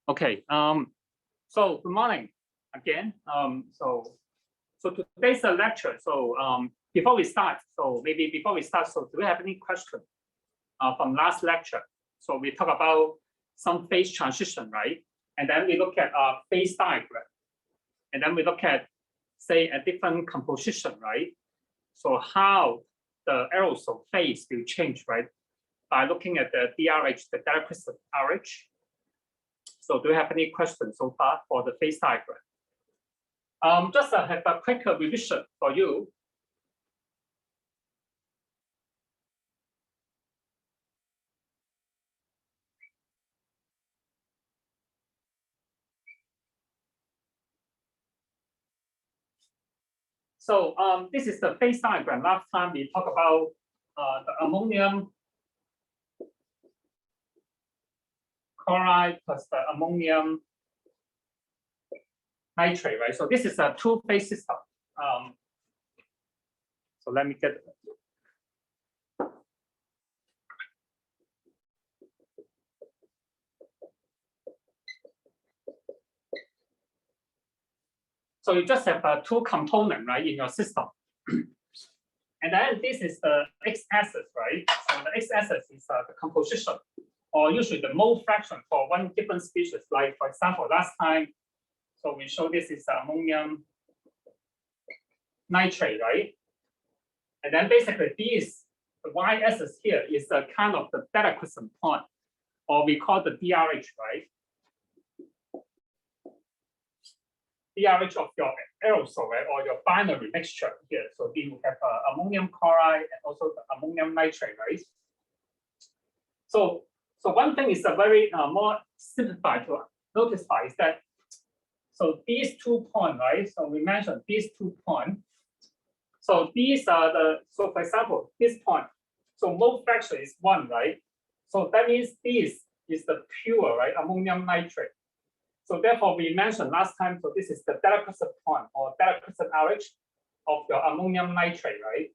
Okay. So good morning again. So today's a lecture. So before we start, so do we have any question from last lecture? So we talk about some phase transition, right? And then we look at a phase diagram, and then we look at, say, a different composition, right? So how the aerosol phase will change, right? By looking at the DRH, the direct crystal RH. So do you have any questions so far for the phase diagram? Just have a quick revision for you. So this is the phase diagram. Last time we talked about the ammonium chloride plus the ammonium nitrate, right? So this is a two-phase system. So let me get. So you just have two components, right, in your system. And then this is the x-axis, right? So the x-axis is the composition, or usually the mole fraction for one given species. Like, for example, last time, so we show this is ammonium nitrate, right? And then basically this, the y-axis here is the kind of the beta crystal point, or we call the DRH, right? DRH of your aerosol, right, or your binary mixture here. So you have ammonium chloride and also the ammonium nitrate, right? So one thing is a very more simplified to notice is that, so these 2 points, right? So we mentioned these 2 points. So these are the, so for example, this point, so mole fraction is 1, right? So that means this is the pure, right, ammonium nitrate. So therefore, we mentioned last time, so this is the direct crystal point or direct crystal RH of your ammonium nitrate, right?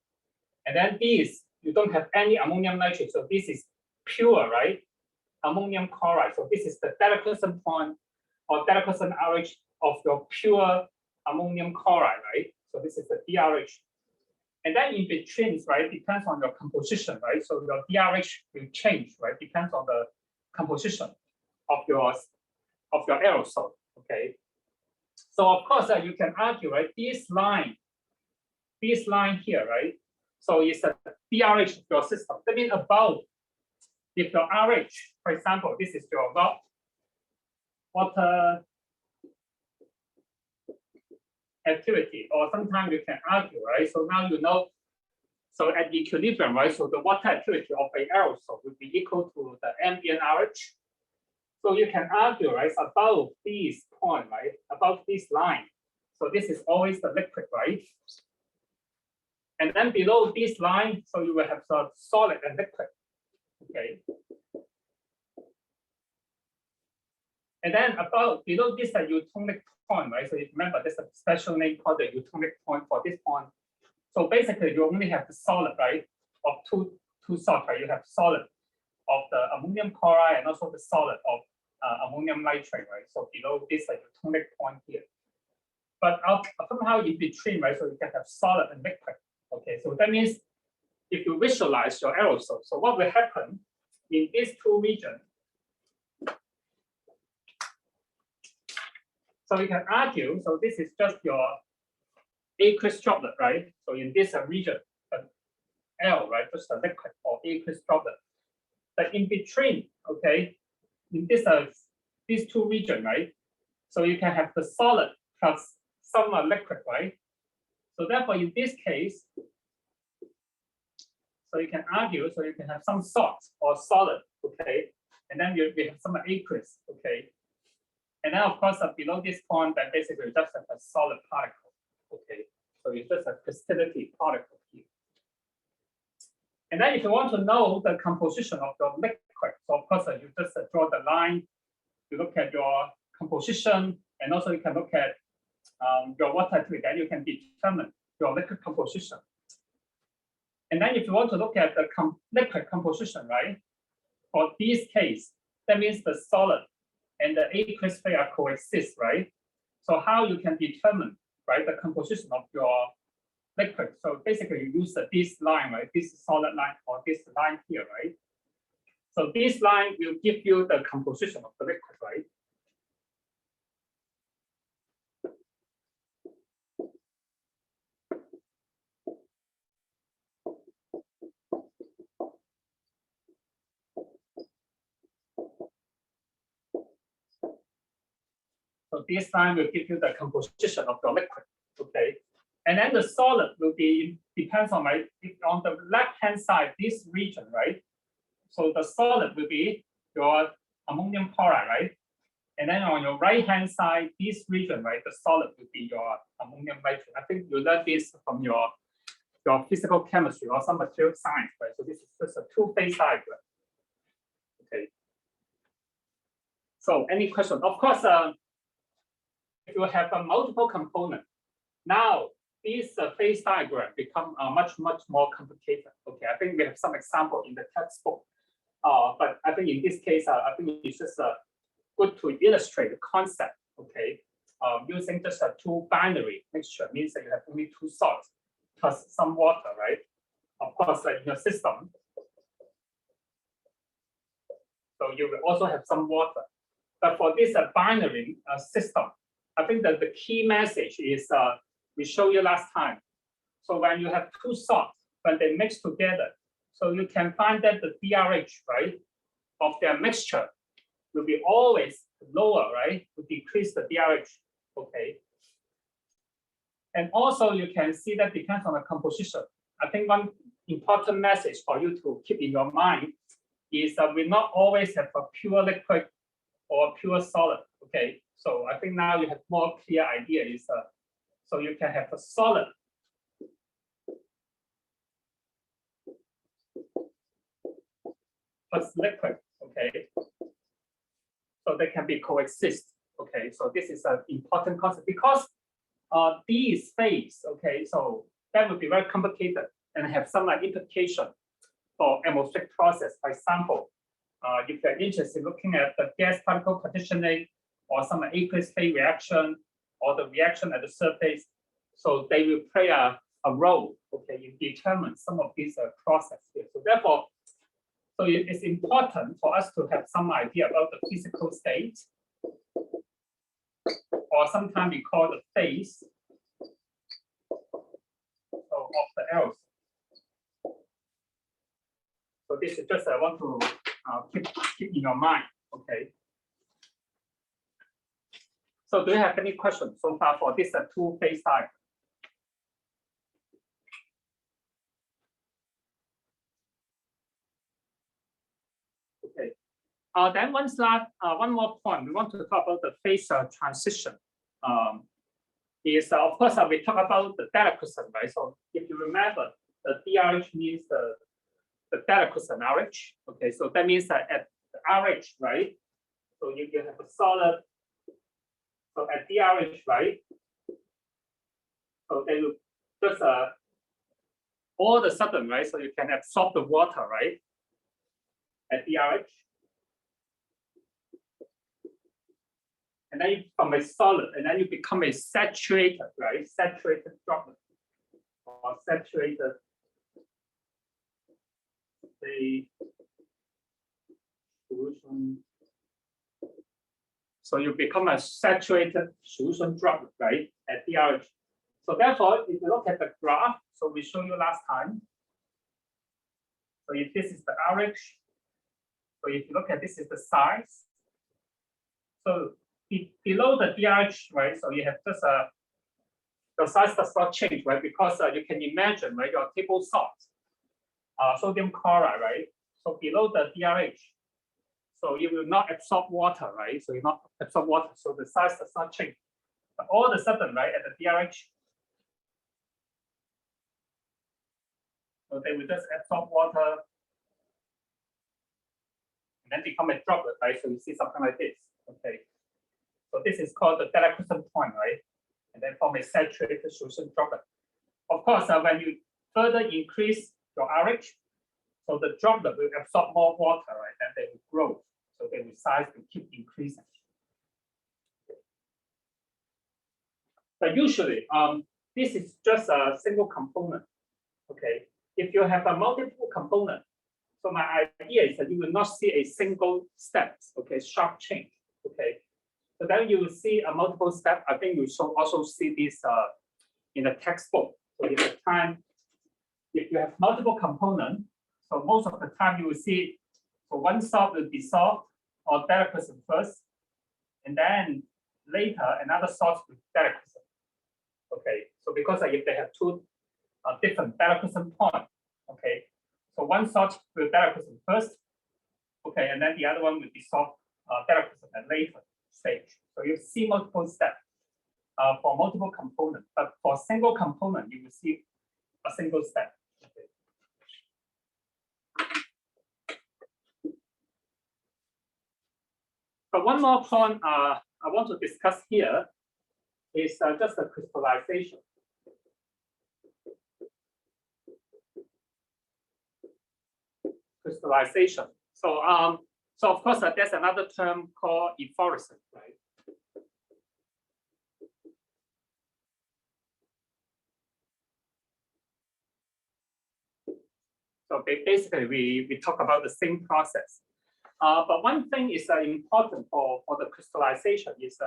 And then this, you don't have any ammonium nitrate, so this is pure, right? Ammonium chloride. So this is the direct crystal point or direct crystal RH of your pure ammonium chloride, right? So this is the DRH. And then in between, right, depends on your composition, right? So your DRH will change, right? Depends on the composition of your aerosol, okay? So of course, you can argue, right? This line here, right? So it's the DRH of your system. That means about, if your RH, for example, this is your water activity, or sometimes you can argue, right? So now you know, so at equilibrium, right? So the water activity of an aerosol will be equal to the ambient RH. So you can argue, right, above this point, right, above this line. So this is always the liquid, right? And then below this line, so you will have the solid and liquid, okay? And then below this, the Newtonic point, right? So you remember, there's a special name called the Newtonic point for this point. So basically, you only have the solid, right, of two salts, right? You have solid of the ammonium chloride and also the solid of ammonium nitrate, right? So below this, like Newtonic point here. But somehow in between, right? So you can have solid and liquid. Okay, so that means if you visualize your aerosol, so what will happen in these two regions? So you can argue, so this is just your aqueous droplet, right? So in this region, L, right, just a liquid or aqueous droplet. But in between, okay, in this these two regions, right? So you can have the solid plus some liquid, right? So therefore, in this case, so you can argue, so you can have some salt or solid, okay, and then we have some aqueous, okay, and then of course below this point, then basically just have a solid particle, okay. So it's just a crystallinity particle here. And then if you want to know the composition of your liquid, so of course you just draw the line, you look at your composition, and also you can look at your water activity, then you can determine your liquid composition. And then if you want to look at the liquid composition, right, for this case, that means the solid and the aqueous phase are coexist, right? So how you can determine, right, the composition of your liquid? So basically you use this line, right, this solid line or this line here, right? So this line will give you the composition of the liquid, right? So this line will give you the composition of the liquid, okay? And then the solid will be, depends on on the left-hand side, this region, right? So the solid will be your ammonium chloride, right? And then on your right-hand side, this region, right, the solid will be your ammonium nitrate. I think you learned this from your physical chemistry or some material science, right? So this is just a two-phase diagram. Okay. So any question? Of course, if you have a multiple component, now this phase diagram become much more complicated. Okay, I think we have some example in the textbook, but I think in this case, I think it's just good to illustrate the concept. Okay, using just a two binary mixture means that you have only two salts plus some water, right? Of course, in your system, so you will also have some water. But for this binary system, I think that the key message is we showed you last time. So when you have two salts, when they mix together, so you can find that the DRH, right, of their mixture will be always lower, right, to decrease the DRH, okay? And also you can see that depends on the composition. I think one important message for you to keep in your mind is that we not always have a pure liquid or pure solid, okay? So I think now you have more clear idea is so you can have a solid plus liquid, okay? So they can be coexist, okay? So this is an important concept because these phase, okay, so that would be very complicated and have some implication for atmospheric process. For example, if you're interested in looking at the gas particle partitioning or some aqueous phase reaction or the reaction at the surface, so they will play a role, okay, in determine some of these processes here. So therefore, so it's important for us to have some idea about the physical state, or sometimes we call the phase of the aerosol. So this is just I want to keep in your mind, okay? So do you have any questions so far for this two-phase diagram? Okay. Then one more point we want to talk about the phase transition. Is of course we talk about the deliquescent, right? So if you remember, the DRH means the deliquescent RH. Okay, so that means that at the RH, right? So you have a solid. So at DRH, right? So they will just all of a sudden, right? So you can absorb the water, right? At DRH. And then you become a solid, and then you become a saturated, right? Saturated droplet or saturated the solution. So you become a saturated solution droplet, right? At DRH. So therefore, if you look at the graph, so we showed you last time. So if this is the RH, so if you look at this is the size. So below the DRH, right? So you have just the size does not change, right? Because you can imagine, right? Your table salt, sodium chloride, right? So below the DRH, so you will not absorb water, right? So you not absorb water, so the size does not change. But all of a sudden, right, at the DRH, so they will just absorb water and then become a droplet, right? So you see something like this, okay? So this is called the deliquescent point, right? And then form a saturated solution droplet. Of course, when you further increase your RH, so the droplet will absorb more water, right? And they will grow. So they will size will keep increasing. But usually, this is just a single component. Okay, if you have a multiple component, so my idea is that you will not see a single step. Okay, sharp change. Okay, so then you will see a multiple step. I think you should also see this in the textbook. So if you have multiple components, so most of the time you will see, so one salt will dissolve or deliquescent first, and then later another salt will deliquescent. Okay, so because if they have two different deliquescent points, okay, so one salt will deliquescent first, okay, and then the other one will dissolve deliquescent at later stage. So you see multiple steps for multiple components, but for single component you will see a single step. Okay. But one more point I want to discuss here is just the crystallization. Crystallization. So of course there's another term called efflorescence, right? So basically we talk about the same process. But one thing is important for the crystallization is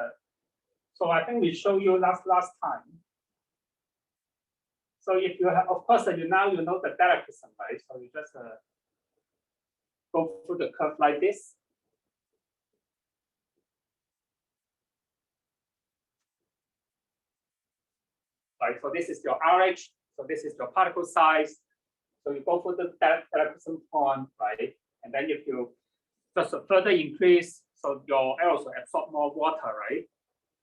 so I think we showed you last time. So if you have, of course, you know the deliquescent, right? So you just go through the curve like this. Right, so this is your RH, so this is your particle size. So you go for the deliquescent point, right? And then if you just further increase, so your aerosol absorb more water, right?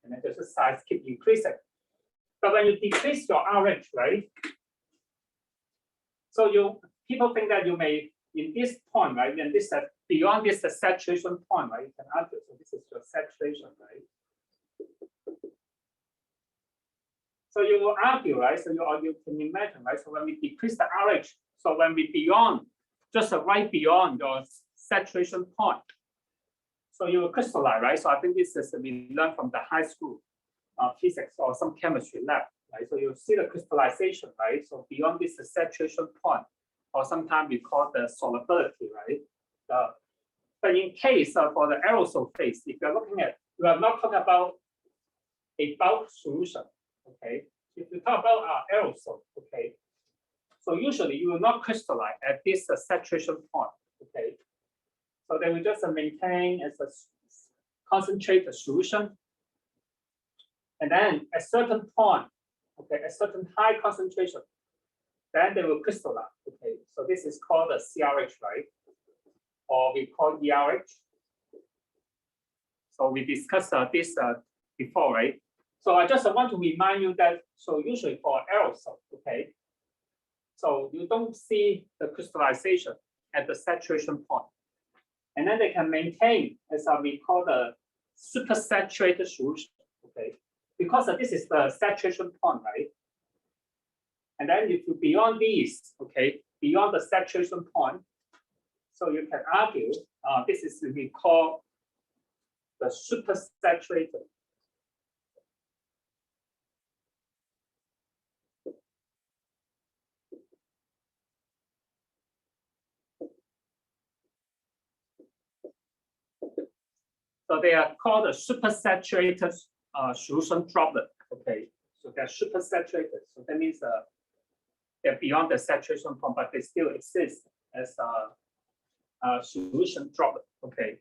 And then the size keep increasing. But when you decrease your RH, right? So people think that you may, in this point, right? And this beyond this saturation point, right? You can argue. So this is your saturation, right? So you will argue, right? So you can imagine, right? So when we decrease the RH, so when we beyond, just right beyond your saturation point, so you will crystallize, right? So I think this is we learned from the high school physics or some chemistry lab, right? So you see the crystallization, right? So beyond this saturation point, or sometimes we call the solubility, right? But in case for the aerosol phase, if you're looking at, we are not talking about a bulk solution, okay? If you talk about aerosol, okay, so usually you will not crystallize at this saturation point, okay? So they will just maintain as a concentrated solution, and then at certain point, okay, at certain high concentration, then they will crystallize, okay? So this is called a CRH, right? Or we call ERH. So we discussed this before, right? So I just want to remind you that, so usually for aerosol, okay, so you don't see the crystallization at the saturation point. And then they can maintain, as we call the supersaturated solution, okay, because this is the saturation point, right? And then if you beyond these, okay, beyond the saturation point, so you can argue this is we call the supersaturated. So they are called a supersaturated solution droplet. Okay, so they're supersaturated. So that means they're beyond the saturation point, but they still exist as a solution droplet. Okay,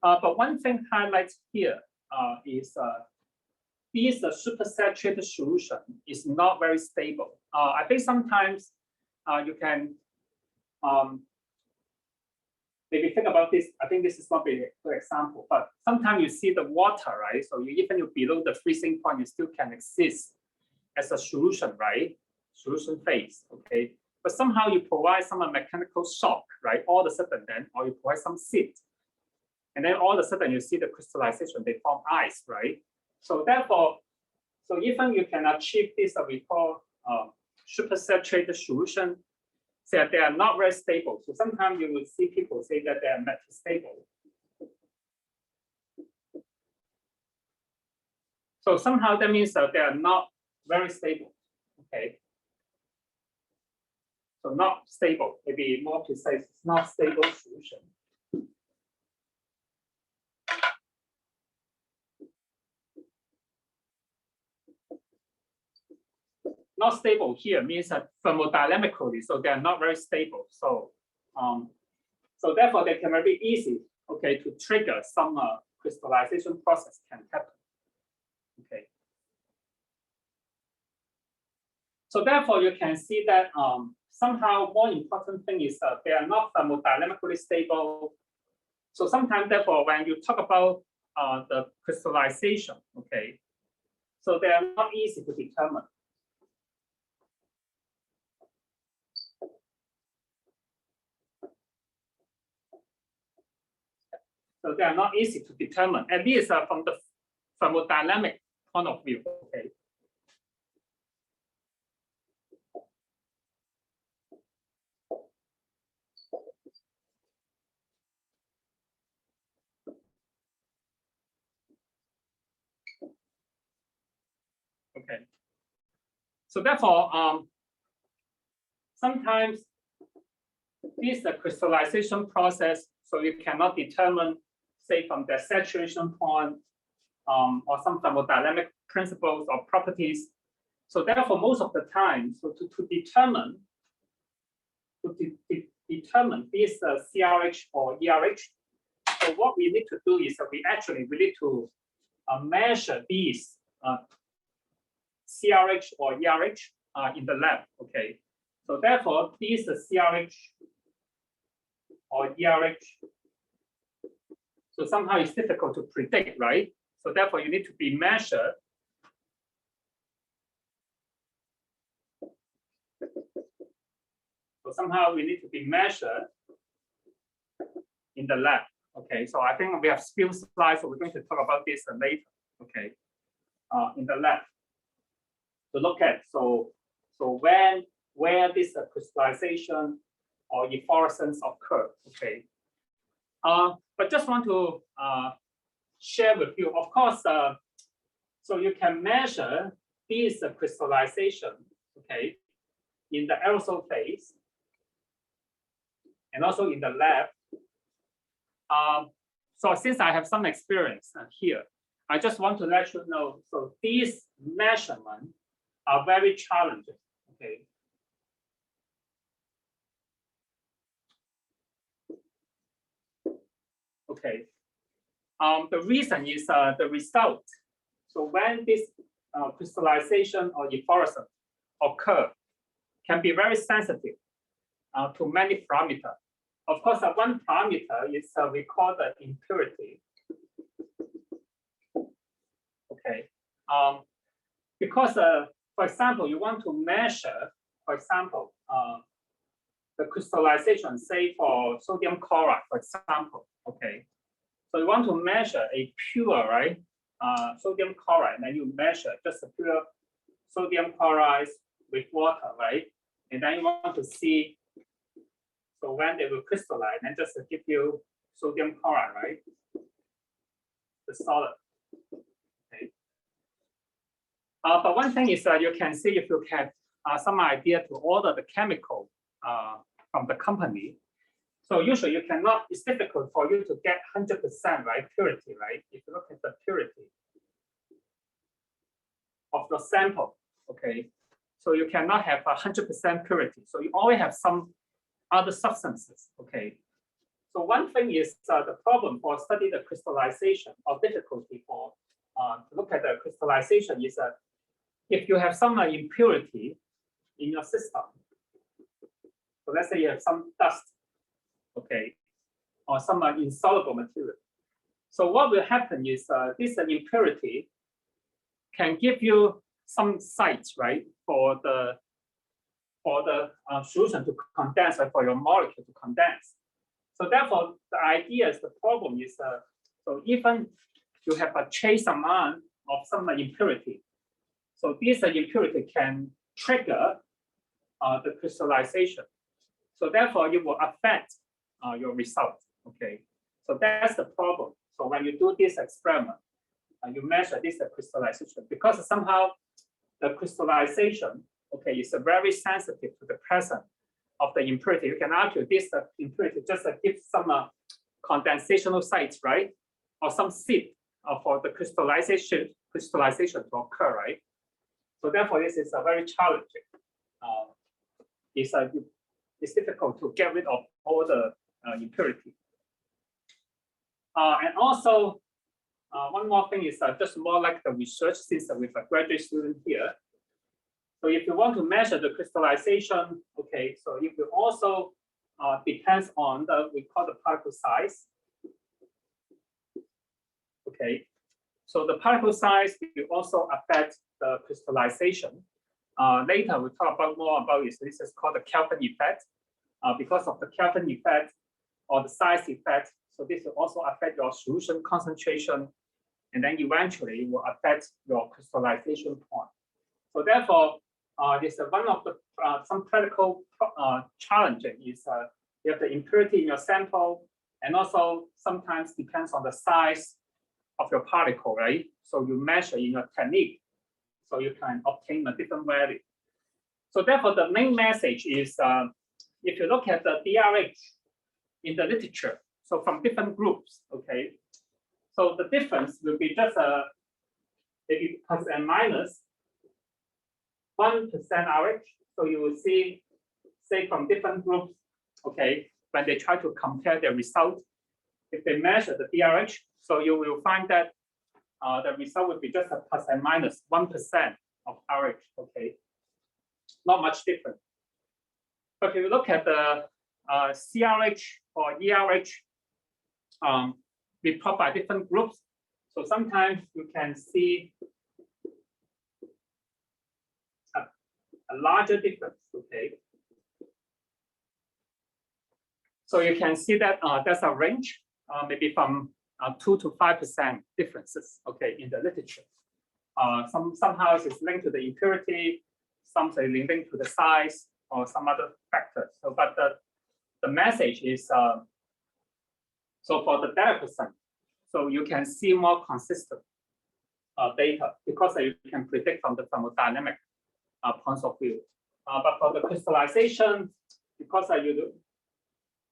but one thing highlighted here is this supersaturated solution is not very stable. I think sometimes you can maybe think about this. I think this is not a good example, but sometimes you see the water, right? So even you below the freezing point, you still can exist as a solution, right? Solution phase, okay? But somehow you provide some mechanical shock, right? All of a sudden then, or you provide some heat. And then all of a sudden you see the crystallization, they form ice, right? So therefore, so even you can achieve this, we call supersaturated solution, so they are not very stable. So sometimes you will see people say that they are metastable. So somehow that means that they are not very stable. Okay. So not stable, maybe more precise, it's not stable solution. Not stable here means that thermodynamically, so they are not very stable. So, so therefore they can very easy, okay, to trigger some crystallization process can happen. Okay. So therefore you can see that somehow more important thing is that they are not thermodynamically stable. So sometimes therefore when you talk about the crystallization, okay, so they are not easy to determine. So they are not easy to determine, at least from the thermodynamic point of view. Okay. Okay. So therefore, sometimes this crystallization process, so you cannot determine, say, from the saturation point or some thermodynamic principles or properties. So therefore, most of the time, so to determine this CRH or ERH, so what we need to do is that we need to measure these CRH or ERH in the lab. Okay. So therefore, these CRH or ERH, so somehow it's difficult to predict, right? So therefore, you need to be measured. So somehow we need to be measured in the lab. Okay, so I think we have few slides, so we're going to talk about this later. Okay, in the lab to look at where this crystallization or efflorescence occur. Okay, but just want to share with you. Of course, so you can measure this crystallization. Okay, in the aerosol phase and also in the lab. So since I have some experience here, I just want to let you know, so these measurements are very challenging, okay? Okay, the reason is the result. So when this crystallization or efflorescence occur, can be very sensitive to many parameters. Of course, one parameter is we call the impurity. Okay, because for example, you want to measure, for example, the crystallization, say for sodium chloride, for example. Okay, so you want to measure a pure, right, sodium chloride, and then you measure just a pure sodium chloride with water, right, and then you want to see. So when they will crystallize, and just to give you sodium chloride, right? The solid. Okay. But one thing is that you can see if you have some idea to order the chemical from the company. So usually you cannot, it's difficult for you to get 100%, right, purity, right? If you look at the purity of the sample, okay? So you cannot have 100% purity. So you always have some other substances, okay? So one thing is the problem for study the crystallization or difficulty for to look at the crystallization is that if you have some impurity in your system, so let's say you have some dust, okay, or some insoluble material. So what will happen is this impurity can give you some sites, right, for the solution to condense, or for your molecule to condense. So therefore, the idea is the problem is so even you have a trace amount of some impurity, so this impurity can trigger the crystallization. So therefore, it will affect your result. Okay, so that's the problem. So when you do this experiment, you measure this crystallization, because somehow the crystallization, okay, is very sensitive to the presence of the impurity. You can argue this impurity just gives some condensational sites, right? Or some seed for the crystallization to occur, right? So therefore, this is very challenging. It's difficult to get rid of all the impurity. And also, one more thing is just more like the research, since we have a graduate student here. So if you want to measure the crystallization, okay, so it will also depends on we call the particle size. Okay, so the particle size will also affect the crystallization. Later we'll talk about more about it. So this is called the Kelvin effect. Because of the Kelvin effect or the size effect, so this will also affect your solution concentration, and then eventually it will affect your crystallization point. So therefore, this is one of the some critical challenging is you have the impurity in your sample, and also sometimes depends on the size of your particle, right? So you measure in your technique, so you can obtain a different value. So therefore, the main message is if you look at the DRH in the literature, so from different groups, okay, so the difference will be just maybe plus and minus 1% RH. So you will see, say, from different groups, okay, when they try to compare their result, if they measure the DRH, so you will find that the result would be just a plus and minus 1% of RH, okay, not much different. But if you look at the CRH or ERH, we plot by different groups. So sometimes you can see a larger difference, okay. So you can see that there's a range, maybe from 2 to 5% differences, okay, in the literature. Somehow it's linked to the impurity, some say linked to the size or some other factors. So, but the message is, so for the data percent, so you can see more consistent data because you can predict from the thermodynamic points of view. But for the crystallization, because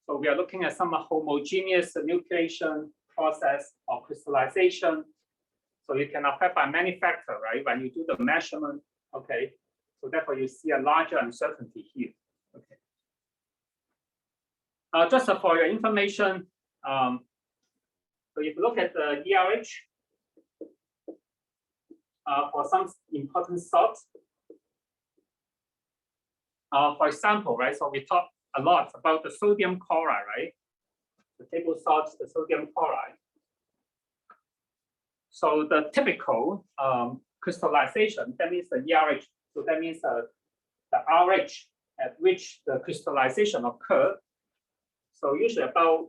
so we are looking at some homogeneous nucleation process or crystallization. So you can affect by many factors, right? When you do the measurement, okay. So therefore you see a larger uncertainty here. Okay. Just for your information, so if you look at the ERH for some important salts, for example, right? So we talk a lot about the sodium chloride, right? The table salts, the sodium chloride. So the typical crystallization, that means the ERH. So that means the RH at which the crystallization occurs. So usually about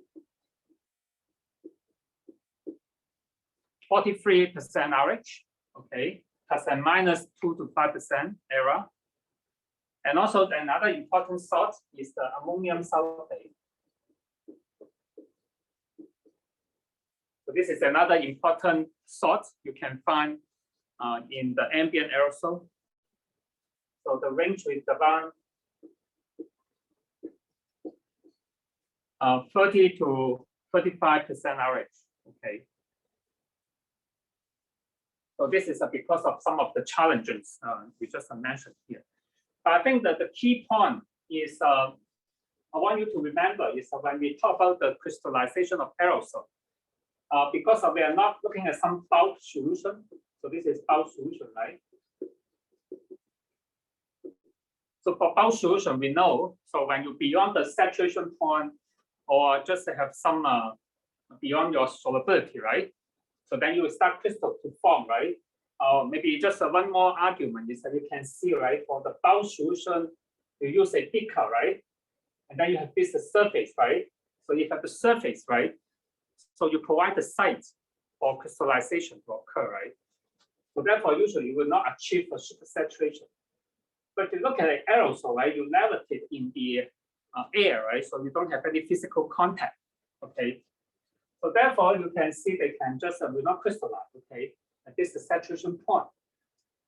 43% RH, okay, plus and minus 2 to 5% error. And also another important salt is the ammonium sulfate. So this is another important salt you can find in the ambient aerosol. So the range is around 30 to 35% RH. Okay. So this is because of some of the challenges we just mentioned here. But I think that the key point is I want you to remember is when we talk about the crystallization of aerosol, because we are not looking at some bulk solution. So this is bulk solution, right? So for bulk solution, we know, so when you beyond the saturation point or just have some beyond your solubility, right? So then you will start crystal to form, right? Maybe just one more argument is that you can see, right, for the bulk solution, you use a beaker, right? And then you have this surface, right? So you have the surface, right? So you provide the site for crystallization to occur, right? So therefore, usually you will not achieve a supersaturation. But if you look at an aerosol, right, you levitate in the air, right? So you don't have any physical contact, okay? So therefore, you can see they can just will not crystallize, okay? And this is the saturation point.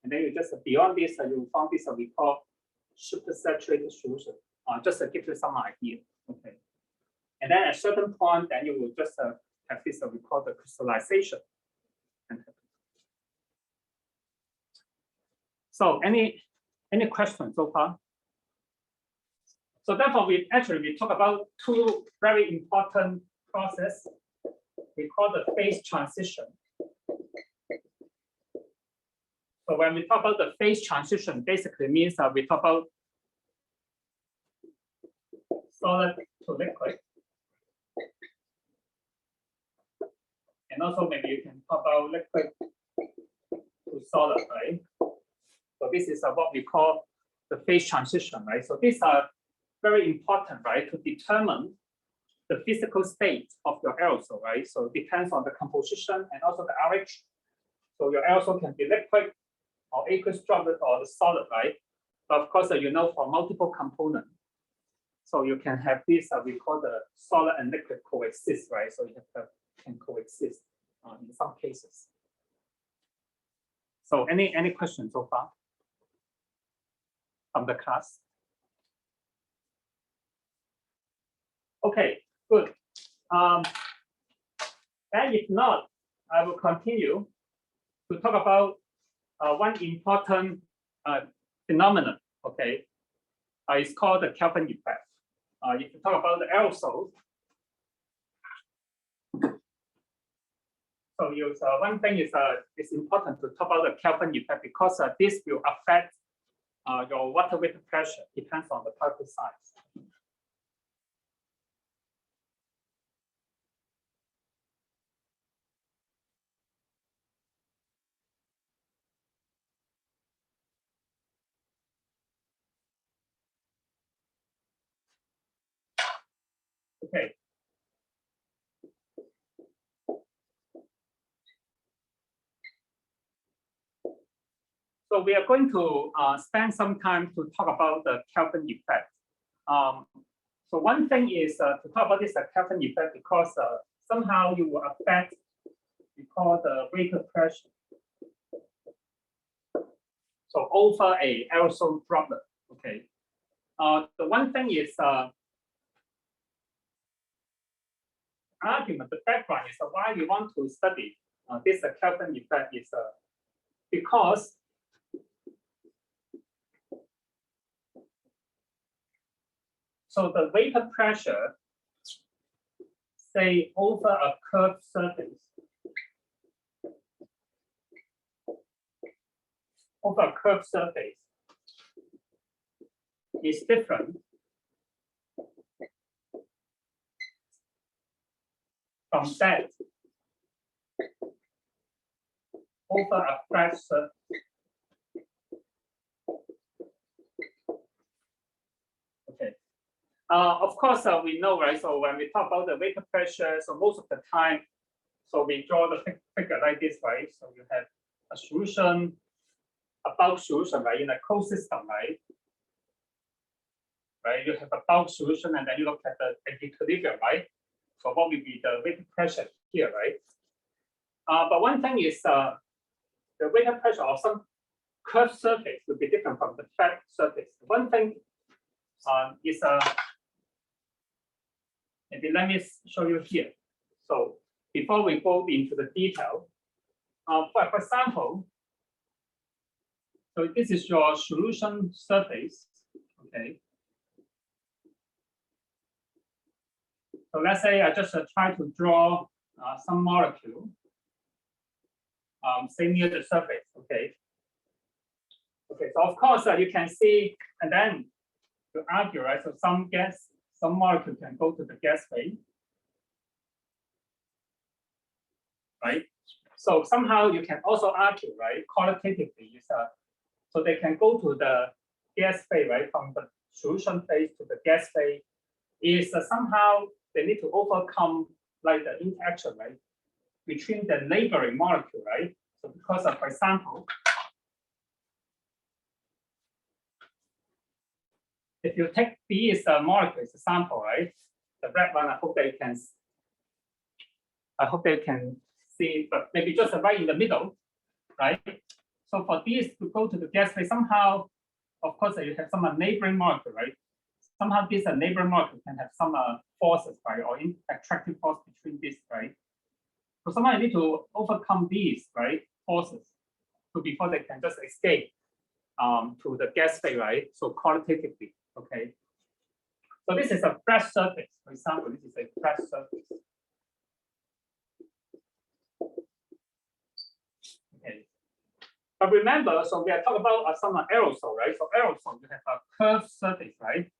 And then you just beyond this, you found this we call super saturated solution. Just to give you some idea. Okay. And then at a certain point, then you will just have this we call the crystallization. So any questions so far? So therefore, we talk about two very important process. We call the phase transition. So when we talk about the phase transition, basically means that we talk about solid to liquid. And also maybe you can talk about liquid to solid, right? So this is what we call the phase transition, right? So these are very important, right, to determine the physical state of your aerosol, right? So it depends on the composition and also the RH. So your aerosol can be liquid or aqueous droplet or the solid, right? But of course, you know, for multiple components. So you can have this, we call the solid and liquid coexist, right? So you can coexist in some cases. So any questions so far from the class? Okay, good. And if not, I will continue to talk about one important phenomenon. Okay, it's called the Kelvin effect. If you talk about the aerosol, so one thing is it's important to talk about the Kelvin effect because this will affect your water vapor pressure. Depends on the particle size. Okay. So we are going to spend some time to talk about the Kelvin effect. So one thing is to talk about this Kelvin effect because somehow you will affect, we call the vapor pressure. So over a aerosol droplet. Okay. The one thing is argument. The background is why we want to study this Kelvin effect is because so the vapor pressure, say over a curved surface, is different from that over a flat surface. Okay. Of course, we know, right? So when we talk about the vapor pressure, so most of the time, so we draw the figure like this, right? So you have a solution, a bulk solution, right? In a closed system, right? Right? You have a bulk solution, and then you look at the equilibrium, right? So what will be the vapor pressure here, right? But one thing is the vapor pressure of some curved surface will be different from the flat surface. One thing is maybe let me show you here. So before we go into the detail, for example, so this is your solution surface, okay? So let's say I just try to draw some molecule, say near the surface, okay? Okay, so of course you can see, and then to argue, right? So some molecule can go to the gas phase, right? So somehow you can also argue, right? Qualitatively, so they can go to the gas phase, right? From the solution phase to the gas phase, is somehow they need to overcome like the interaction, right? Between the neighboring molecule, right? So because of, for example, if you take B as a molecule as a sample, right? The red one, I hope they can see, but maybe just right in the middle. right? So for these to go to the gas phase, somehow, of course, you have some neighboring molecule, right? Somehow this neighboring molecule can have some forces, right, or attractive force between these, right? So somehow you need to overcome these, right, forces, so before they can just escape to the gas phase, right? So qualitatively, okay. So this is a flat surface. For example, this is a flat surface. Okay. But remember, so we are talking about some aerosol, right? So aerosol, you have a curved surface, right?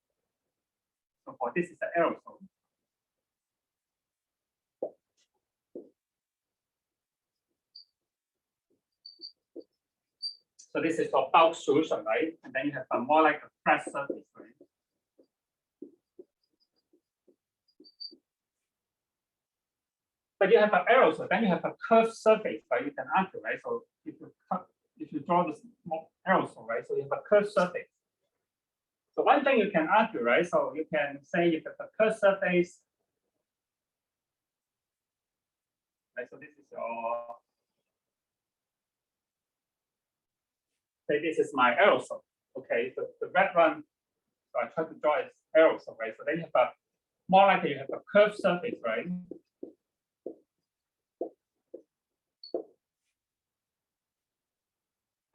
So for this is the aerosol. So this is your bulk solution, right? And then you have a more like a flat surface, right? But you have an aerosol, then you have a curved surface, right? You can argue, right? So if you draw this aerosol, right? So you have a curved surface. So one thing you can argue, right? So you can say you have a curved surface, right? So this is your, say this is my aerosol. Okay, so the red one, so I try to draw as aerosol, right? So then you have a more likely you have a curved surface, right?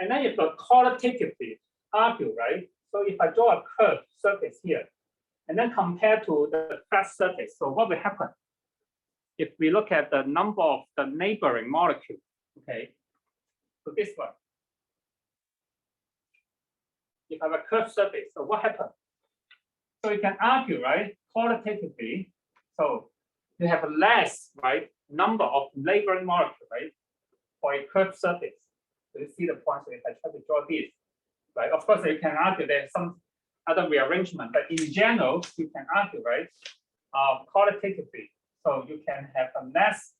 And then you have qualitatively argue, right? So if I draw a curved surface here, and then compare to the flat surface, so what will happen? If we look at the number of the neighboring molecule, okay, so this one. If I have a curved surface, so what happens? So you can argue, right, qualitatively, so you have a less, right, number of neighboring molecules, right, for a curved surface. So you see the point, so if I try to draw this, right, of course you can argue there's some other rearrangement, but in general, you can argue, right, qualitatively. So you can have a less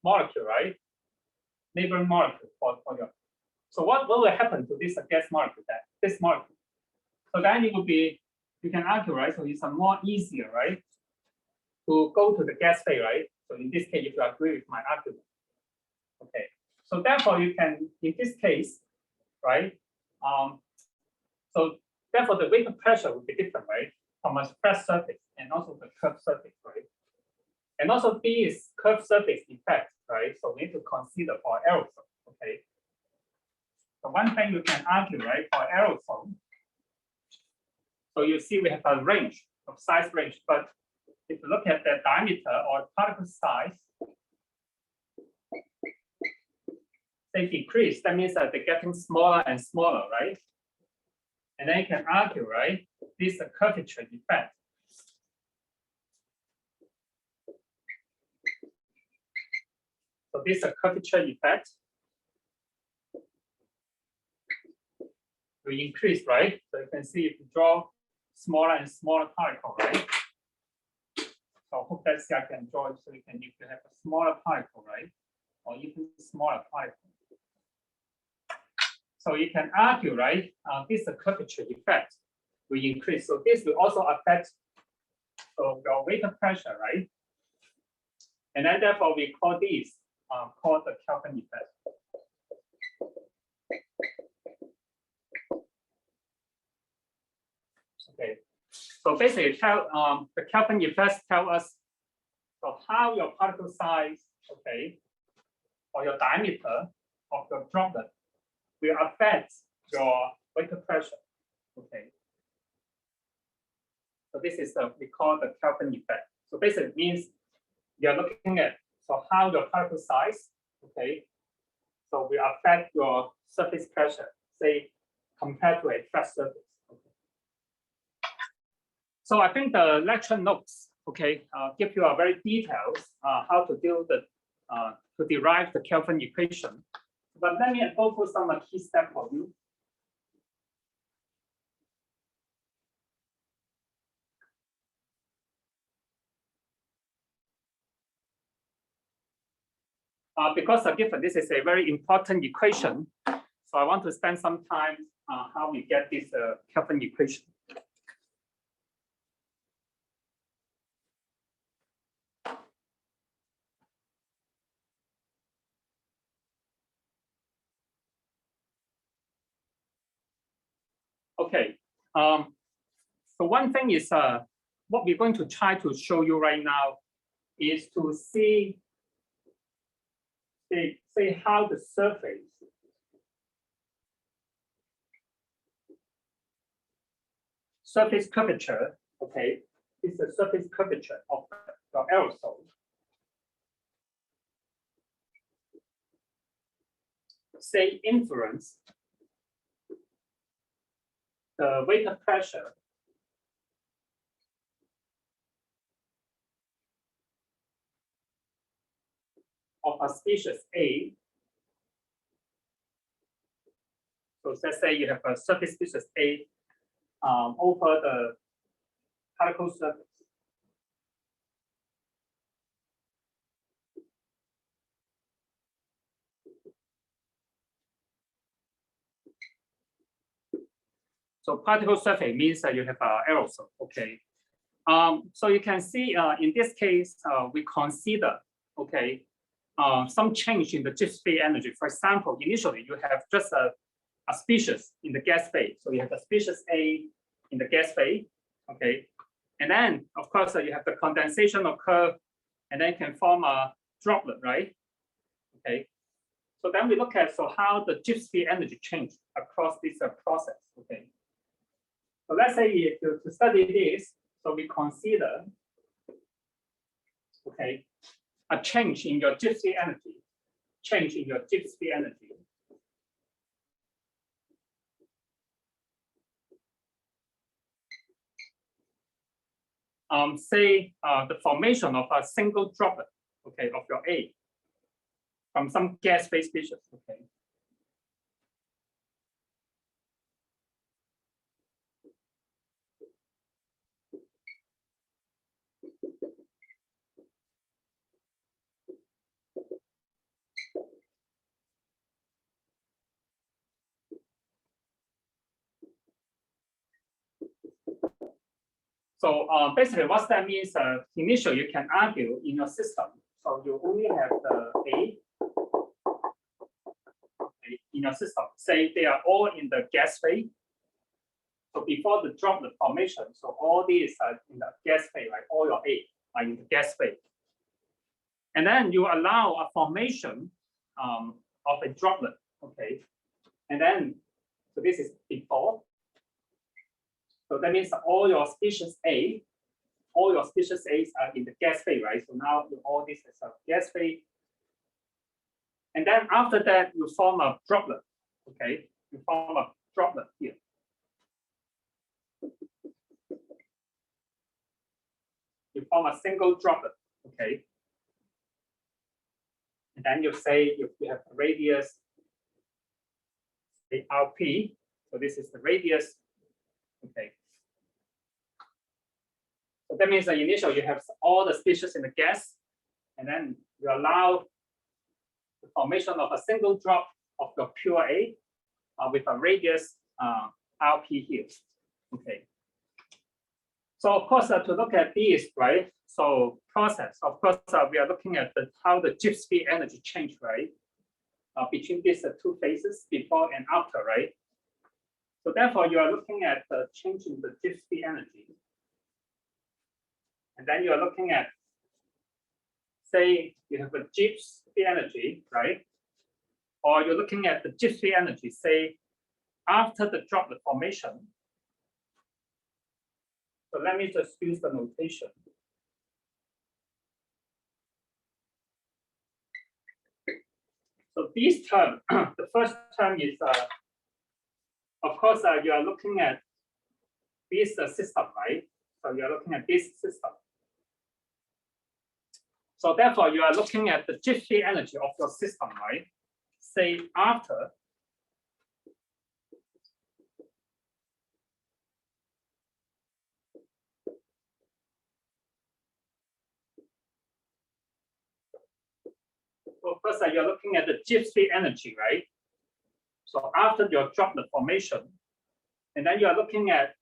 molecule, right, neighboring molecule for your. So what will happen to this gas molecule, this molecule? So then it will be, you can argue, right? So it's a more easier, right, to go to the gas phase, right? So in this case, if you agree with my argument, okay. So therefore, you can, in this case, right? So therefore, the vapor pressure will be different, right, from a flat surface and also the curved surface, right? And also these curved surface effects, right? So we need to consider for aerosol, okay. So one thing you can argue, right, for aerosol. So you see we have a range of size range, but if you look at the diameter or particle size, they decrease. That means that they're getting smaller and smaller, right? And then you can argue, right, this is a curvature effect. So this is a curvature effect. We increase, right? So you can see if you draw smaller and smaller particle, right? So I hope that's I can draw it so you can, if you have a smaller particle, right? Or even smaller particle. So you can argue, right? This is a curvature effect will increase. So this will also affect your vapor pressure, right? And then therefore we call this called the Kelvin effect. Okay. So basically, the Kelvin effect tell us so how your particle size, okay, or your diameter of your droplet will affect your vapor pressure. Okay. So this is we call the Kelvin effect. So basically it means you're looking at so how your particle size, okay, so will affect your surface pressure, say compared to a flat surface. Okay. So I think the lecture notes, okay, give you a very detailed how to deal the to derive the Kelvin equation. But let me go through some key steps for you. Because given this is a very important equation, so I want to spend some time how we get this Kelvin equation. So one thing is what we're going to try to show you right now is to see how the surface curvature, okay, is the surface curvature of the aerosol. Say influence the vapor pressure of a species A. So let's say you have a surface species A over the particle surface. So particle surface means that you have an aerosol, okay. So you can see in this case, we consider, okay, some change in the Gibbs free energy. For example, initially you have just a species in the gas phase. So you have the species A in the gas phase, okay. And then, of course, you have the condensation occur, and then can form a droplet, right? Okay. So then we look at how the Gibbs free energy change across this process, okay. So let's say if to study this, so we consider, okay, a change in your Gibbs free energy, say the formation of a single droplet, okay, of your A from some gas phase species, okay. So basically, what that means, initially you can argue in your system. So you only have the A in your system. Say they are all in the gas phase. So before the droplet formation, so all these are in the gas phase, right? All your A are in the gas phase. And then you allow a formation of a droplet, okay? And then, so this is before. So that means all your species A, all your species A's are in the gas phase, right? So now all this is a gas phase. And then after that, you form a droplet, okay? You form a droplet here. You form a single droplet, okay? And then you say you have a radius, the RP. So this is the radius, okay? So that means that initially you have all the species in the gas, and then you allow the formation of a single drop of your pure A with a radius RP here, okay? So of course, to look at these, right? So process, of course, we are looking at how the Gibbs free energy change, right? Between these two phases, before and after, right? So therefore, you are looking at the change in the Gibbs free energy. And then you are looking at, say, you have a Gibbs free energy, right? Or you're looking at the Gibbs free energy, say, after the droplet formation. So let me just use the notation. So this term, the first term is, of course, you are looking at this system, right? So you are looking at this system. So therefore, you are looking at the Gibbs free energy of your system, right? Say after so first, you're looking at the Gibbs free energy, right? So after your droplet formation, and then you are looking at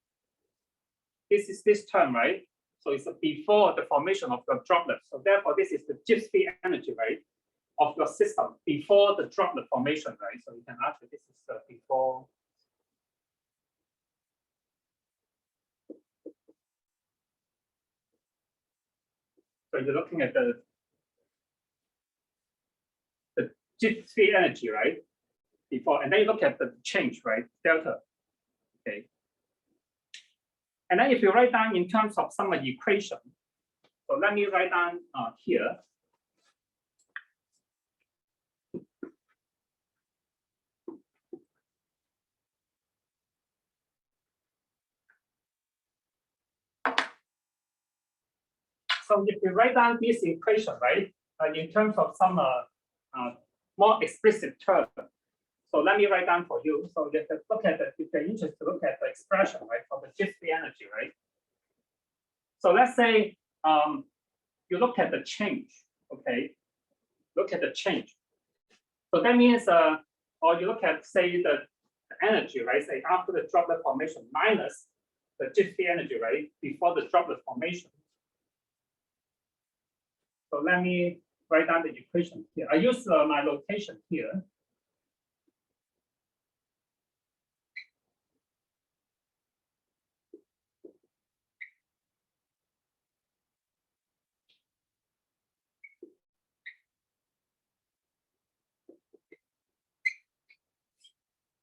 this term, right? So it's before the formation of your droplet. So therefore, this is the Gibbs free energy, right, of your system before the droplet formation, right? So you can argue this is before So you're looking at the G3 energy, right? Before, and then you look at the change, right? Delta. Okay. And then if you write down in terms of some equation, so let me write down here. So if you write down this equation, right, in terms of some more explicit term, so let me write down for you. So you have to look at the, if you're interested to look at the expression, right, for the G3 energy, right? So let's say you look at the change, okay? Look at the change. So that means, or you look at, say, the energy, right? Say after the droplet formation minus the G3 energy, right? Before the droplet formation. So let me write down the equation here. I use my notation here.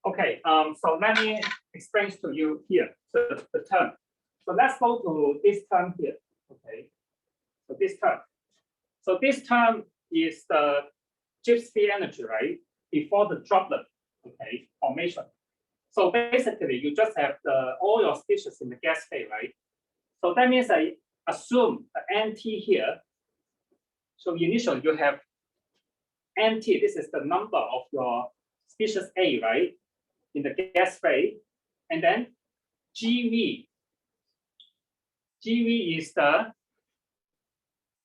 Okay, so let me explain to you here the term. So let's go to this term here. Okay, so this term. So this term is the G3 energy, right? Before the droplet, okay, formation. So basically, you just have all your species in the gas phase, right? So that means I assume the NT here. So initially, you have NT. This is the number of your species A, right? In the gas phase, and then GV. GV is the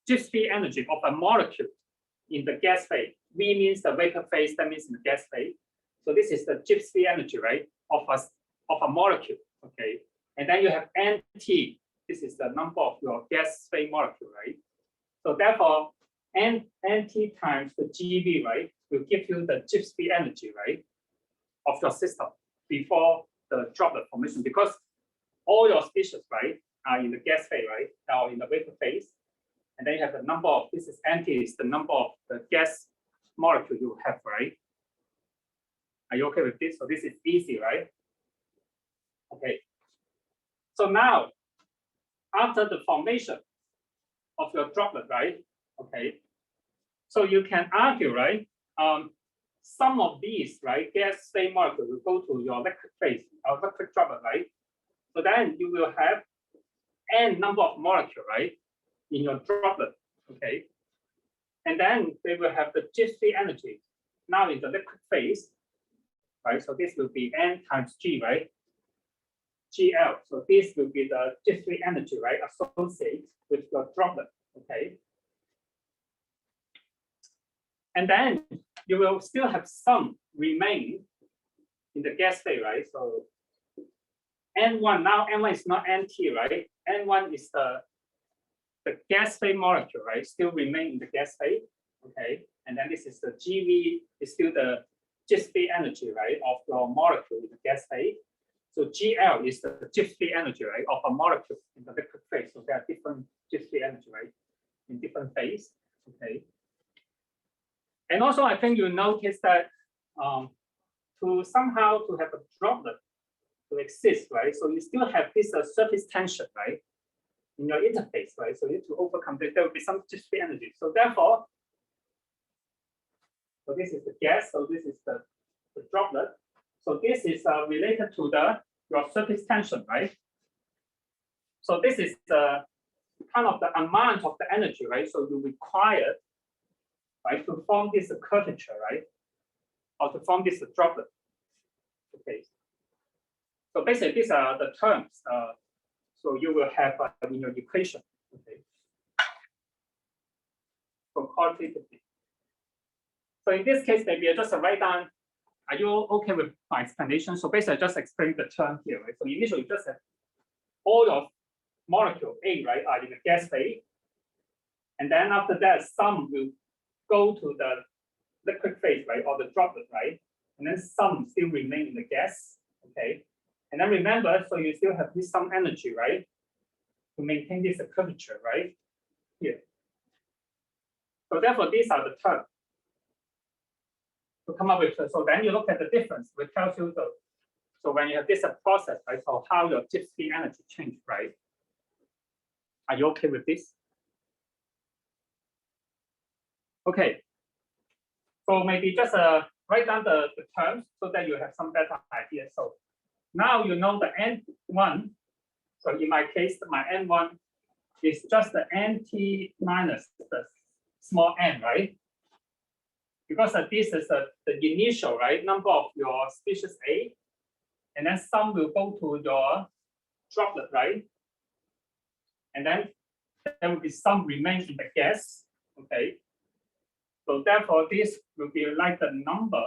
G3 energy of a molecule in the gas phase. V means the vapor phase, that means in the gas phase. So this is the G3 energy, right, of a molecule, okay? And then you have NT. This is the number of your gas phase molecule, right? So therefore, NT times the GV, right, will give you the G3 energy, right, of your system before the droplet formation, because all your species, right, are in the gas phase, right, or in the vapor phase. And then you have the number of, this is NT, is the number of the gas molecule you have, right? Are you okay with this? So this is easy, right? Okay. So now, after the formation of your droplet, right? Okay. So you can argue, right? Some of these, right, gas phase molecule will go to your liquid phase, or liquid droplet, right? So then you will have n number of molecule, right, in your droplet, okay? And then they will have the G3 energy now in the liquid phase, right? So this will be N times G, right? GL. So this will be the G3 energy, right, associated with your droplet, okay? And then you will still have some remain in the gas phase, right? So N1, now N1 is not NT, right? N1 is the gas phase molecule, right? Still remain in the gas phase, okay? And then this is the GV, is still the G3 energy, right, of your molecule in the gas phase. So GL is the G3 energy, right, of a molecule in the liquid phase. So there are different G3 energy, right, in different phase, okay? And also, I think you notice that to somehow to have a droplet to exist, right? So you still have this surface tension, right, in your interface, right? So you need to overcome this. There will be some G3 energy. So therefore, so this is the gas. So this is the droplet. So this is related to your surface tension, right? So this is the kind of the amount of the energy, right? So you require, right, to form this curvature, right, or to form this droplet. Okay. So basically, these are the terms. So you will have in your equation. Okay. So qualitatively. So in this case, maybe I just write down. Are you okay with my explanation? So basically, I just explain the term here, right? So initially, you just have all your molecule A, right, are in the gas phase, and then after that, some will go to the liquid phase, right, or the droplet, right, and then some still remain in the gas, okay. And then remember, so you still have this some energy, right, to maintain this curvature, right, here. So therefore, these are the terms to come up with. So then you look at the difference, which tells you the. So when you have this process, right? So how your Gibbs-free energy change, right? Are you okay with this? Okay. So maybe just write down the terms so that you have some better idea. So now you know the N1. So in my case, my N1 is just the NT minus the small n, right? Because this is the initial, right, number of your species A, and then some will go to your droplet, right? And then there will be some remain in the gas, okay? So therefore, this will be like the number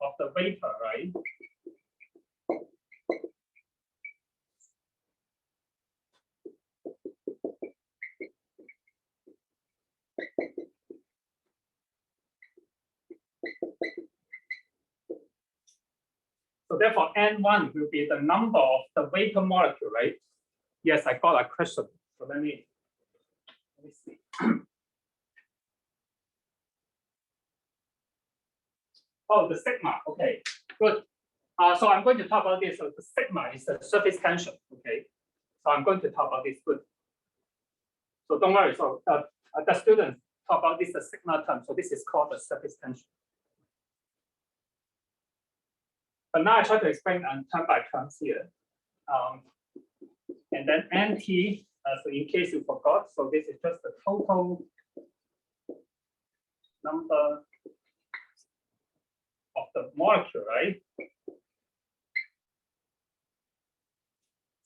of the vapor, right? So therefore, N1 will be the number of the vapor molecule, right? Yes, I got a question. So let me see. Oh, the sigma. Okay, good. So I'm going to talk about this. So the sigma is the surface tension. Okay, so I'm going to talk about this. Good. So don't worry. So the students talk about this the sigma term. So this is called the surface tension. But now I try to explain term by terms here. And then NT. So in case you forgot, so this is just the total number of the molecule, right?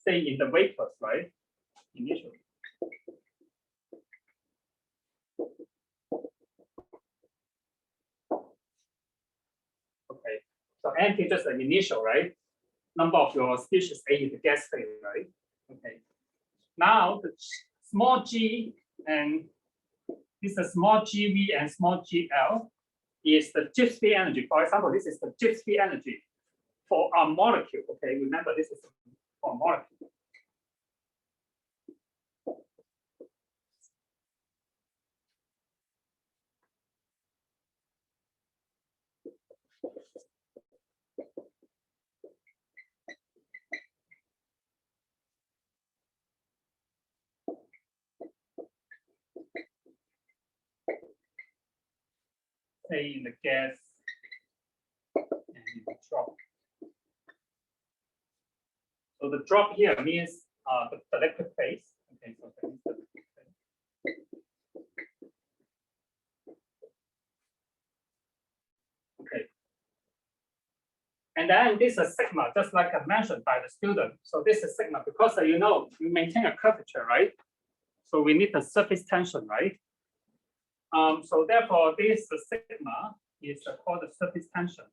Say in the vapors, right? Initially. Okay. So NT just an initial, right? Number of your species A in the gas phase, right? Okay. Now the small g and this is small gv and small gl is the Gibbs-free energy. For example, this is the Gibbs-free energy for a molecule. Okay, remember this is for a molecule. Say in the gas and in the drop. So the drop here means the liquid phase. Okay, so that is the liquid phase. Okay. And then this is sigma, just like I mentioned by the student. So this is sigma because you know you maintain a curvature, right? So we need the surface tension, right? So therefore, this sigma is called the surface tension.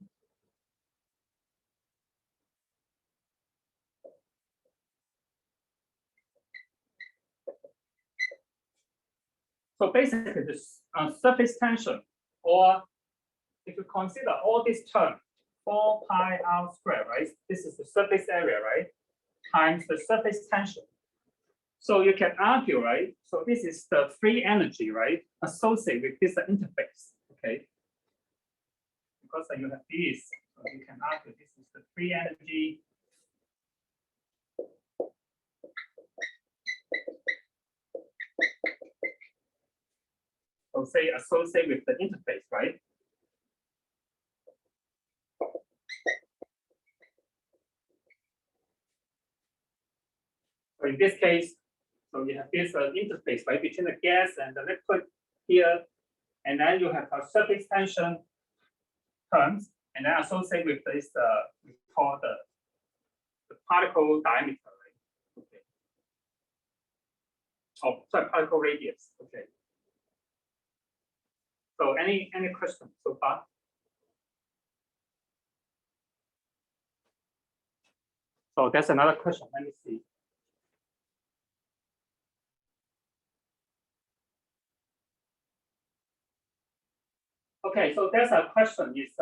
So basically, this surface tension, or if you consider all these terms, 4 pi r squared, right? This is the surface area, right? Times the surface tension. So you can argue, right? So this is the free energy, right? Associated with this interface, okay? Because you have this, so you can argue this is the free energy. So say associated with the interface, right? So in this case, so you have this interface, right, between the gas and the liquid here, and then you have a surface tension terms, and then associated with this, we call the particle diameter, right? Okay. Oh, sorry, particle radius. Okay. So any questions so far? So that's another question. Let me see. Okay, so there's a question is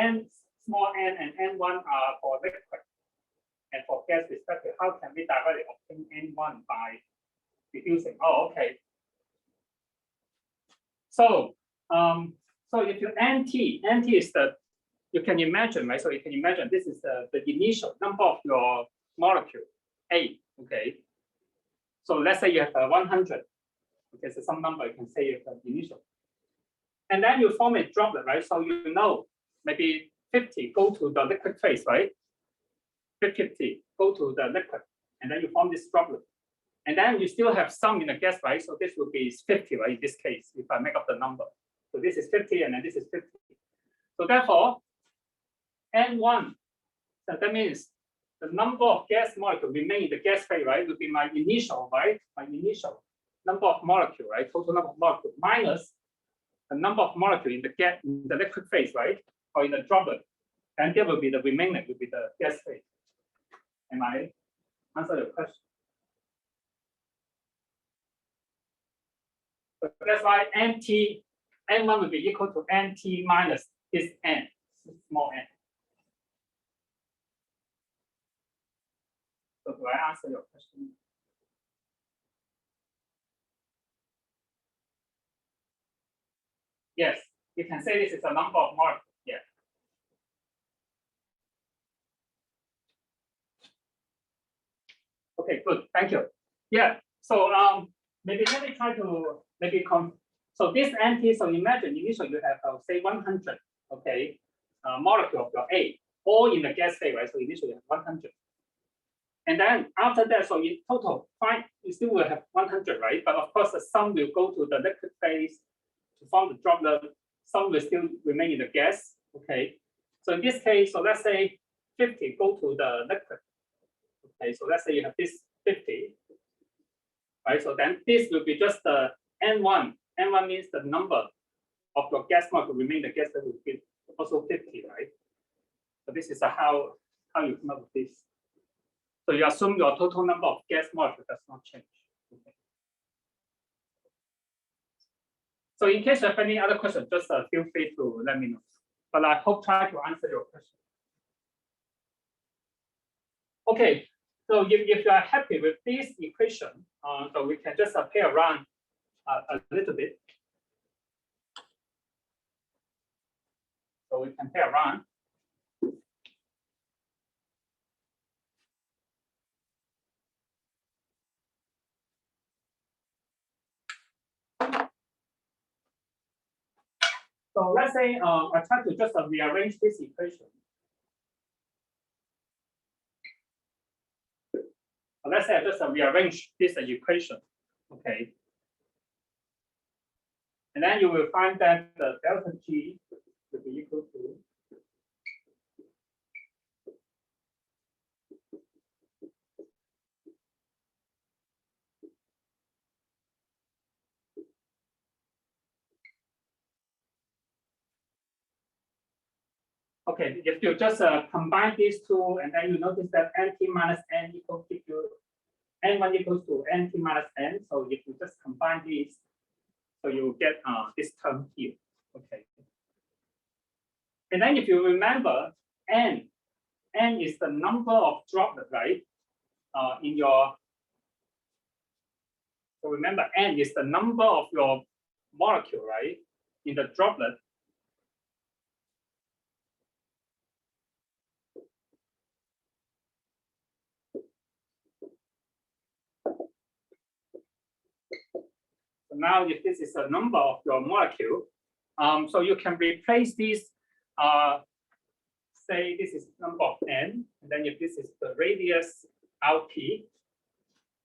n small n and n1 are for liquid and for gas respectively. How can we directly obtain n1 by diffusing. Oh, okay. So so if you NT is the, you can imagine, right? So you can imagine this is the initial number of your molecule A. Okay. So let's say you have 100. Okay, so some number you can say is the initial. And then you form a droplet, right? So you know maybe 50 go to the liquid phase, right? 50 go to the liquid, and then you form this droplet. And then you still have some in the gas, right? So this will be 50, right? In this case, if I make up the number. So this is 50, and then this is 50. So therefore, N1, so that means the number of gas molecules remain in the gas phase, right? Will be my initial, right? My initial number of molecule, right? Total number of molecule minus the number of molecule in the gas, in the liquid phase, right? Or in the droplet. And there will be the remaining, will be the gas phase. Am I answer your question? So that's why N1 will be equal to NT minus this N, small n. So do I answer your question? Yes, you can say this is a number of molecules. Yeah. Okay, good. Thank you. Yeah. So maybe let me try to so this NT. So imagine initially you have say 100. Okay, molecule of your A, all in the gas phase, right? So initially you have 100. And then after that, so in total, fine, you still will have 100, right? But of course, the some will go to the liquid phase to form the droplet. Some will still remain in the gas. Okay. So in this case, so let's say 50 go to the liquid. Okay. So let's say you have this 50, right? So then this will be just the N1. N1 means the number of your gas molecule remain in the gas that will be also 50, right? So this is how you come up with this. So you assume your total number of gas molecules does not change. Okay. So in case you have any other questions, just feel free to let me know. But I hope try to answer your question. Okay, so if you are happy with this equation, so we can just play around a little bit. So we can play around. So let's say I try to just rearrange this equation. So let's say I just rearrange this equation, okay? And then you will find that the delta G will be equal to okay, if you just combine these two, and then you notice that NT minus N equals to N1 equals to NT minus N. So if you just combine these, so you get this term here. Okay. And then if you remember, N is the number of droplets, right? In your, so remember, N is the number of your molecule, right? In the droplet. So now if this is a number of your molecule, so you can replace this, say this is number of N, and then if this is the radius Rp,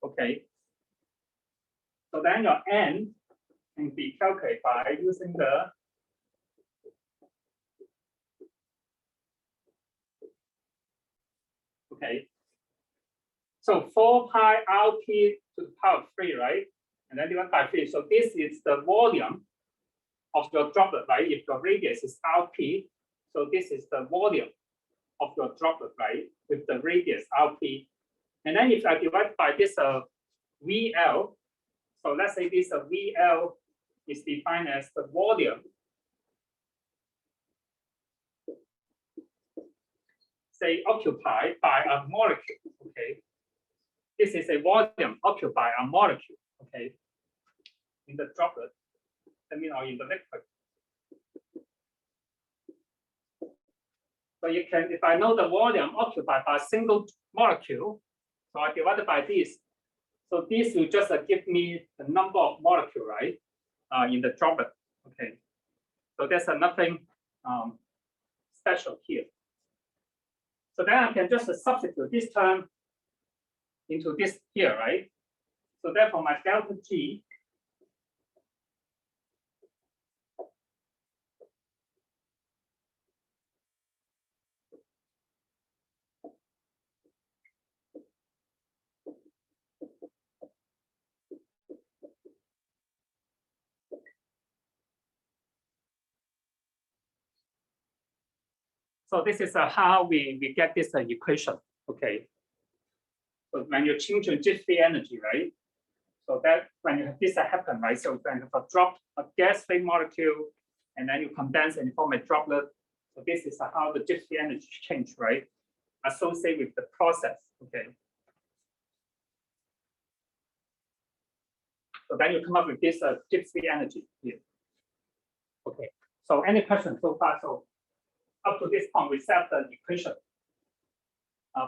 okay. So then your N can be calculated by using the okay. So 4 pi Rp to the power of 3, right? And then divided by 3. So this is the volume of your droplet, right? If your radius is Rp, so this is the volume of your droplet, right? With the radius Rp. And then if I divide by this VL, so let's say this VL is defined as the volume, say occupied by a molecule, okay? This is a volume occupied by a molecule. okay, in the droplet, I mean, or in the liquid. So you can, if I know the volume occupied by a single molecule, so I divide it by this. So this will just give me the number of molecule, right, in the droplet. Okay, so there's nothing special here. So then I can just substitute this term into this here, right? So therefore, my delta G so this is how we get this equation, okay? So when you change your Gibbs free energy, right? So that when you have this happen, right? So when you have a gas phase molecule, and then you condense and you form a droplet. So this is how the Gibbs free energy change, right? Associated with the process, okay? So then you come up with this Gibbs free energy here. Okay. So any questions so far? So up to this point, we set the equation.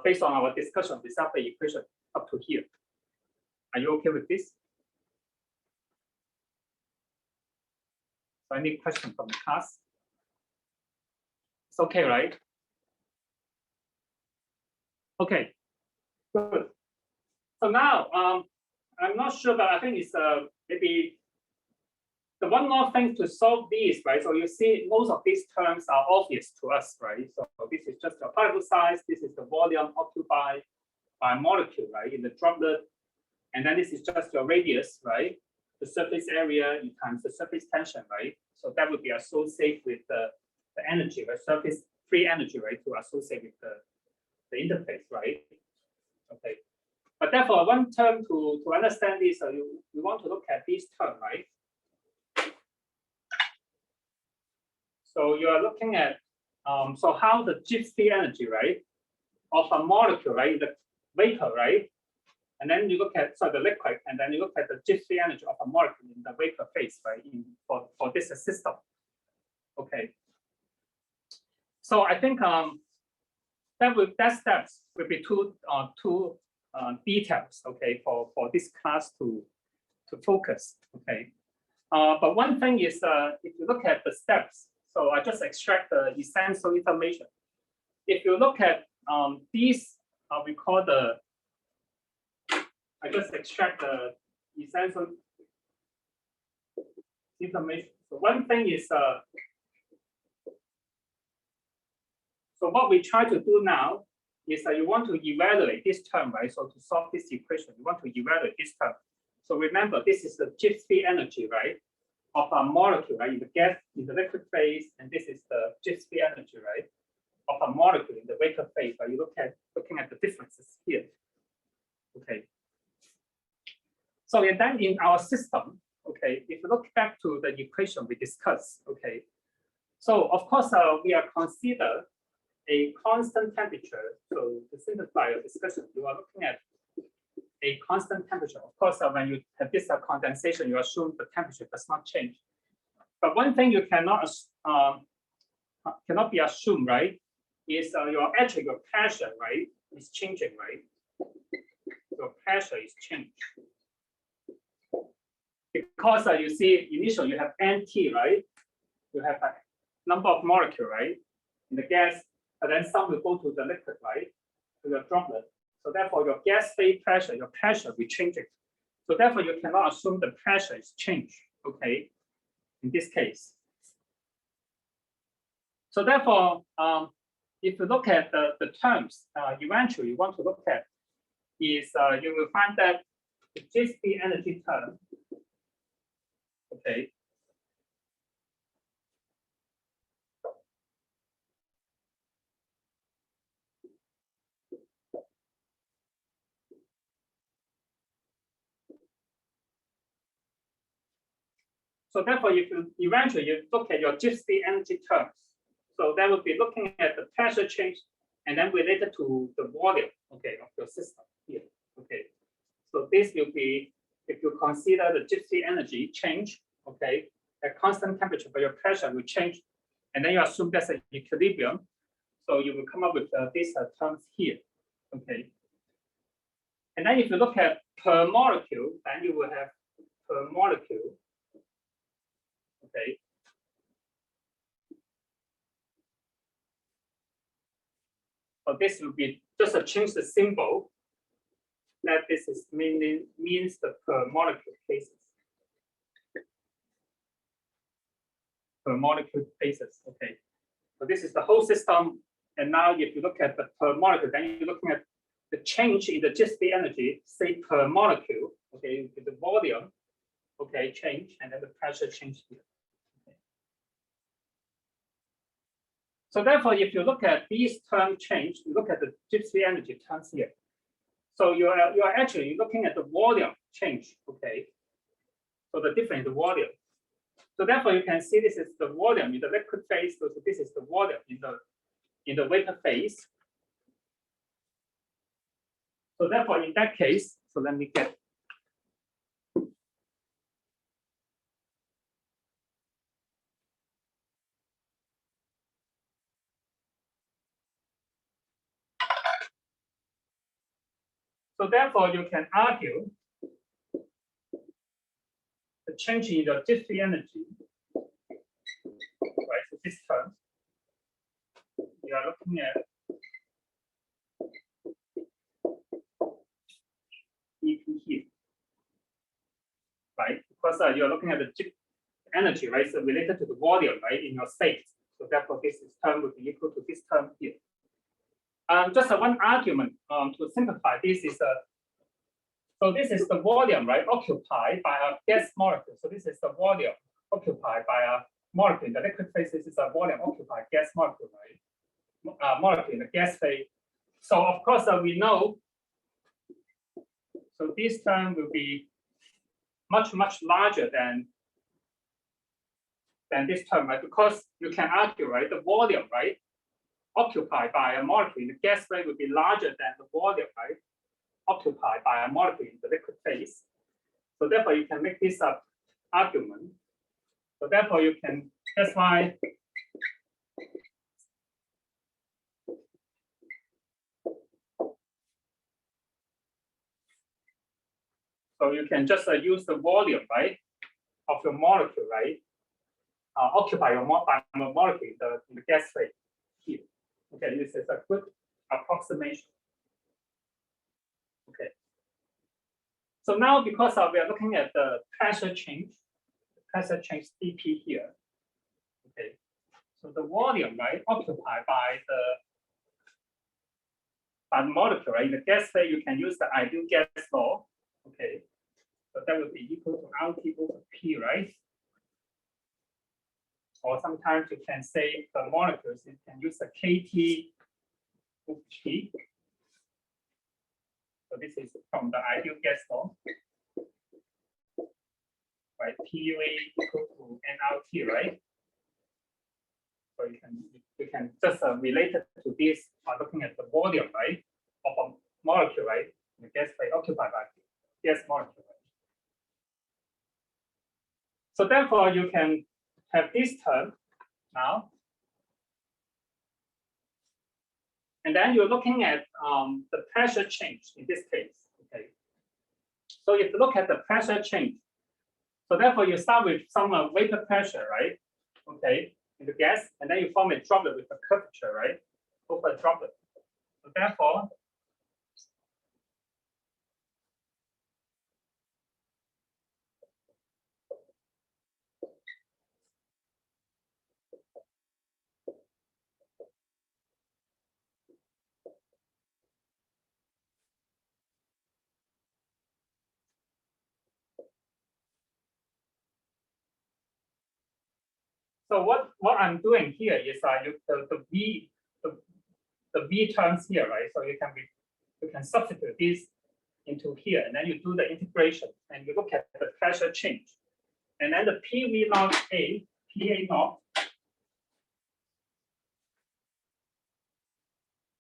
Based on our discussion, we set the equation up to here. Are you okay with this? So any question from the class? It's okay, right? Okay, good. So now, I'm not sure, but I think it's maybe the one more thing to solve these, right? So you see most of these terms are obvious to us, right? So this is just your particle size, this is the volume occupied by a molecule, right, in the droplet. And then this is just your radius, right? The surface area times the surface tension, right? So that would be associated with the energy, right? Surface free energy, right? To associate with the interface, right? Okay. But therefore, one term to understand this, you want to look at this term, right? So you are looking at so how the Gibbs free energy, right, of a molecule, right, the vapor, right, and then you look at the liquid, and then you look at the Gibbs free energy of a molecule in the vapor phase, right, for this system. Okay. So I think that steps will be two details, okay, for this class to focus, okay. But one thing is, if you look at the steps, so I just extract the essential information. If you look at these, we call I just extract the essential information. So one thing is, so what we try to do now is that you want to evaluate this term, right? So to solve this equation, you want to evaluate this term. So remember, this is the Gibbs free energy, right, of a molecule, right, in the gas, in the liquid phase, and this is the Gibbs free energy, right, of a molecule in the vapor phase. Right? You looking at the differences here. Okay. So and then in our system, okay, if you look back to the equation we discussed, okay, so of course we are consider a constant temperature. So to simplify your discussion, you are looking at a constant temperature. Of course, when you have this condensation, you assume the temperature does not change. But one thing you cannot be assumed, right, is your pressure, right, is changing, right? Your pressure is changing. Because you see, initially you have NT, right? You have a number of molecules, right, in the gas, and then some will go to the liquid, right, to the droplet. So therefore, your gas phase pressure, your pressure will change it. So therefore, you cannot assume the pressure is changed, okay, in this case. So therefore, if you look at the terms, eventually you want to look at is you will find that the Gibbs free energy term, okay, so therefore, if you eventually look at your Gibbs free energy terms, so that would be looking at the pressure change and then related to the volume, okay, of your system here, okay. So this will be if you consider the gypsy energy change, okay, at constant temperature, but your pressure will change, and then you assume that's an equilibrium. So you will come up with these terms here, okay. And then if you look at per molecule, then you will have per molecule, okay. So this will be just to change the symbol. That this is means the per molecule cases. Per molecule cases, okay. So this is the whole system. And now if you look at the per molecule, then you're looking at the change in the gypsy energy, say per molecule, okay, the volume, okay, change, and then the pressure change here. Okay. So therefore, if you look at these terms change, you look at the gypsy energy terms here. So you're actually looking at the volume change, okay? So the difference in the volume. So therefore, you can see this is the volume in the liquid phase. So this is the volume in the vapor phase. So therefore, in that case, so let me get. So therefore, you can argue the change in the gypsy energy, right? So this term, you are looking at EP here, right? Because you're looking at the energy, right? So related to the volume, right, in your state. So therefore, this term would be equal to this term here. Just one argument to simplify this is so this is the volume, right, occupied by a gas molecule. So this is the volume occupied by a molecule. In the liquid phase, this is a volume occupied gas molecule, right? Molecule in the gas phase. So of course we know. So this term will be much larger than this term, right? Because you can argue, right, the volume, right, occupied by a molecule in the gas phase will be larger than the volume, right, occupied by a molecule in the liquid phase. So therefore, you can make this argument. So therefore, you can, that's why. So you can just use the volume, right, of your molecule, right, occupy your molecule in the gas phase here. Okay, this is a good approximation. Okay. So now, because we are looking at the pressure change dP here. Okay. So the volume, right, occupied by the molecule, right, in the gas phase, you can use the ideal gas law. Okay. So that will be equal to RT over P, right? Or sometimes you can say the molecules, you can use the KT over P. So this is from the ideal gas law. Right, PUA equal to nRT, right? So you can just relate it to this by looking at the volume, right, of a molecule, right, in the gas phase occupied by gas molecule. Right? So therefore, you can have this term now, and then you're looking at the pressure change in this case. Okay. So if you look at the pressure change, so therefore you start with some vapor pressure, right? Okay, in the gas, and then you form a droplet with a curvature, right? Over a droplet. So therefore, so what I'm doing here is the V terms here, right? So you can substitute this into here, and then you do the integration, and you look at the pressure change, and then the PV naught A, PA naught.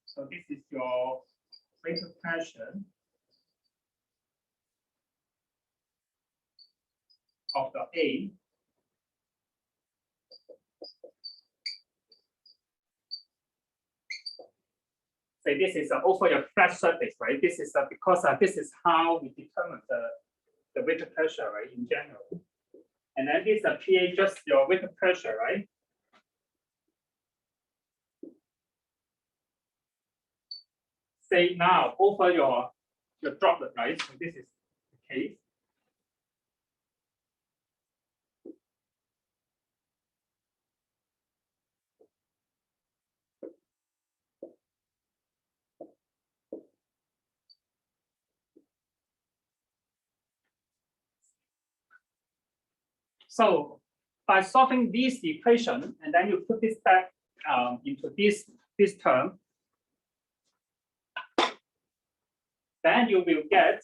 So this is your vapor pressure. of the A. Say this is also your flat surface, right? This is because this is how we determine the vapor pressure, right, in general. And then this PA just your vapor pressure, right? Say now over your droplet, right? So this is the case. So by solving this equation, and then you put this back into this term, then you will get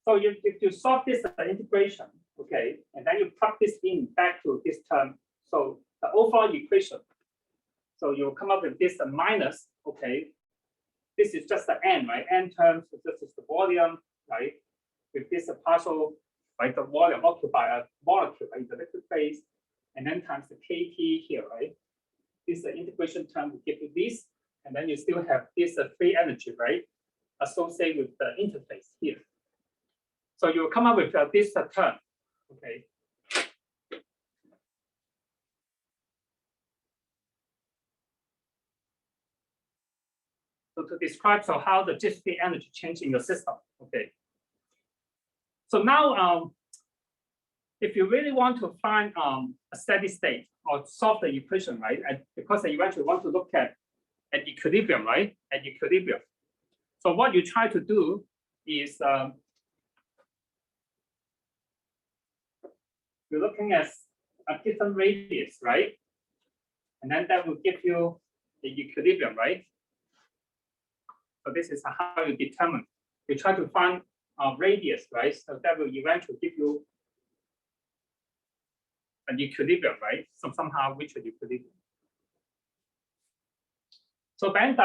so if you solve this integration, okay, and then you plug this in back to this term, so the overall equation, so you come up with this minus, okay, this is just the n, right? N terms, so this is the volume, right? With this partial, right? The volume occupied by a molecule, right? The liquid phase, and then times the kT here, right? This integration term will give you this, and then you still have this free energy, right? Associated with the interface here. So you will come up with this term, okay? So to describe how the dissipate energy change in your system, okay? So now, if you really want to find a steady state or solve the equation, right? Because you eventually want to look at equilibrium, right? At equilibrium. So what you try to do is you're looking at a different radius, right? And then that will give you the equilibrium, right? So this is how you determine. You try to find a radius, right? So that will eventually give you an equilibrium, right? So somehow reach an equilibrium. So then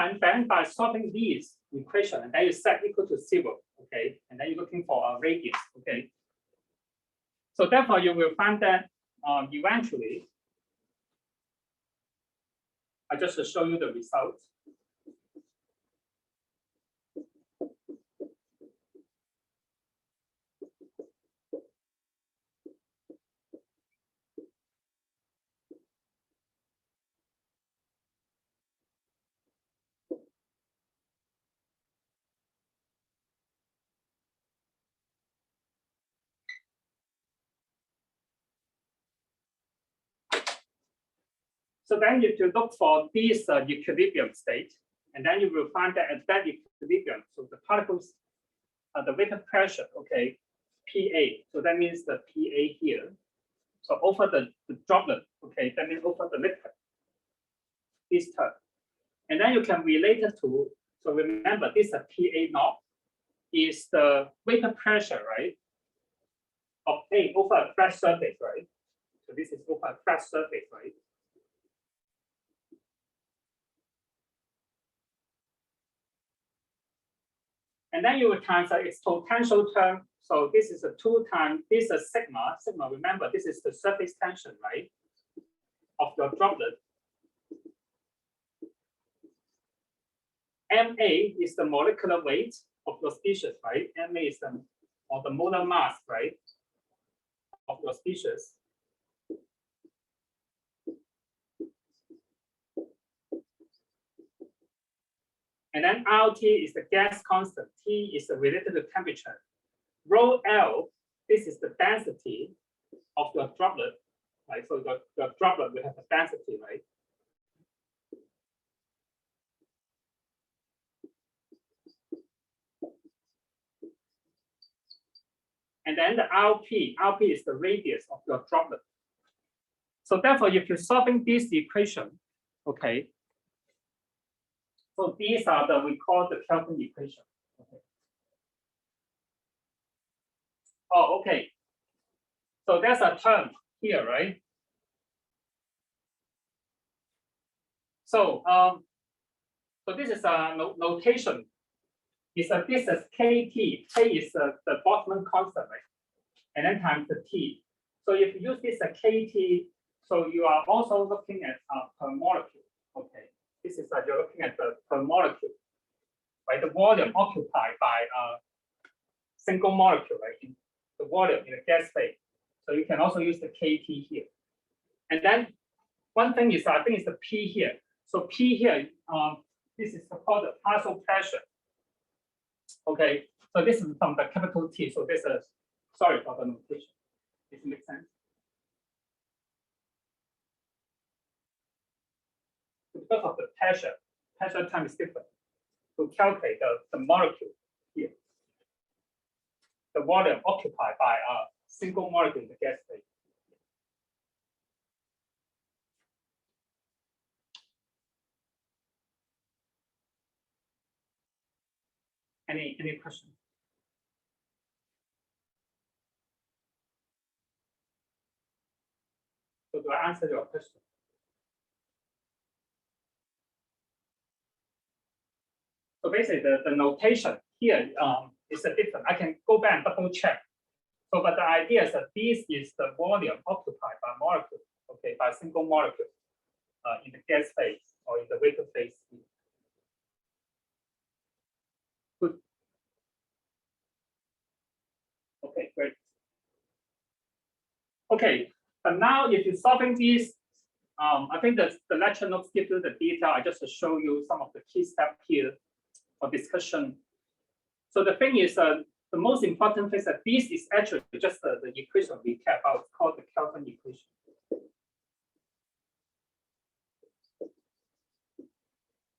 by solving these equation, and then you set equal to 0, okay? And then you're looking for a radius, okay? So therefore, you will find that eventually, I just to show you the results. So then if you look for this equilibrium state, and then you will find that at that equilibrium, so the particles, the vapor pressure, okay, PA, so that means the PA here. So over the droplet, okay, that means over the liquid, this term. And then you can relate it to, so remember this PA naught is the vapor pressure, right, of A over a flat surface, right? So this is over a flat surface, right? And then you will times its potential term. So this is a 2 times, this is a sigma. Sigma, remember, this is the surface tension, right, of your droplet. Ma is the molecular weight of your species, right? Ma is the molar mass, right, of your species. And then RT is the gas constant. T is related to temperature. Rho L, this is the density of your droplet, right? So your droplet will have a density, right? And then the RP is the radius of your droplet. So therefore, if you're solving this equation, okay, so these are the, we call the Kelvin equation. Okay. Oh, okay. So there's a term here, right? So, so this is a notation. This is KT. K is the Boltzmann constant, right? And then times the T. So if you use this KT, so you are also looking at per molecule. Okay, this is you're looking at the per molecule, right? The volume occupied by a single molecule, right? In the volume in a gas phase. So you can also use the KT here. And then one thing is, I think it's the P here. So P here, this is called the partial pressure. Okay, so this is from the capital T. So this is, sorry for the notation. Does it make sense? Because of the pressure time is different. To calculate the molecule here, the volume occupied by a single molecule in the gas phase. Any questions? So do I answer your question? So basically, the notation here is a different. I can go back and double check. So, but the idea is that this is the volume occupied by molecule, okay, by a single molecule in the gas phase or in the vapor phase. Good. Okay, great. Okay, but now if you're solving these, I think that the lecture notes give you the detail. I just show you some of the key steps here for discussion. So the thing is, the most important thing is that this is actually just the equation we care about. It's called the Kelvin equation.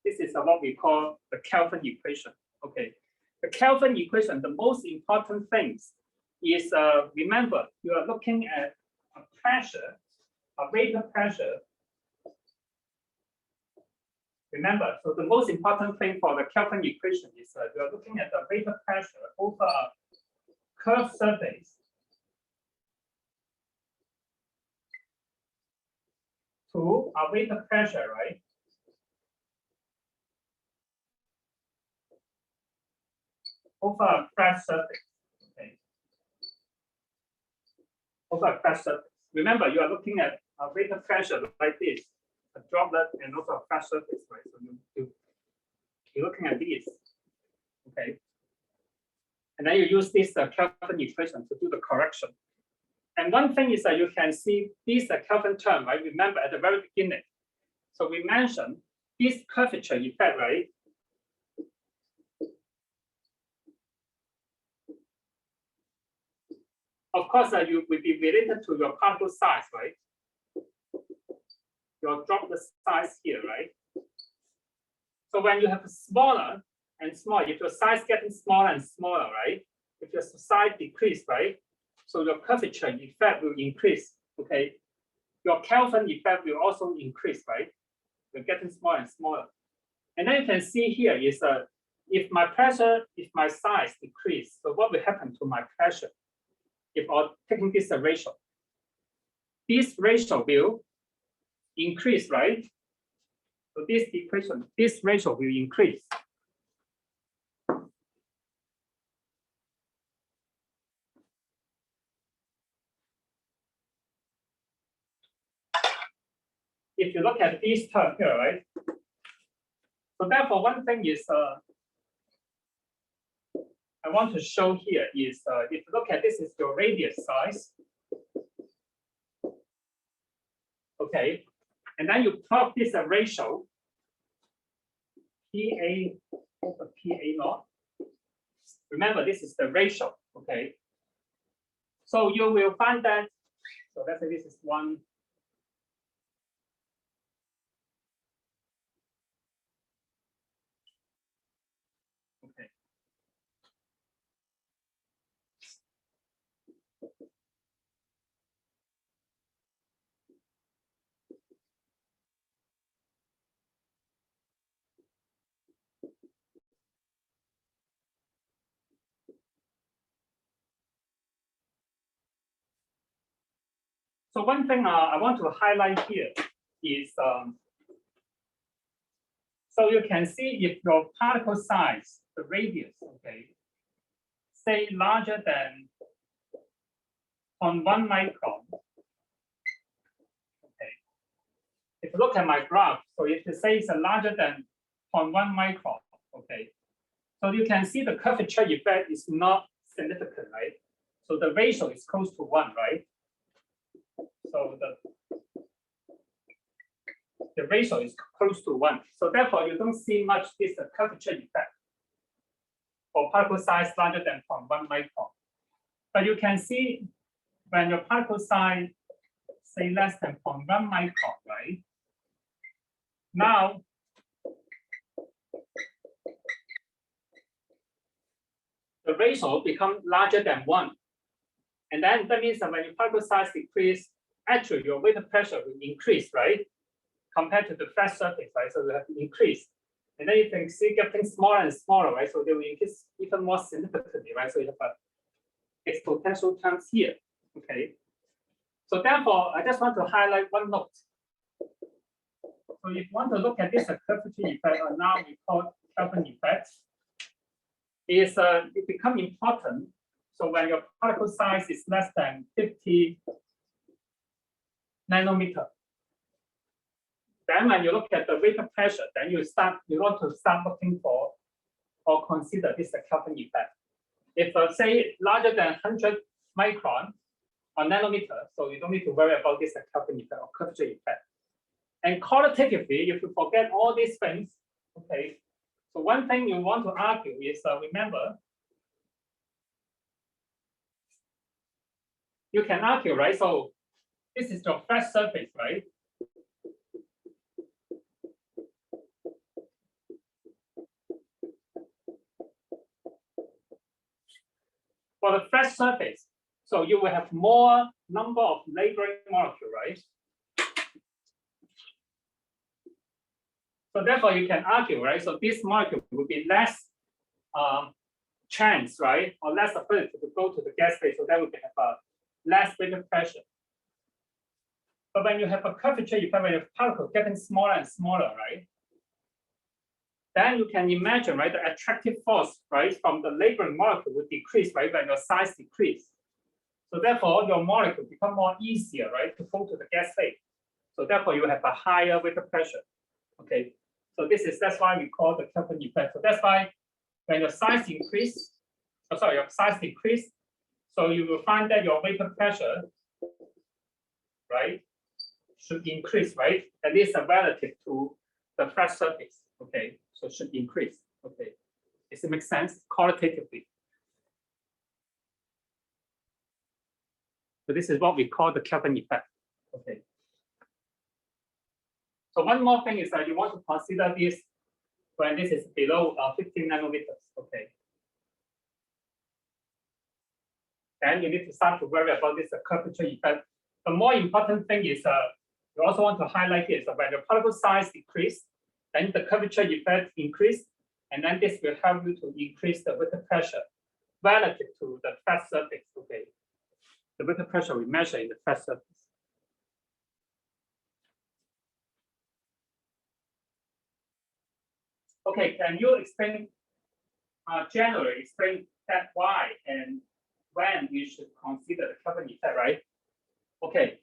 This is what we call the Kelvin equation. Okay, the Kelvin equation. The most important things is remember you are looking at a pressure, a vapor pressure. Remember, so the most important thing for the Kelvin equation is you are looking at the vapor pressure over a curved surface to a vapor pressure, right? Over a flat surface. Okay. Over a flat surface. Remember, you are looking at a vapor pressure like this, a droplet, and also a flat surface, right? So you're looking at this, okay? And then you use this Kelvin equation to do the correction. And one thing is that you can see this Kelvin term, right? Remember at the very beginning. So we mentioned this curvature effect, right? Of course, you will be related to your particle size, right? Your droplet size here, right? So when you have smaller and smaller, if your size getting smaller and smaller, right? If your size decrease, right? So your curvature effect will increase, okay? Your Kelvin effect will also increase, right? You're getting smaller and smaller. And then you can see here is if my size decrease, so what will happen to my pressure? If I'm taking this ratio, this ratio will increase, right? So this equation, this ratio will increase. If you look at this term here, right? So therefore, one thing is I want to show here is if you look at this is your radius size. Okay, and then you plot this ratio PA over PA naught. Remember, this is the ratio. Okay, so you will find that. So let's say this is 1. Okay. So one thing I want to highlight here is, so you can see if your particle size, the radius, okay, say larger than 0.1 micron. Okay. If you look at my graph, so if you say it's larger than 0.1 micron, okay, so you can see the curvature effect is not significant, right? So the ratio is close to 1, right? So the ratio is close to 1. So therefore, you don't see much this curvature effect for particle size larger than 0.1 micron. But you can see when your particle size say less than 0.1 micron, right? Now, the ratio become larger than 1. And then that means that when your particle size decrease, actually your vapor pressure will increase, right? Compared to the flat surface, right? So you have to increase. And then you can see getting smaller and smaller, right? So they will increase even more significantly, right? So you have a exponential terms here, okay? So therefore, I just want to highlight one note. So if you want to look at this curvature effect, or now we call it Kelvin effect, is it become important. So when your particle size is less than 50 nanometer, then when you look at the vapor pressure, then you want to start looking for or consider this Kelvin effect. If say larger than 100 micron or nanometer, so you don't need to worry about this Kelvin effect or curvature effect. And qualitatively, if you forget all these things, okay, so one thing you want to argue is, remember, you can argue, right? So this is your flat surface, right? For the flat surface, so you will have more number of neighboring molecules, right? So therefore, you can argue, right? So this molecule will be less chance, right, or less ability to go to the gas phase. So that will have a less vapor pressure. But when you have a curvature effect, when your particle getting smaller and smaller, right, then you can imagine, right, the attractive force, right, from the neighboring molecule will decrease, right, when your size decrease. So therefore, your molecule become more easier, right, to go to the gas phase. So therefore, you have a higher vapor pressure. Okay. So that's why we call the Kelvin effect. So that's why when your size increase, your size decrease, so you will find that your vapor pressure, right, should increase, right? At least relative to the flat surface. Okay, so should increase. Okay, does it make sense qualitatively? So this is what we call the Kelvin effect. Okay. So one more thing is that you want to consider this when this is below 15 nanometers. Okay. Then you need to start to worry about this curvature effect. The more important thing is you also want to highlight here is that when the particle size decrease, then the curvature effect increase, and then this will help you to increase the vapor pressure relative to the flat surface. Okay. The vapor pressure we measure in the flat surface. Okay, can you explain, generally explain that why and when you should consider the Kelvin effect, right? Okay.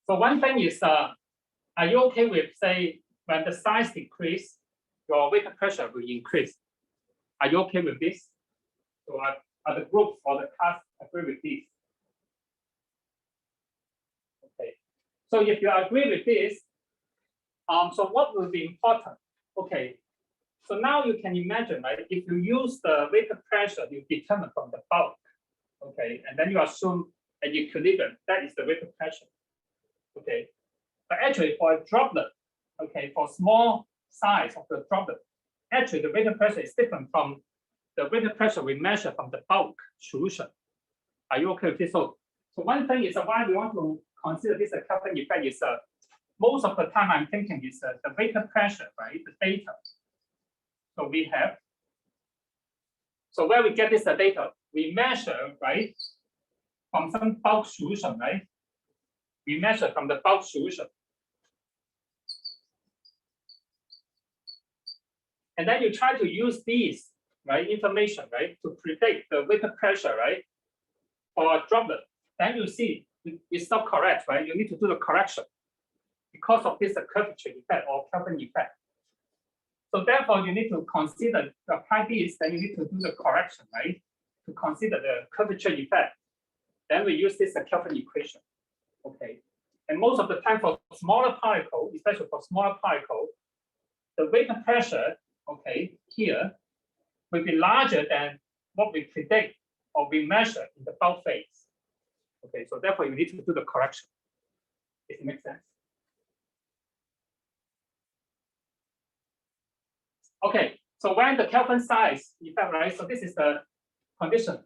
So one thing is, are you okay with, say, when the size decrease, your vapor pressure will increase? Are you okay with this? So are the group or the class agree with this? Okay. So if you agree with this, so what will be important? Okay. So now you can imagine, right? If you use the vapor pressure you determine from the bulk, okay, and then you assume an equilibrium, that is the vapor pressure, okay. But actually, for a droplet, okay, for small size of the droplet, actually the vapor pressure is different from the vapor pressure we measure from the bulk solution. Are you okay with this? So one thing is why we want to consider this Kelvin effect is most of the time I'm thinking is the vapor pressure, right? The data. So we have. So where we get this data, we measure, right, from some bulk solution, right? we measure from the bulk solution. And then you try to use these, right, information, right, to predict the vapor pressure, right, for a droplet. Then you see it's not correct, right? You need to do the correction because of this curvature effect or Kelvin effect. So therefore, you need to consider the apply this, then you need to do the correction, right, to consider the curvature effect. Then we use this Kelvin equation, okay? And most of the time for smaller particle, especially for smaller particle, the vapor pressure, okay, here will be larger than what we predict or we measure in the bulk phase. Okay, so therefore you need to do the correction. Does it make sense? Okay, so when the Kelvin size effect, right? So this is the condition.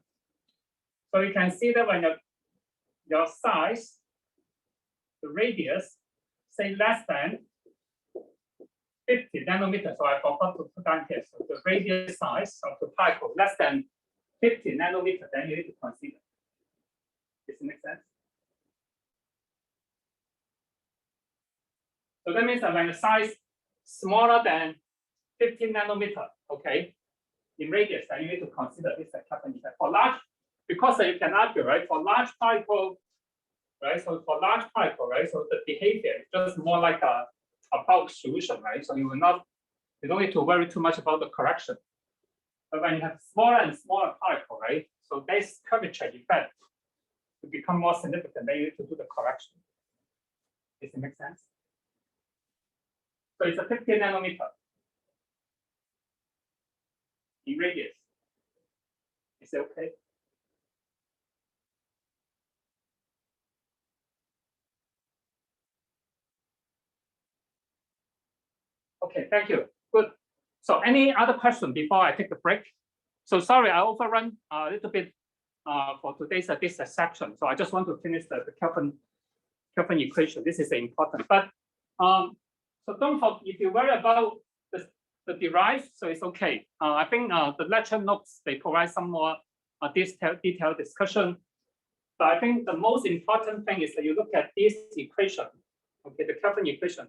So you can see that when your size, the radius, say less than 50 nanometers. So I forgot to put down here. So the radius size of the particle less than 50 nanometers, then you need to consider. Does it make sense? So that means that when the size smaller than 15 nanometer, okay, in radius, then you need to consider this Kelvin effect. For large, because you can argue, right, for large particle, right, so for large particle, right, so the behavior is just more like a bulk solution, right? So you don't need to worry too much about the correction. But when you have smaller and smaller particle, right, so this curvature effect to become more significant, then you need to do the correction. Does it make sense? So it's a 15 nanometer in radius. Is it okay? Okay, thank you. Good. So any other question before I take the break? So sorry, I overrun a little bit for today's this section. So I just want to finish the Kelvin equation. This is important. But so don't forget, if you worry about the derive, so it's okay. I think the lecture notes, they provide some more detailed discussion. But I think the most important thing is that you look at this equation, okay, the Kelvin equation.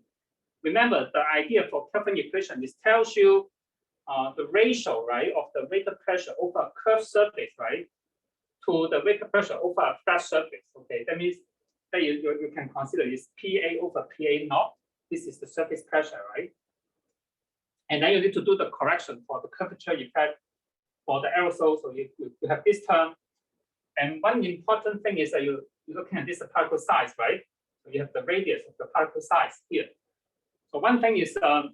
Remember, the idea for Kelvin equation is tells you the ratio, right, of the vapor pressure over a curved surface, right, to the vapor pressure over a flat surface. Okay, that means that you can consider is PA over PA naught. This is the surface pressure, right? And then you need to do the correction for the curvature effect for the aerosol. So you have this term. And one important thing is that you're looking at this particle size, right? So you have the radius of the particle size here. So one thing is, so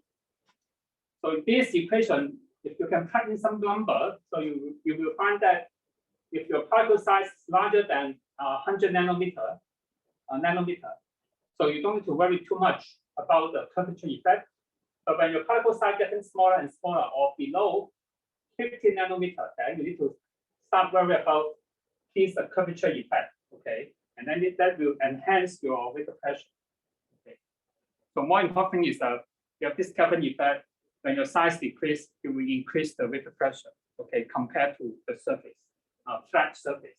this equation, if you can plug in some number, so you will find that if your particle size is larger than 100 nanometer, so you don't need to worry too much about the curvature effect. But when your particle size getting smaller and smaller or below 50 nanometer, then you need to start worry about this curvature effect, okay? And then that will enhance your vapor pressure, okay? So more important is that you have this Kelvin effect. When your size decrease, it will increase the vapor pressure, okay, compared to the surface, flat surface.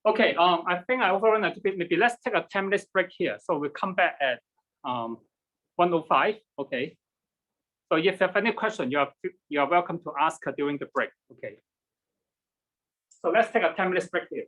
Okay, I think I overrun a little bit. Maybe let's take a 10 minutes break here. So we'll come back at 1:05. Okay. So if you have any question, you are welcome to ask during the break. Okay. So let's take a 10 minutes break here.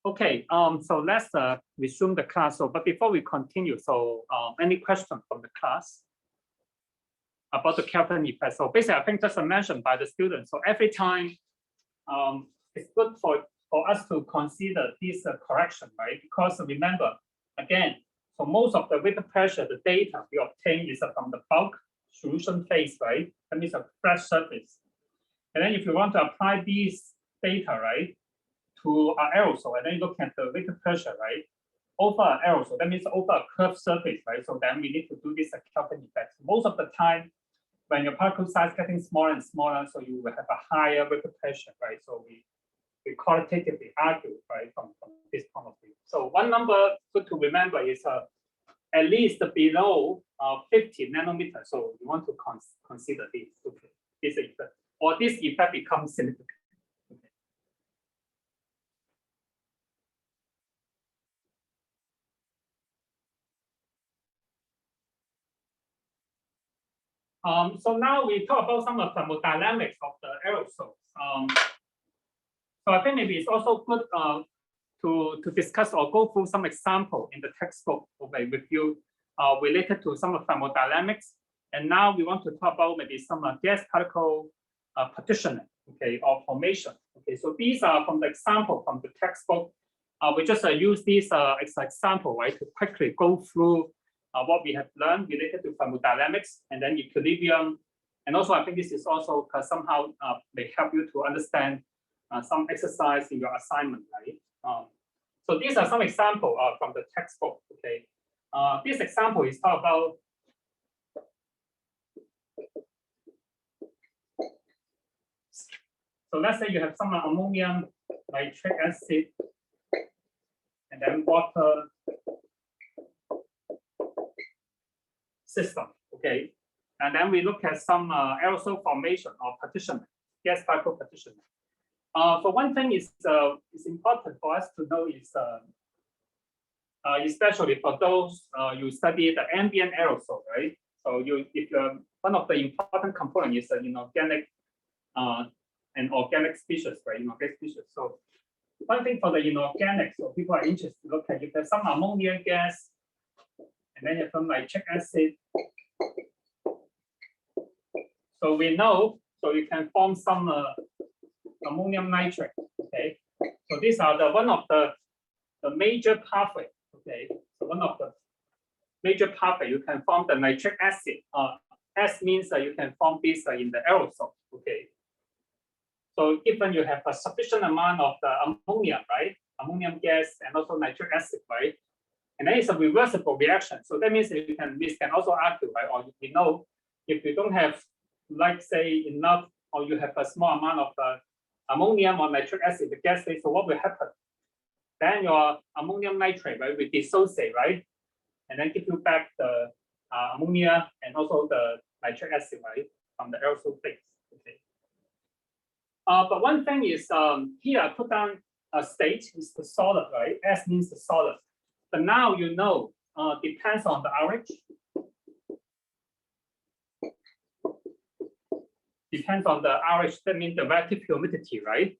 Okay, so let's resume the class. So, but before we continue, so any question from the class about the Kelvin effect? So basically, I think just mentioned by the students. So every time, it's good for us to consider this correction, right? Because remember, again, so most of the vapor pressure, the data we obtain is from the bulk solution phase, right? That means a flat surface. And then if you want to apply these data, right, to an aerosol, and then you look at the vapor pressure, right, over an aerosol, that means over a curved surface, right? So then we need to do this Kelvin effect. Most of the time, when your particle size getting smaller and smaller, so you will have a higher vapor pressure, right? So we qualitatively argue, right, from this point of view. So one number good to remember is at least below 50 nanometers. So you want to consider this, okay, this effect, or this effect becomes significant. So now we talk about some of the thermodynamics of the aerosols. So I think maybe it's also good to discuss or go through some example in the textbook, okay, with you related to some of thermodynamics. And now we want to talk about maybe some gas particle partitioning, okay, or formation. Okay, so these are from the example from the textbook. We just use this as an example, right, to quickly go through what we have learned related to thermodynamics and then equilibrium. And also, I think this is also somehow may help you to understand some exercise in your assignment, right? So these are some examples from the textbook, okay? This example is talk about so let's say you have some ammonium nitric acid and then water system, okay? And then we look at some aerosol formation or partitioning, gas particle partitioning. So one thing is important for us to know is, especially for those you study the ambient aerosol, right? So if one of the important components is inorganic and organic species, right? Inorganic species. So one thing for the inorganic, so people are interested to look at if there's some ammonia gas, and then you have some nitric acid. So we know, so you can form some ammonium nitrate, okay? So these are the one of the major pathway, okay? So one of the major pathway, you can form the nitric acid. S means that you can form this in the aerosol, okay? So given you have a sufficient amount of the ammonia, right? Ammonium gas and also nitric acid, right? And then it's a reversible reaction. So that means we can also argue, right? Or we know if you don't have, like say, enough, or you have a small amount of ammonium or nitric acid, the gas phase, so what will happen? Then your ammonium nitrate, right, will dissociate, right? And then give you back the ammonia and also the nitric acid, right, from the aerosol phase. Okay. But one thing is here I put down a state is the solid, right? S means the solid. But now you know depends on the RH. Depends on the RH, that means the relative humidity, right?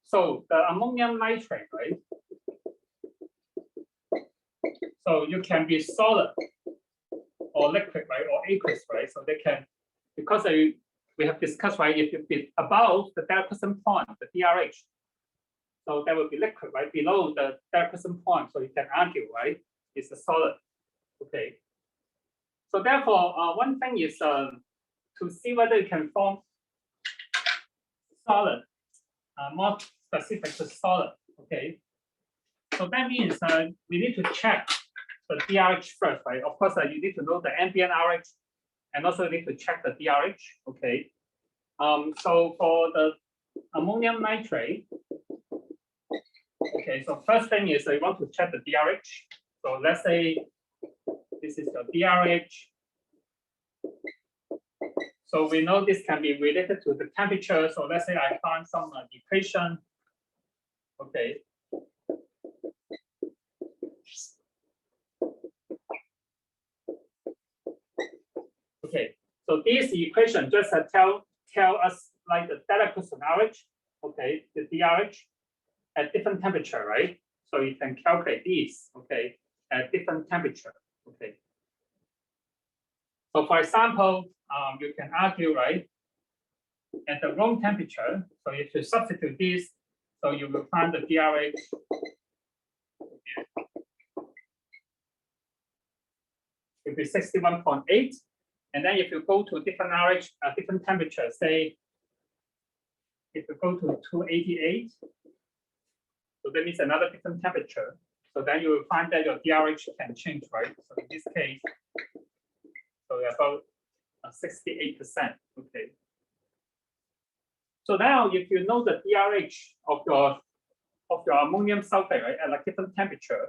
So the ammonium nitrate, right? So you can be solid or liquid, right? Or aqueous, right? So they can, because we have discussed, right? If you be above the Delaplacian point, the DRH, so that will be liquid, right? Below the Delaplacian point, so you can argue, right? It's a solid, okay? So therefore, one thing is to see whether you can form solid, more specific to solid, okay? So that means we need to check the DRH first, right? Of course, you need to know the ambient RH, and also you need to check the DRH, okay? So for the ammonium nitrate, okay, so first thing is you want to check the DRH. So let's say this is the DRH. So we know this can be related to the temperature. So let's say I find some equation. Okay. Okay. So this equation just tell us like the Delaplacian RH, okay, the DRH, at different temperature, right? So you can calculate these, okay, at different temperature, okay. So for example, you can argue, right, at the room temperature, so if you substitute this, so you will find the DRH will be 61.8. And then if you go to different RH, different temperature, say, if you go to 288, so that means another different temperature. So then you will find that your DRH can change, right? So in this case, so about 68%, okay. So now if you know the DRH of your ammonium sulfate, right, at a different temperature,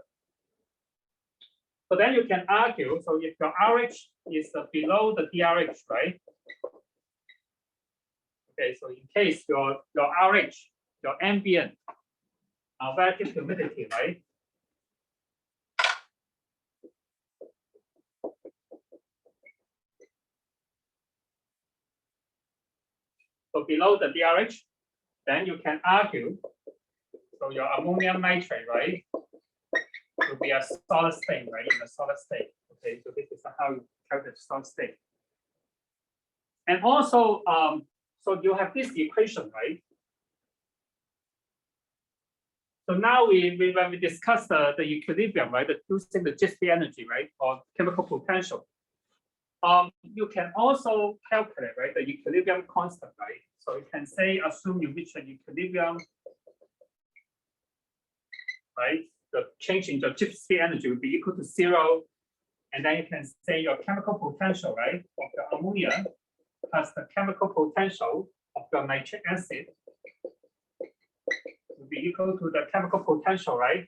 so then you can argue, so if your RH is below the DRH, right? Okay, so in case your RH, your ambient relative humidity, right? So below the DRH, then you can argue, so your ammonium nitrate, right, will be a solid state, right, in a solid state. Okay, so this is how you calculate solid state. And also, so you have this equation, right? So now when we discuss the equilibrium, right, using the GMT energy, right, or chemical potential, you can also calculate, right, the equilibrium constant, right? So you can say, assume you reach an equilibrium, right? The change in the GMT energy will be equal to 0. And then you can say your chemical potential, right, of the ammonia plus the chemical potential of your nitric acid will be equal to the chemical potential, right,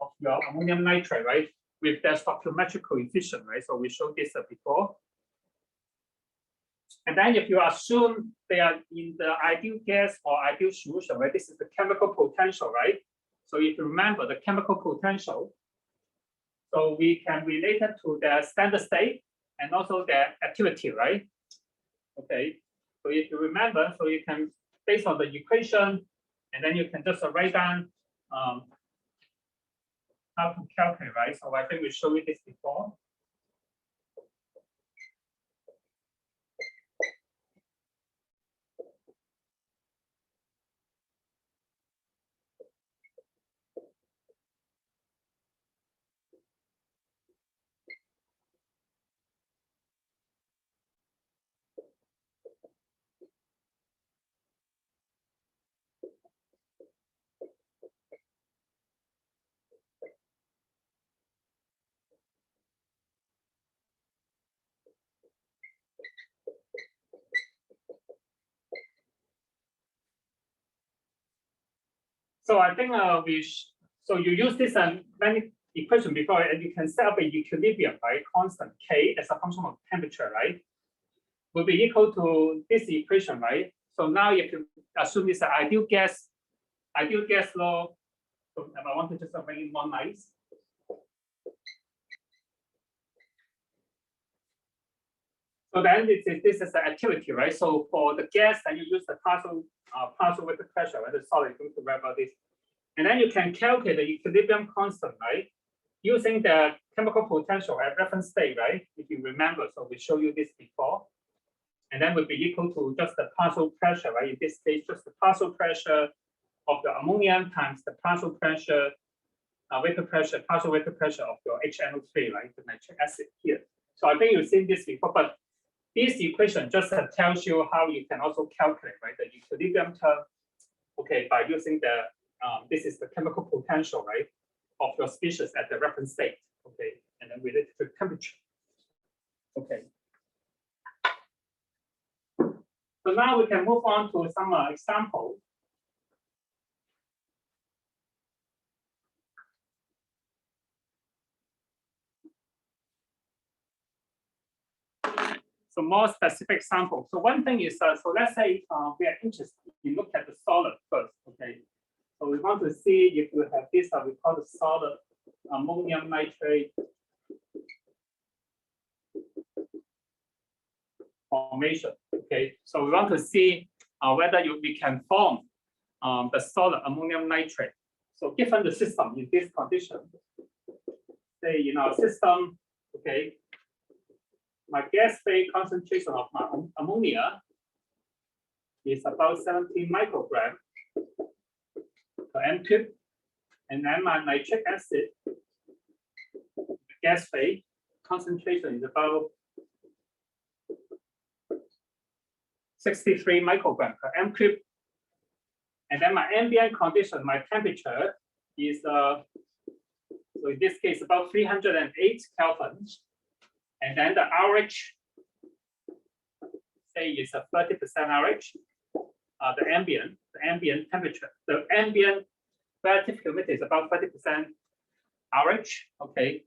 of your ammonium nitrate, right, with the stoichiometric coefficient, right? So we showed this before. And then if you assume they are in the ideal gas or ideal solution, right, this is the chemical potential, right? So if you remember the chemical potential, so we can relate it to the standard state and also the activity, right? Okay, so if you remember, so you can, based on the equation, and then you can just write down how to calculate, right? So I think we showed you this before. So I think so you use this many equation before, and you can set up an equilibrium, right? Constant K as a function of temperature, right? Will be equal to this equation, right? So now if you assume it's an ideal gas law, so if I want to just make it more nice. So then this is the activity, right? So for the gas, then you use the partial vapor pressure, right? The solid, going to write about this. And then you can calculate the equilibrium constant, right? Using the chemical potential at reference state, right? If you remember, so we showed you this before. And then would be equal to just the partial pressure, right? In this case, just the partial pressure of the ammonium times the partial pressure, partial vapor pressure of your HNO3, right? The nitric acid here. So I think you've seen this before, but this equation just tells you how you can also calculate, right, the equilibrium term, okay, by using the, this is the chemical potential, right, of your species at the reference state, okay, and then related to temperature, okay. So now we can move on to some examples. So more specific example. So one thing is, so let's say we are interested in look at the solid first, okay? So we want to see if you have this, we call the solid ammonium nitrate formation, okay? So we want to see whether we can form the solid ammonium nitrate. So given the system in this condition, say in our system, okay, my gas phase concentration of my ammonia is about 17 microgram per m cube, and then my nitric acid gas phase concentration is about 63 microgram per m cube. And then my ambient condition, my temperature is, so in this case, about 308 Kelvin. And then the RH, say, is a 30% RH. The ambient temperature, the ambient relative humidity is about 30% RH. Okay.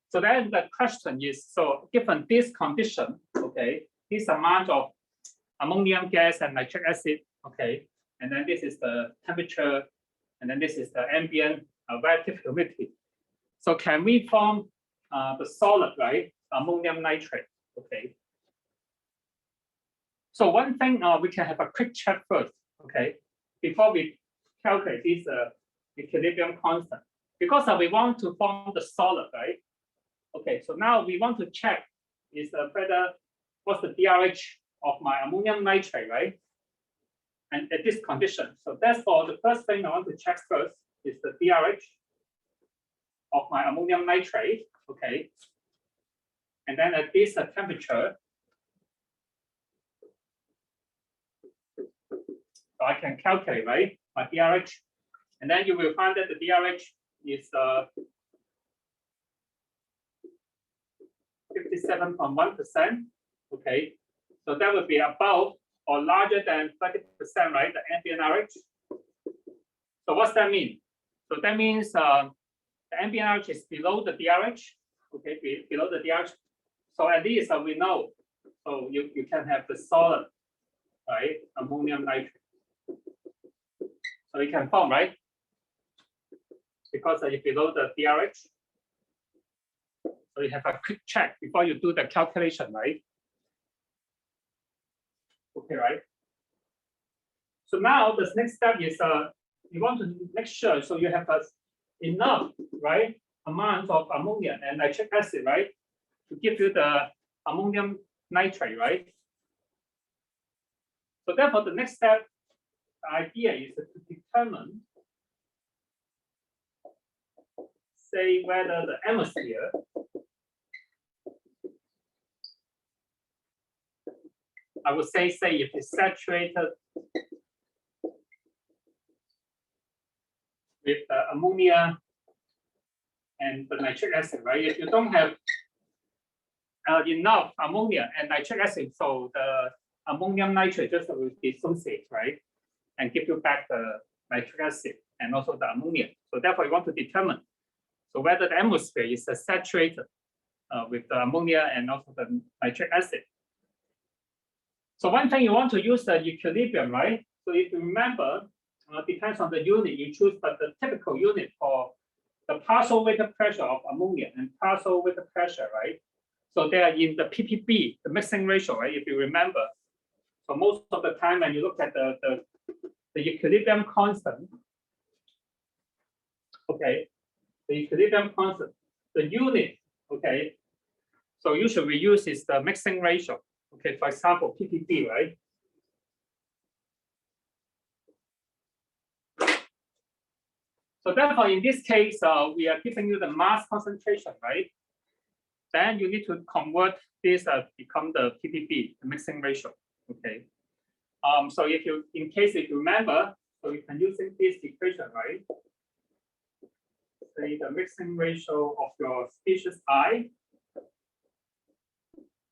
So then the question is, so given this condition, okay, this amount of ammonium gas and nitric acid, okay, and then this is the temperature, and then this is the ambient relative humidity. So can we form the solid, right, ammonium nitrate? Okay. So one thing we can have a quick check first, okay, before we calculate this equilibrium constant, because we want to form the solid, right? Okay, so now we want to check is whether what's the DRH of my ammonium nitrate, right? And at this condition. So therefore, the first thing I want to check first is the DRH of my ammonium nitrate, okay? And then at this temperature, so I can calculate, right, my DRH. And then you will find that the DRH is 57.1%, okay? So that would be above or larger than 30%, right, the ambient RH. So what's that mean? So that means the ambient RH is below the DRH, okay, below the DRH. So at least we know, so you can have the solid, right, ammonium nitrate. So you can form, right? Because you're below the DRH. So you have a quick check before you do the calculation, right? Okay, right? So now the next step is you want to make sure so you have enough, right, amount of ammonia and nitric acid, right, to give you the ammonium nitrate, right? So therefore, the next step, the idea is to determine, say, whether the atmosphere I would say if it's saturated with ammonia and the nitric acid, right? If you don't have enough ammonia and nitric acid, so the ammonium nitrate just will dissociate, right? And give you back the nitric acid and also the ammonia. So therefore, you want to determine so whether the atmosphere is saturated with the ammonia and also the nitric acid. So one thing you want to use the equilibrium, right? So if you remember, depends on the unit you choose, but the typical unit for the partial weighted pressure of ammonia and partial weighted pressure, right? So they are in the ppb, the mixing ratio, right? If you remember. So most of the time when you look at the equilibrium constant, okay, the equilibrium constant, the unit, okay, so usually we use is the mixing ratio. Okay, for example, ppb, right? So therefore, in this case, we are giving you the mass concentration, right? Then you need to convert this become the ppb, the mixing ratio. Okay. So if you, in case if you remember, so you can use this equation, right? Say the mixing ratio of your species I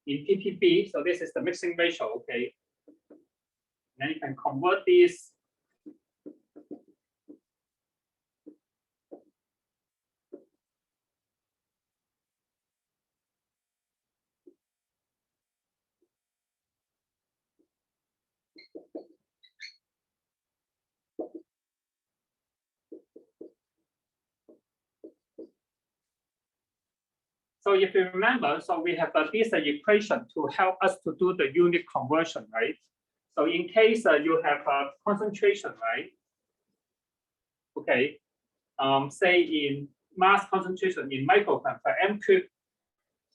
in ppb. So this is the mixing ratio, okay? Then you can convert this So if you remember, so we have this equation to help us to do the unit conversion, right? So in case you have a concentration, right? okay, say in mass concentration in microgram per m cube.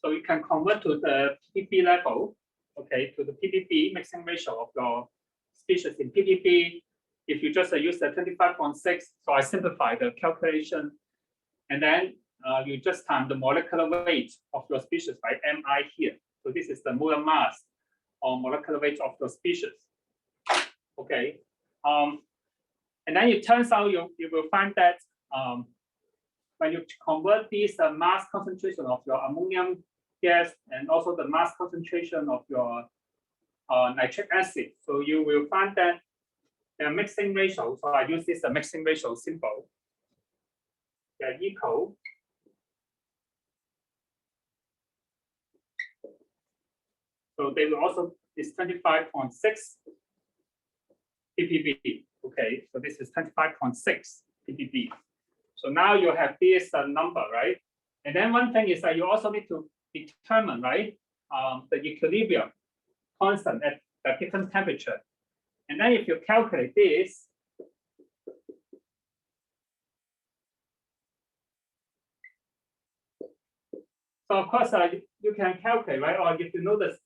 So you can convert to the ppb level, okay, to the ppb mixing ratio of your species in ppb. If you just use the 25.6, so I simplify the calculation, and then you just time the molecular weight of your species by mi here. So this is the molar mass or molecular weight of your species. Okay, and then it turns out you will find that when you convert this mass concentration of your ammonium gas and also the mass concentration of your nitric acid, so you will find that the mixing ratio. So I use this mixing ratio symbol. They're equal. So they will also is 25.6 ppb. Okay, so this is 25.6 ppb. So now you have this number, right? And then one thing is that you also need to determine, right, the equilibrium constant at a given temperature. And then if you calculate this, so of course you can calculate, right? Or if you know the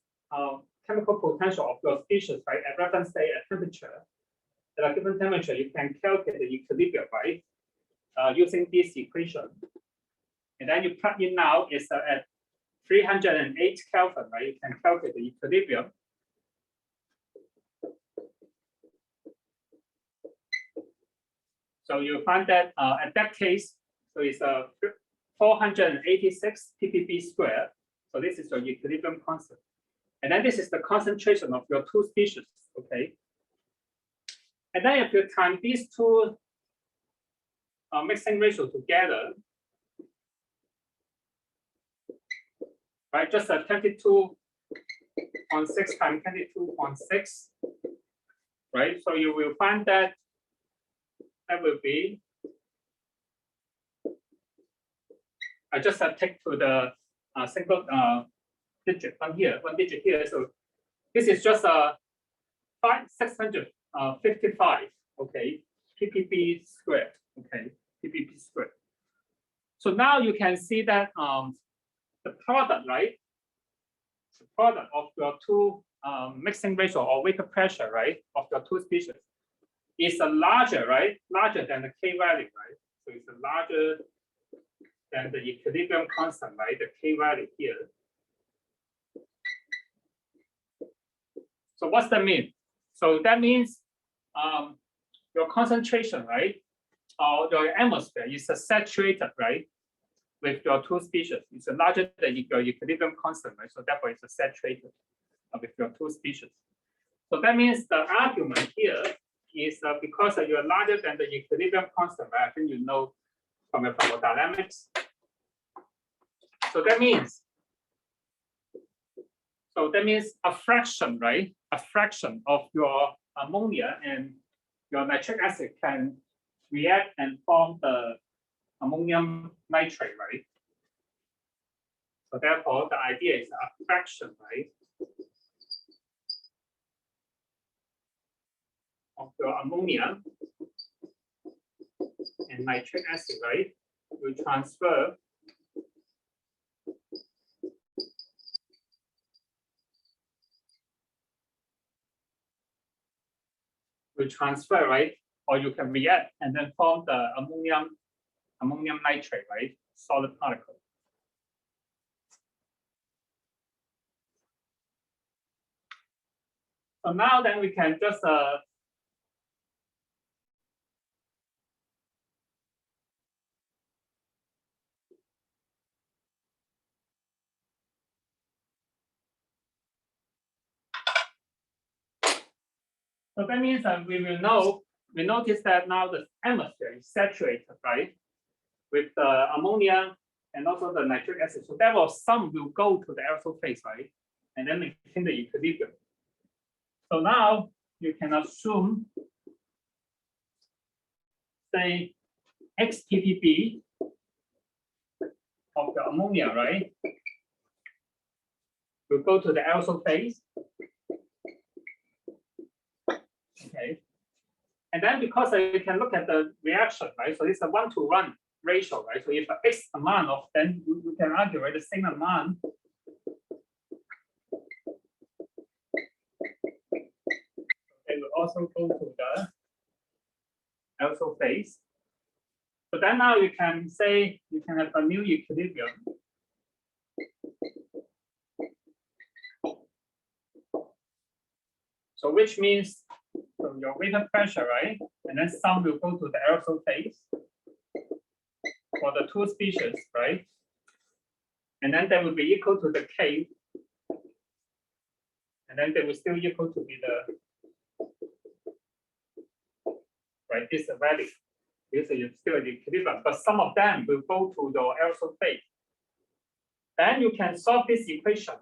chemical potential of your species, right, at reference state at temperature, at a given temperature, you can calculate the equilibrium, right? Using this equation. And then you plug in now is at 308 Kelvin, right? You can calculate the equilibrium. So you find that at that case, so it's 486 ppb squared. So this is your equilibrium constant. And then this is the concentration of your two species, okay? And then if you time these two mixing ratio together, right, just a 22.6 times 22.6, right? So you will find that that will be, I just take to the single digit one digit here. So this is just a 655, okay, ppb squared, okay, ppb squared. So now you can see that the product, right, the product of your two mixing ratio or vapor pressure, right, of your two species is a larger, right, larger than the K value, right? So it's a larger than the equilibrium constant, right, the K value here. So what's that mean? So that means your concentration, right, or your atmosphere is saturated, right, with your two species. It's larger than your equilibrium constant, right? So therefore it's saturated with your two species. So that means the argument here is because you are larger than the equilibrium constant, right? I think you know from your thermodynamics. So that means a fraction, right? A fraction of your ammonia and your nitric acid can react and form the ammonium nitrate, right? So therefore, the idea is a fraction, right, of your ammonia and nitric acid, right, will transfer right, or you can react and then form the ammonium nitrate, right, solid particle. So now then we can just so that means that we notice that now the atmosphere is saturated, right, with the ammonia and also the nitric acid. So therefore, some will go to the aerosol phase, right, and then maintain the equilibrium. So now you can assume, say, X ppb of the ammonia, right, will go to the aerosol phase. Okay. And then because you can look at the reaction, right? So it's a 1-to-1 ratio, right? So if X amount of, then you can argue, right, the same amount. It will also go to the also phase. So then now you can say you can have a new equilibrium. So which means so your weighted pressure, right? And then some will go to the aerosol phase for the two species, right? And then that will be equal to the K. And then they will still equal to be the right, this is a value. This is still the equilibrium, but some of them will go to the aerosol phase. Then you can solve this equation.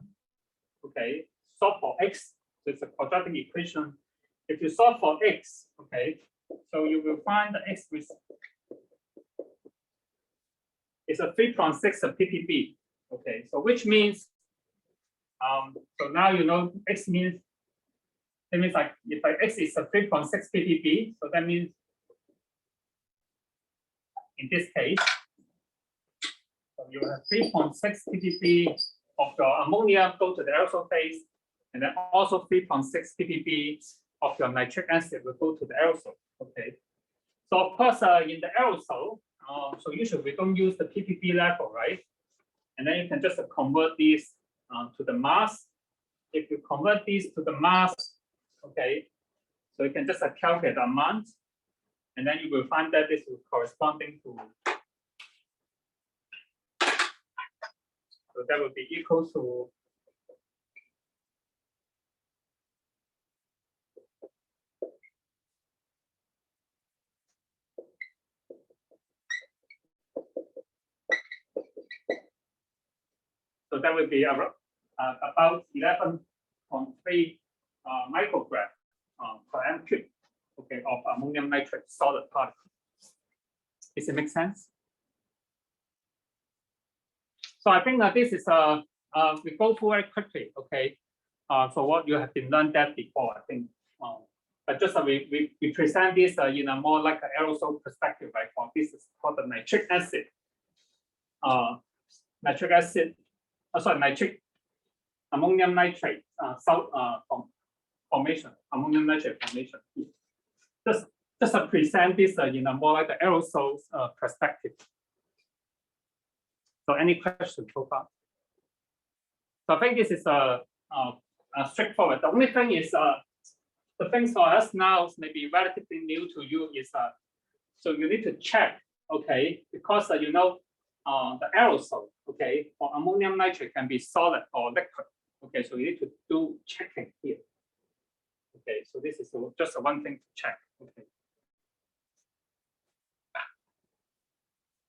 Okay, solve for X. So it's a quadratic equation. If you solve for X, okay, so you will find the X with it's a 3.6 ppb. Okay, so which means so now you know X means that means like if X is a 3.6 ppb, so that means in this case, so you have 3.6 ppb of your ammonia go to the aerosol phase, and then also 3.6 ppb of your nitric acid will go to the aerosol. Okay, so of course in the aerosol, so usually we don't use the ppb level, right? And then you can just convert these to the mass. If you convert these to the mass, okay, so you can just calculate the amount, and then you will find that this is corresponding to, so that will be equal to so that will be about 11.3 microgram per m cube, okay, of ammonium nitrate solid particles. Does it make sense? So I think that this is we go through very quickly, okay. So what you have been learned that before, I think, but just we present this in a more like an aerosol perspective, right? For this is called the nitric acid. Nitric acid, sorry, nitric ammonium nitrate formation, ammonium nitrate formation. Just present this in a more like the aerosol perspective. So any questions so far? So I think this is straightforward. The only thing is the things for us now maybe relatively new to you is so you need to check, okay, because you know the aerosol, okay, for ammonium nitrate can be solid or liquid. Okay, so you need to do checking here. Okay, so this is just one thing to check. Okay.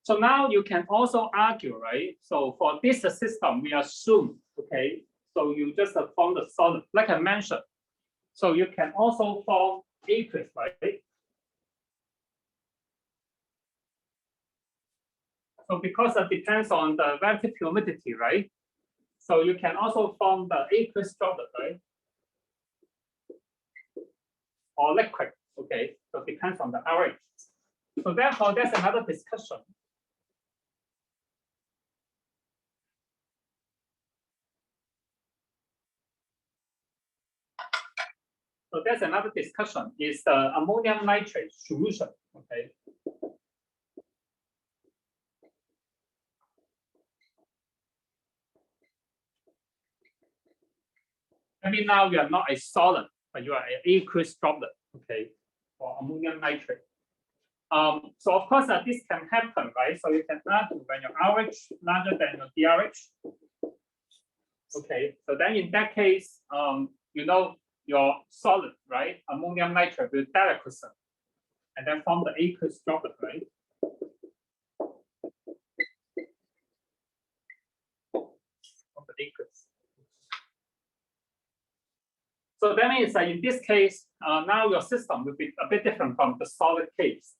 So now you can also argue, right? So for this system, we assume, okay, so you just form the solid, like I mentioned. So you can also form aqueous, right? So because it depends on the relative humidity, right? So you can also form the aqueous droplet, right? Or liquid, okay? So it depends on the RH. So therefore, there's another discussion. So there's another discussion is the ammonium nitrate solution, okay? I mean, now you are not a solid, but you are an aqueous droplet, okay, for ammonium nitrate. So of course, this can happen, right? So you can argue when your RH larger than your DRH. Okay, so then in that case, you know, your solid, right? Ammonium nitrate will deliquescent and then form the aqueous droplet, right? Of the aqueous. So that means that in this case, now your system will be a bit different from the solid case.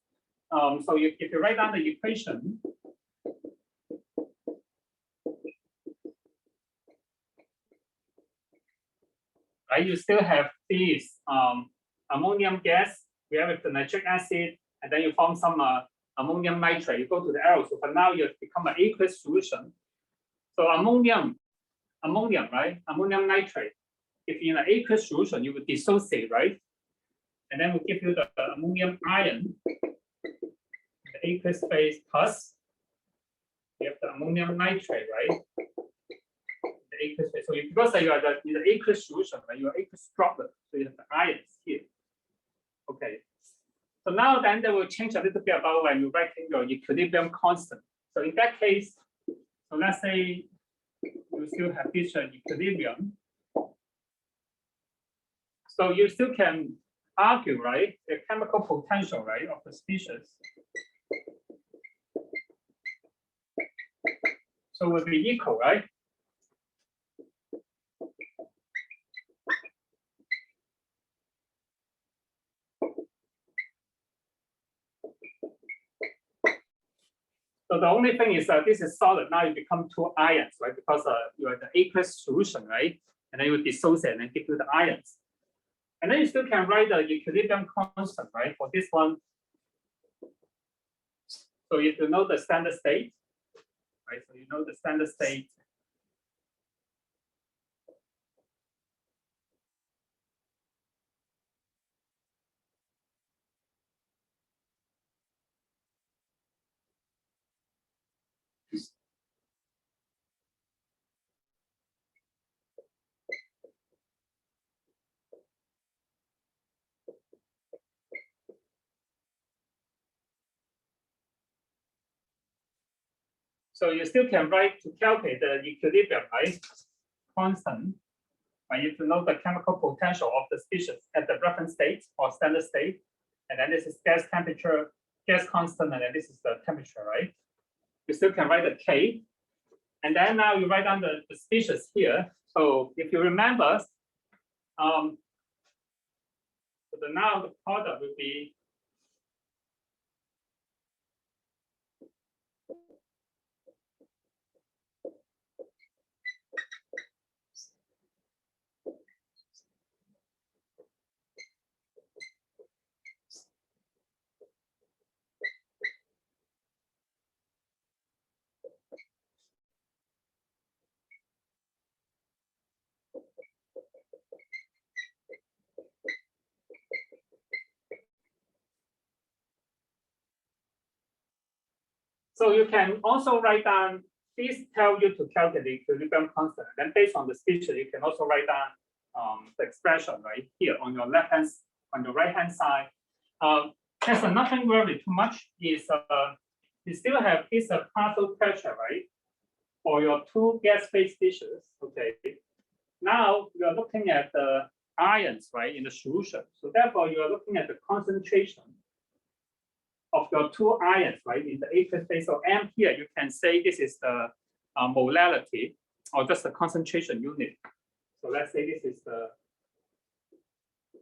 So if you write down the equation, right, you still have this ammonium gas we have the nitric acid, and then you form some ammonium nitrate. You go to the aerosol, but now you become an aqueous solution. So ammonium, right? Ammonium nitrate. If in an aqueous solution, you would dissociate, right? And then we give you the ammonium ion, the aqueous phase plus. You have the ammonium nitrate, right? The aqueous phase. So because you are in the aqueous solution, right? You are aqueous droplet, so you have the ions here. Okay. So now then they will change a little bit about when you write your equilibrium constant. So in that case, so let's say you still have this equilibrium. So you still can argue, right, the chemical potential, right, of the species. So will be equal, right? So the only thing is that this is solid. Now you become two ions, right? Because you are the aqueous solution, right? And then you dissociate and give you the ions. And then you still can write the equilibrium constant, right? For this one. So if you know the standard state, right? So you know the standard state. So you still can write to calculate the equilibrium, right? Constant. Right? You to know the chemical potential of the species at the reference state or standard state. And then this is gas temperature, gas constant, and then this is the temperature, right? You still can write the K. And then now you write down the species here. So if you remember, so now the product will be so you can also write down, these tell you to calculate the equilibrium constant. And then based on the species, you can also write down the expression right here on your left hand, on the right hand side. There's nothing really too much. Is you still have this partial pressure, right? For your two gas phase species. Okay. Now you are looking at the ions, right, in the solution. So therefore, you are looking at the concentration of your two ions, right, in the aqueous phase. So M here, you can say this is the molality or just the concentration unit. So let's say this is the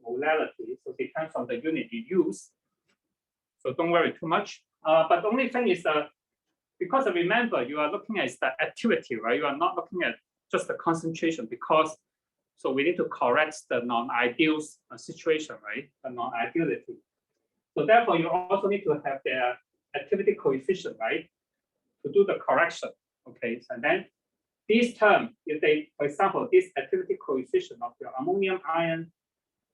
molality. So it depends on the unit you use. So don't worry too much. But the only thing is because remember, you are looking at the activity, right? You are not looking at just the concentration because so we need to correct the non-ideal situation, right? The non-ideality. So therefore, you also need to have the activity coefficient, right? To do the correction, okay? And then this term, if they, for example, this activity coefficient of your ammonium ion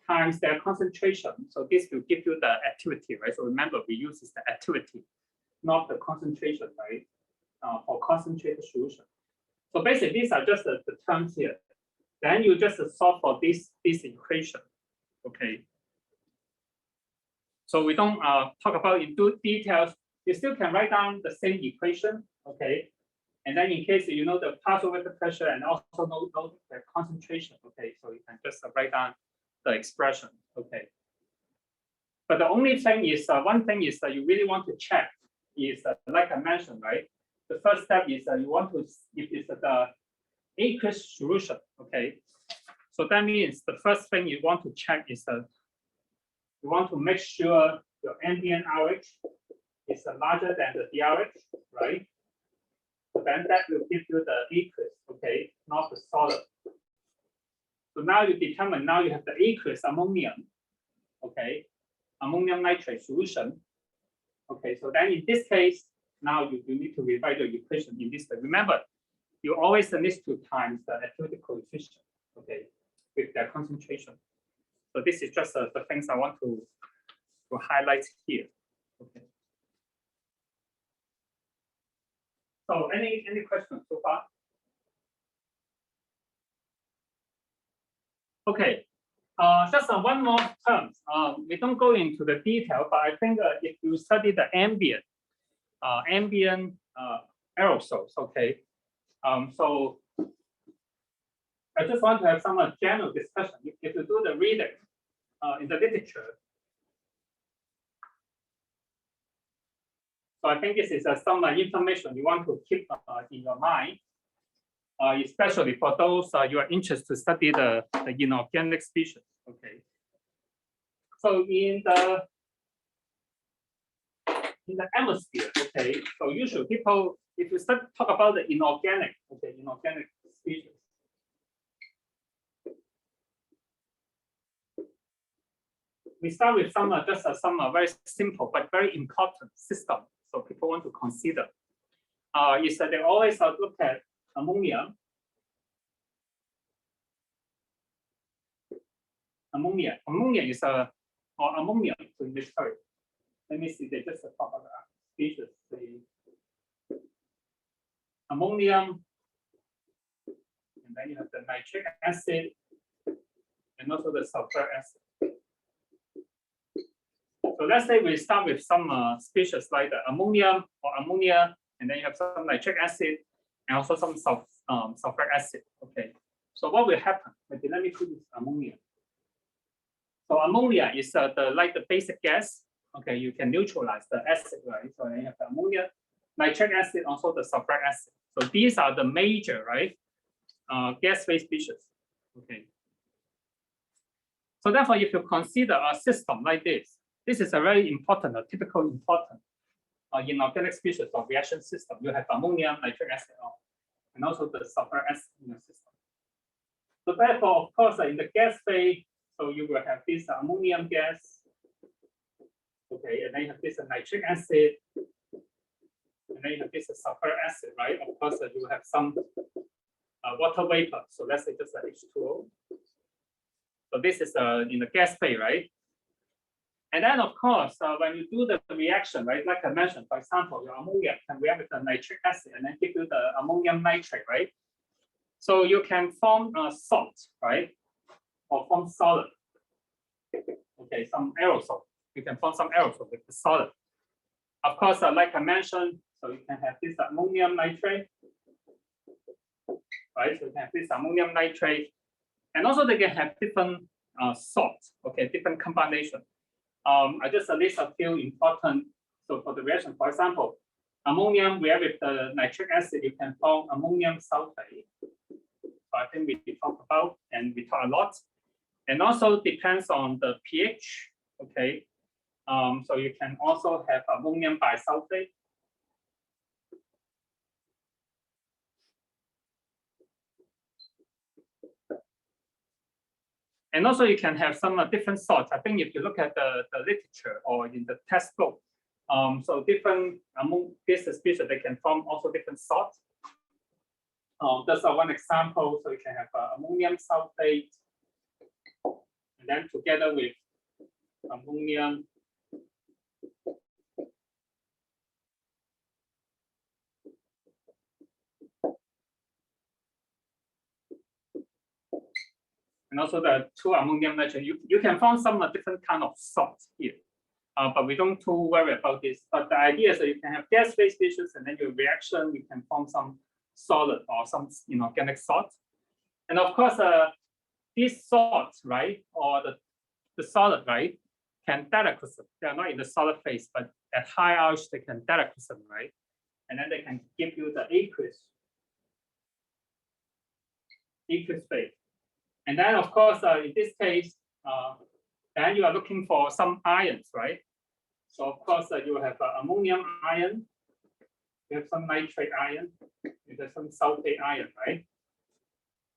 times their concentration, so this will give you the activity, right? So remember, we use is the activity, not the concentration, right? For concentrated solution. So basically, these are just the terms here. Then you just solve for this equation, okay? So we don't talk about in details. You still can write down the same equation, okay? And then in case you know the partial vector pressure and also know the concentration, okay? So you can just write down the expression, okay? But the only thing is, one thing is that you really want to check is like I mentioned, right? The first step is you want to, if it's the aqueous solution, okay? So that means the first thing you want to check is you want to make sure your ambient RH is larger than the DRH, right? So then that will give you the aqueous, okay, not the solid. So now you determine, now you have the aqueous ammonium, okay? ammonium nitrate solution. Okay, so then in this case, now you need to rewrite the equation in this way. Remember, you always need to times the activity coefficient, okay, with their concentration. So this is just the things I want to highlight here. Okay. So any questions so far? Okay. Just one more term. We don't go into the detail, but I think if you study the ambient aerosols, okay. So I just want to have some general discussion. If you do the reading in the literature, so I think this is some information you want to keep in your mind, especially for those you are interested to study the inorganic species. Okay. So in the atmosphere, okay. So usually people, if you talk about the inorganic, okay, inorganic species. We start with some just some very simple but very important system. So people want to consider is that they always look at ammonia. Ammonia is or ammonium. So sorry, let me see. They just talk about the species. The ammonium, and then you have the nitric acid, and also the sulfuric acid. So let's say we start with some species like the ammonium or ammonia, and then you have some nitric acid and also some sulfuric acid. Okay. So what will happen? Okay, let me put this ammonia. So ammonia is like the basic gas. Okay, you can neutralize the acid, right? So then you have the ammonia, nitric acid, also the sulfuric acid. So these are the major, right, gas phase species. Okay. So therefore, if you consider a system like this is a very important, typical important inorganic species of reaction system. You have ammonium, nitric acid, and also the sulfuric acid in the system. So therefore, of course, in the gas phase, so you will have this ammonium gas, okay, and then you have this nitric acid, and then you have this sulfuric acid, right? Of course, you will have some water vapor. So let's say just H2O. So this is in the gas phase, right? And then, of course, when you do the reaction, right, like I mentioned, for example, your ammonia can react with the nitric acid and then give you the ammonium nitrate, right? So you can form salt, right, or form solid. Okay, some aerosol. You can form some aerosol with the solid. Of course, like I mentioned, so you can have this ammonium nitrate, right? So you can have this ammonium nitrate, and also they can have different salts, okay, different combination. I just list a few important. So for the reaction, for example, ammonium react with the nitric acid, you can form ammonium sulfate. So I think we talk about and we talk a lot. And also depends on the pH. Okay. So you can also have ammonium bisulfate. And also you can have some different salts. I think if you look at the literature or in the textbook, so different among this species, they can form also different salts. That's one example. So you can have ammonium sulfate, and then together with ammonium and also the two ammonium nitrate. You can find some different kind of salts here, but we don't too worry about this. But the idea is that you can have gas phase species, and then your reaction you can form some solid or some inorganic salt. And of course, these salts, right, or the solid, right, can deliquescent. They are not in the solid phase, but at high RH they can deliquescent, right, and then they can give you the aqueous phase. And then, of course, in this case, then you are looking for some ions, right? So, of course, you have ammonium ion, you have some nitrate ion, you have some sulfate ion, right?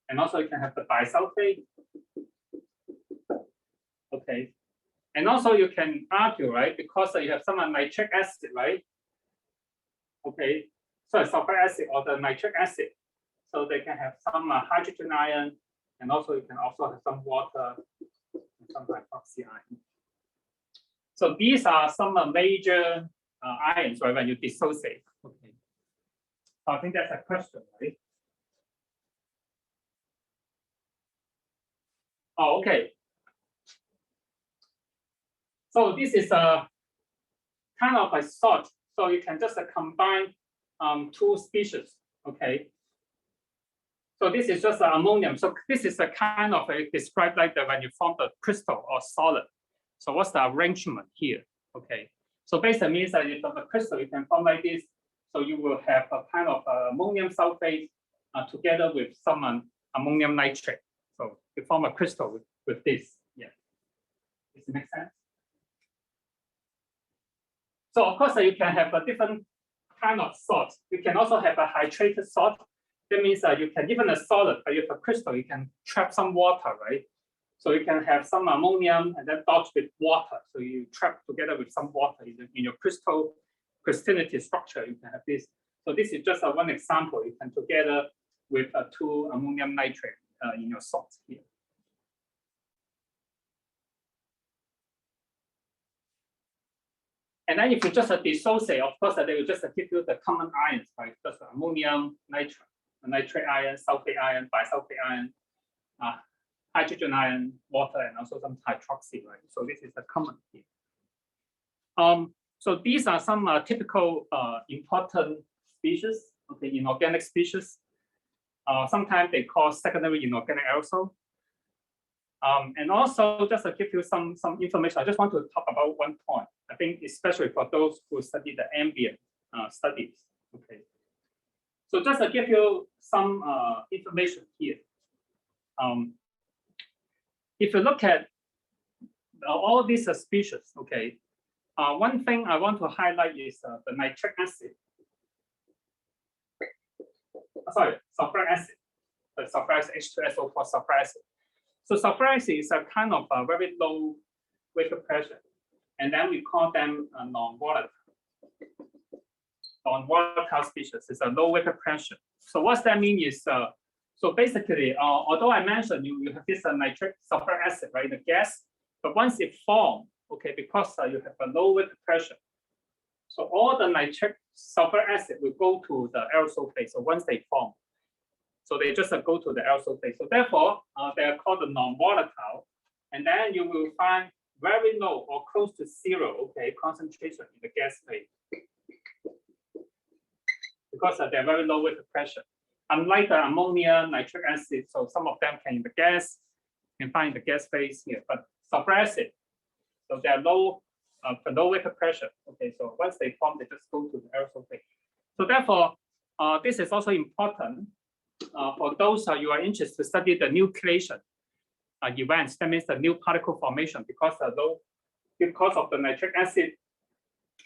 And also, you can have the bisulfate. Okay. And also you can argue, right? Because you have some nitric acid, right? Okay, so sulfuric acid or the nitric acid. So they can have some hydrogen ion, and also you can also have some water and some hydroxy ion. So these are some major ions, right, when you dissociate. Okay. So I think that's a question, right? Oh, okay. So this is a kind of a salt. So you can just combine two species. Okay. So this is just ammonium. So this is a kind of described like that when you form the crystal or solid. So what's the arrangement here? Okay. So basically means that if the crystal you can form like this. So you will have a kind of ammonium sulfate together with some ammonium nitrate. So you form a crystal with this. Yeah. Does it make sense? So of course you can have a different kind of salt. You can also have a hydrated salt. That means you can even a solid, but if a crystal, you can trap some water, right? So you can have some ammonium and then dot with water. So you trap together with some water in your crystallinity structure. You can have this. So this is just one example. You can together with two ammonium nitrate in your salt here. And then if you just dissociate, of course, they will just give you the common ions, right? Just ammonium nitrate ion, sulfate ion, bisulfate ion, hydrogen ion, water, and also some hydroxy, right? So this is the common here. So these are some typical important species, okay, inorganic species. Sometimes they call secondary inorganic aerosol. And also just to give you some information, I just want to talk about one point. I think especially for those who study the ambient studies. Okay. So just to give you some information here. If you look at all these species, okay, one thing I want to highlight is the nitric acid. Sorry, sulfuric acid. The sulfuric acid, H2SO4 sulfuric acid. So sulfuric acid is a kind of a very low vapor pressure, and then we call them non-volatile. Non-volatile species is a low vapor pressure. So what that mean is, so basically, although I mentioned you have this nitric sulfuric acid, right, the gas, but once it forms, okay, because you have a low vapor pressure, so all the nitric sulfuric acid will go to the aerosol phase. So once they form, so they just go to the aerosol phase. So therefore, they are called the non-volatile, and then you will find very low or close to zero, okay, concentration in the gas phase, because they're very low vapor pressure. Unlike the ammonia, nitric acid, so some of them can in the gas, you can find the gas phase here, but sulfuric acid, so they are low, low vapor pressure. Okay, so once they form, they just go to the aerosol phase. So therefore, this is also important for those you are interested to study the nucleation events. That means the new particle formation, because of the nitric acid,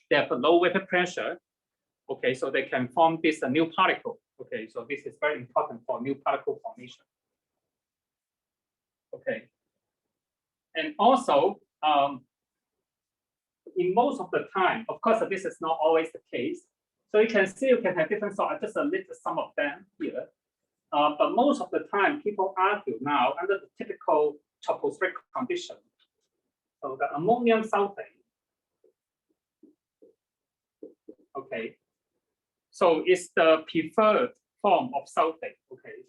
they have a low vapor pressure. Okay, so they can form this new particle. Okay, so this is very important for new particle formation. Okay, and also in most of the time, of course, this is not always the case. So you can see you can have different sorts. I just listed some of them here. But most of the time, people argue now under the typical tropospheric condition. So the ammonium sulfate, okay, so it's the preferred form of sulfate, okay.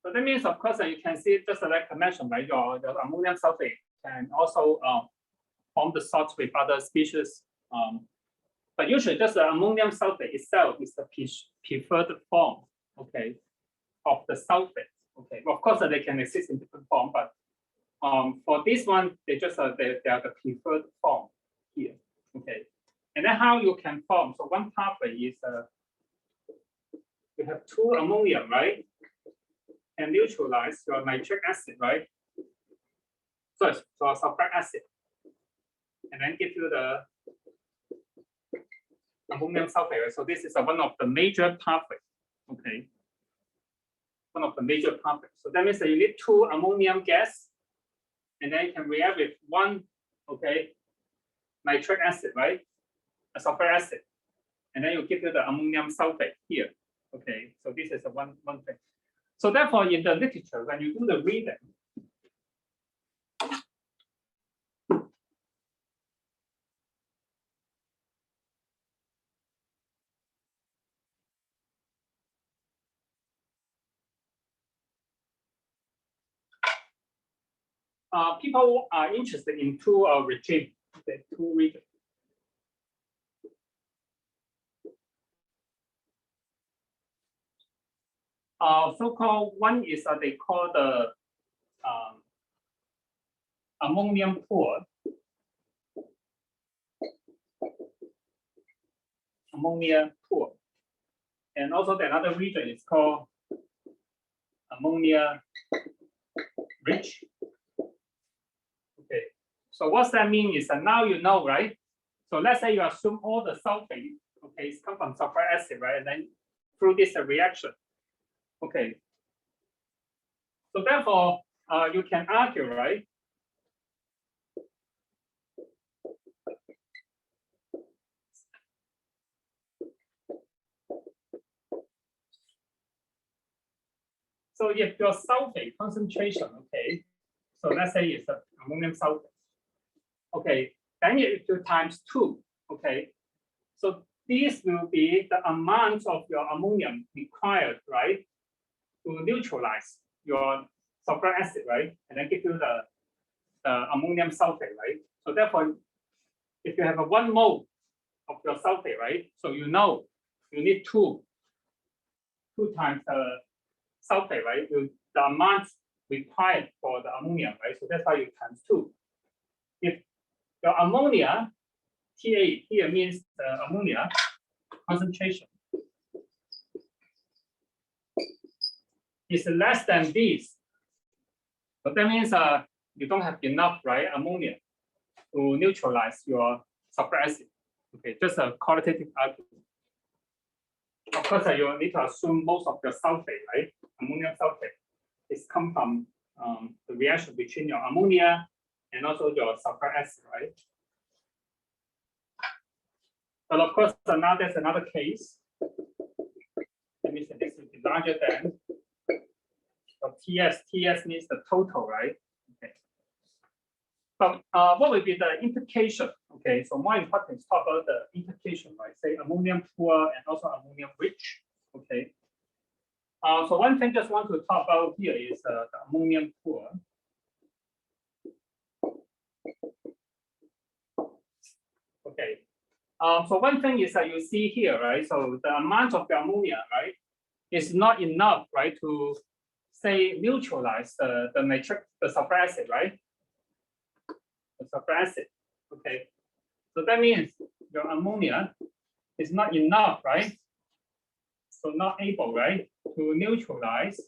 So that means, of course, you can see just like I mentioned, right? Your ammonium sulfate can also form the salts with other species. But usually, just the ammonium sulfate itself is the preferred form, okay, of the sulfate. Okay, well, of course, they can exist in different form, but for this one, they just they are the preferred form here. Okay, and then how you can form? So one pathway is you have two ammonium, right? And neutralize your nitric acid, right? So sulfuric acid, and then give you the ammonium sulfate, right? So this is one of the major pathways. Okay. One of the major pathways. So that means that you need 2 ammonium gas, and then you can react with 1, okay, nitric acid, right? A sulfuric acid. And then you give you the ammonium sulfate here. Okay, so this is one thing. So therefore, in the literature, when you do the reading, people are interested in 2 regimes, the 2 regions. So-called one is they call the ammonium poor. Ammonia poor. And also the another region is called ammonia rich. Okay, so what's that mean is that now you know, right? So let's say you assume all the sulfate, okay, it's come from sulfuric acid, right? And then through this reaction. Okay. So therefore, you can argue, right? So if your sulfate concentration, okay, so let's say it's ammonium sulfate, okay, then if you times 2, okay, so this will be the amount of your ammonium required, right, to neutralize your sulfuric acid, right, and then give you the ammonium sulfate, right. So therefore, if you have a 1 mole of your sulfate, right, so you know you need 2 times the sulfate, right, the amount required for the ammonia, right? So that's why you times 2. If your ammonia, Ta here means the ammonia concentration is less than this. But that means you don't have enough, right, ammonia to neutralize your sulfuric acid. Okay, just a qualitative argument. Of course, you need to assume most of your sulfate, right, ammonium sulfate, is come from the reaction between your ammonia and also your sulfuric acid, right? But of course, now there's another case. That means that this will be larger than TS. TS means the total, right? Okay. But what will be the implication? Okay, so more important is talk about the implication, right? Say ammonium poor and also ammonium rich. Okay. So one thing just want to talk about here is the ammonium poor. Okay. So one thing is that you see here, right? So the amount of the ammonia, right, is not enough, right, to say neutralize the sulfuric acid, right? The sulfuric acid. Okay. So that means your ammonia is not enough, right? So not able, right, to neutralize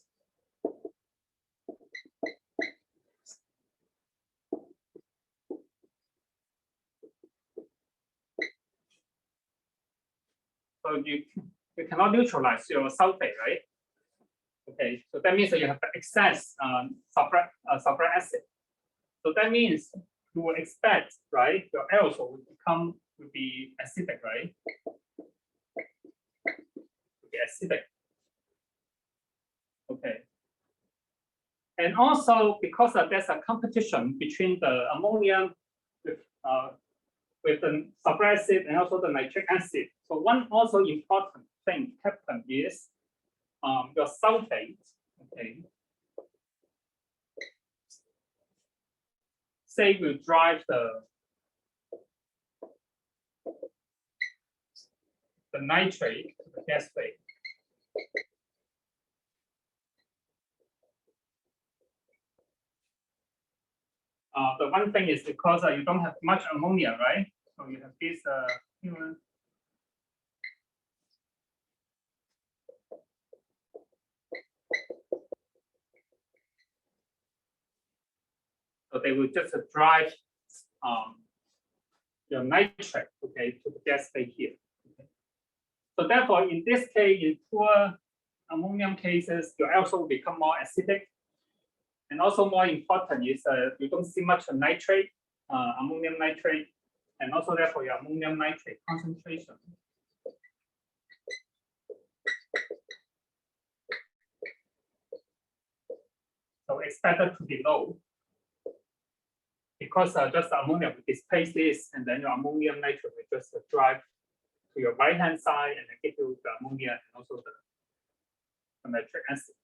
so you cannot neutralize your sulfate, right? Okay, so that means that you have excess sulfuric acid. So that means you will expect, right, your aerosol will be acidic, right? Will be acidic. Okay. And also because there's a competition between the ammonia with the sulfuric acid and also the nitric acid. So one also important thing happen is your sulfate, okay, say will drive the nitrate to the gas phase. The one thing is because you don't have much ammonia, right? So you have this human. So they will just drive your nitrate, okay, to the gas phase here. Okay. So therefore, in this case, in poor ammonium cases, your aerosol will become more acidic. And also more important is you don't see much nitrate, ammonium nitrate, and also therefore your ammonium nitrate concentration. So expected to be low because just the ammonia will displace this, and then your ammonium nitrate will just drive to your right hand side and then give you the ammonia and also the nitric acid.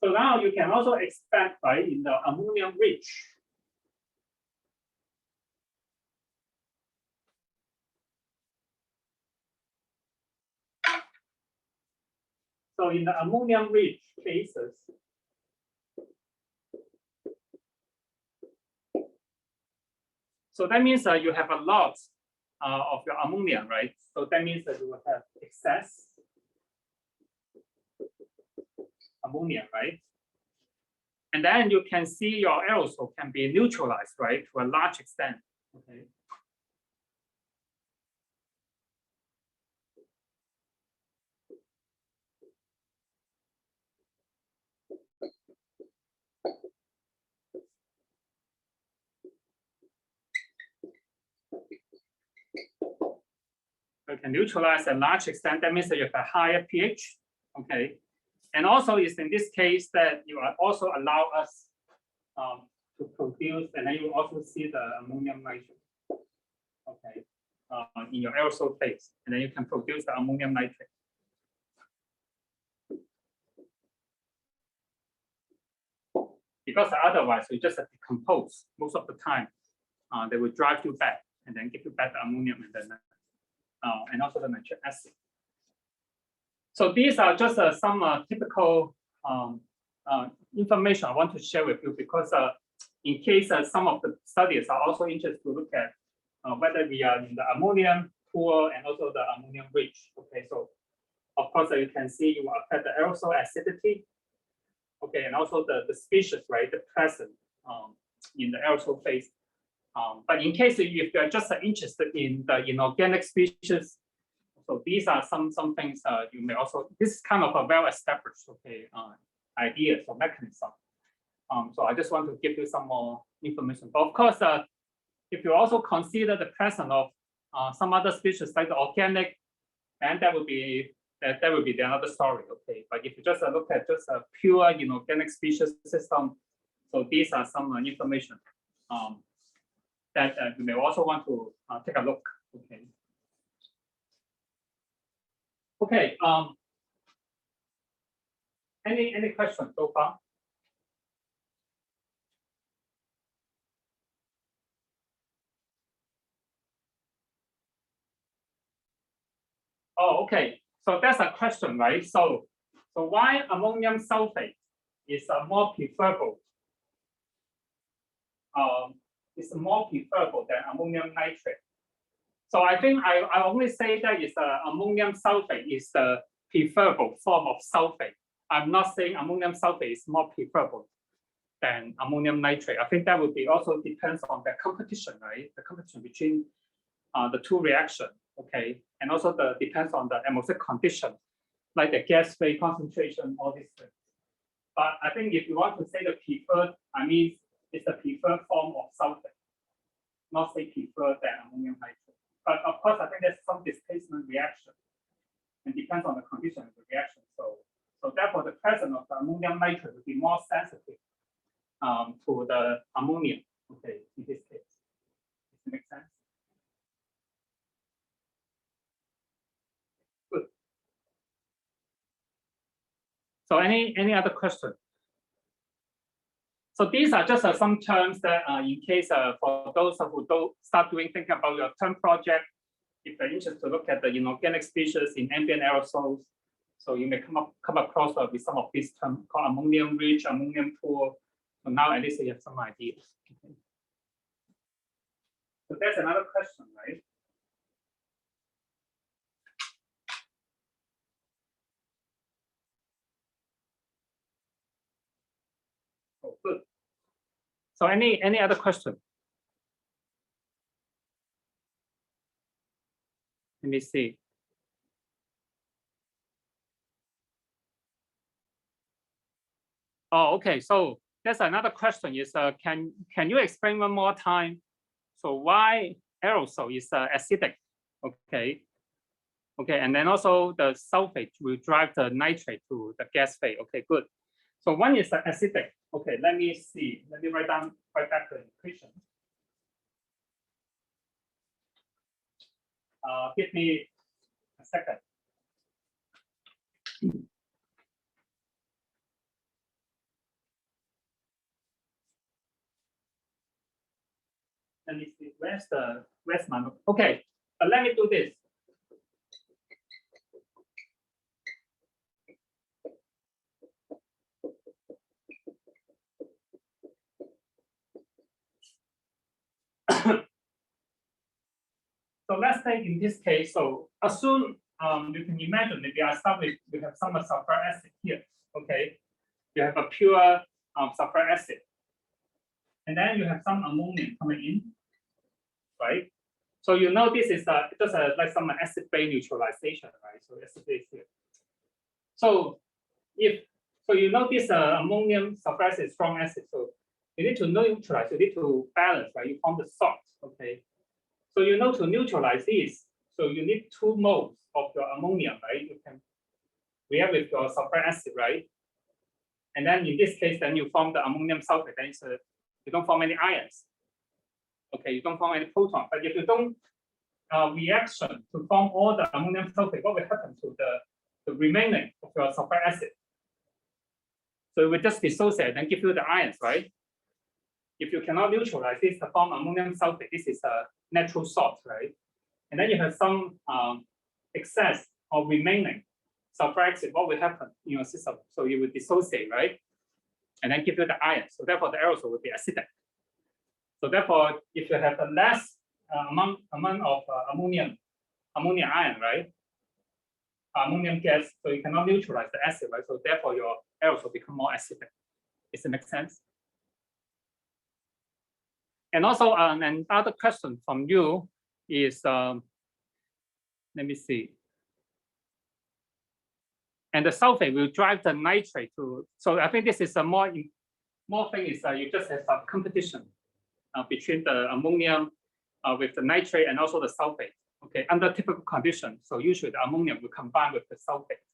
So now you can also expect, right, in the ammonium rich. So in the ammonium rich cases, so that means you have a lot of your ammonia, right? So that means that you will have excess ammonia, right? And then you can see your aerosol can be neutralized, right, to a large extent. Okay. You can neutralize a large extent. That means that you have a higher pH. Okay. And also is in this case that you are also allow us to produce, and then you also see the ammonium nitrate. Okay. In your aerosol phase, and then you can produce the ammonium nitrate. Because otherwise you just decompose most of the time. They will drive you back and then give you back the ammonium and then and also the nitric acid. So these are just some typical information I want to share with you because in case some of the studies are also interested to look at whether we are in the ammonium poor and also the ammonium rich. Okay, so of course you can see you affect the aerosol acidity. Okay, and also the species, right, the present in the aerosol phase. But in case if you're just interested in the inorganic species, so these are some things you may also, this is kind of a well-established ideas or mechanism. So I just want to give you some more information. But of course, if you also consider the presence of some other species like the organic, and that will be another story. Okay, but if you just look at just a pure inorganic species system, so these are some information that you may also want to take a look. Okay. Okay. Any questions so far? Oh, okay. So that's a question, right? So why ammonium sulfate is more preferable? Is more preferable than ammonium nitrate. So I think I only say that is ammonium sulfate is the preferable form of sulfate. I'm not saying ammonium sulfate is more preferable than ammonium nitrate. I think that would be also depends on the competition, right? The competition between the two reactions, okay, and also depends on the atmospheric condition, like the gas phase concentration, all these things. But I think if you want to say the preferred, I mean it's the preferred form of sulfate, not say preferred than ammonium nitrate. But of course, I think there's some displacement reaction, and depends on the condition of the reaction. So therefore, the presence of the ammonium nitrate will be more sensitive to the ammonium. Okay, in this case, does it make sense? Good. So any other questions? So these are just some terms that in case for those who don't start thinking about your term project, if you're interested to look at the inorganic species in ambient aerosols, so you may come across with some of these terms called ammonium rich, ammonium poor. So now at least you have some ideas. Okay. So that's another question, right? Oh, good. So any other question? Let me see. Oh, okay. So there's another question is, can you explain one more time? So why aerosol is acidic? Okay. Okay, and then also the sulfate will drive the nitrate to the gas phase. Okay, good. So one is acidic. Okay, let me see. Let me write back the equation. Give me a second. Let me see. Where's my note? Okay, let me do this. So let's say in this case, so assume you can imagine maybe I start with, we have some sulfur acid here. Okay, you have a pure sulfur acid, and then you have some ammonium coming in, right? So you know this is just like some acid base neutralization, right? So acid base here. So you know this ammonium sulfur acid is strong acid, so you need to neutralize, you need to balance, right? You form the salt, okay? So you know to neutralize this, so you need 2 moles of your ammonium, right? You can react with your sulfur acid, right? And then in this case, then you form the ammonium sulfate, then you don't form any ions. Okay, you don't form any proton. But if you don't reaction to form all the ammonium sulfate, what will happen to the remaining of your sulfur acid? So it will just dissociate and give you the ions, right? If you cannot neutralize this to form ammonium sulfate, this is a natural salt, right? And then you have some excess or remaining sulfur acid, what will happen in your system? So you will dissociate, right? And then give you the ions. So therefore the aerosol will be acidic. So therefore, if you have a less amount of ammonia ion, right? Ammonium gas, so you cannot neutralize the acid, right? So therefore your aerosol become more acidic. Does it make sense? And also another question from you is, let me see. And the sulfate will drive the nitrate to, so I think this is a more thing is you just have some competition between the ammonium with the nitrate and also the sulfate. Okay, under typical conditions, so usually the ammonium will combine with the sulfate,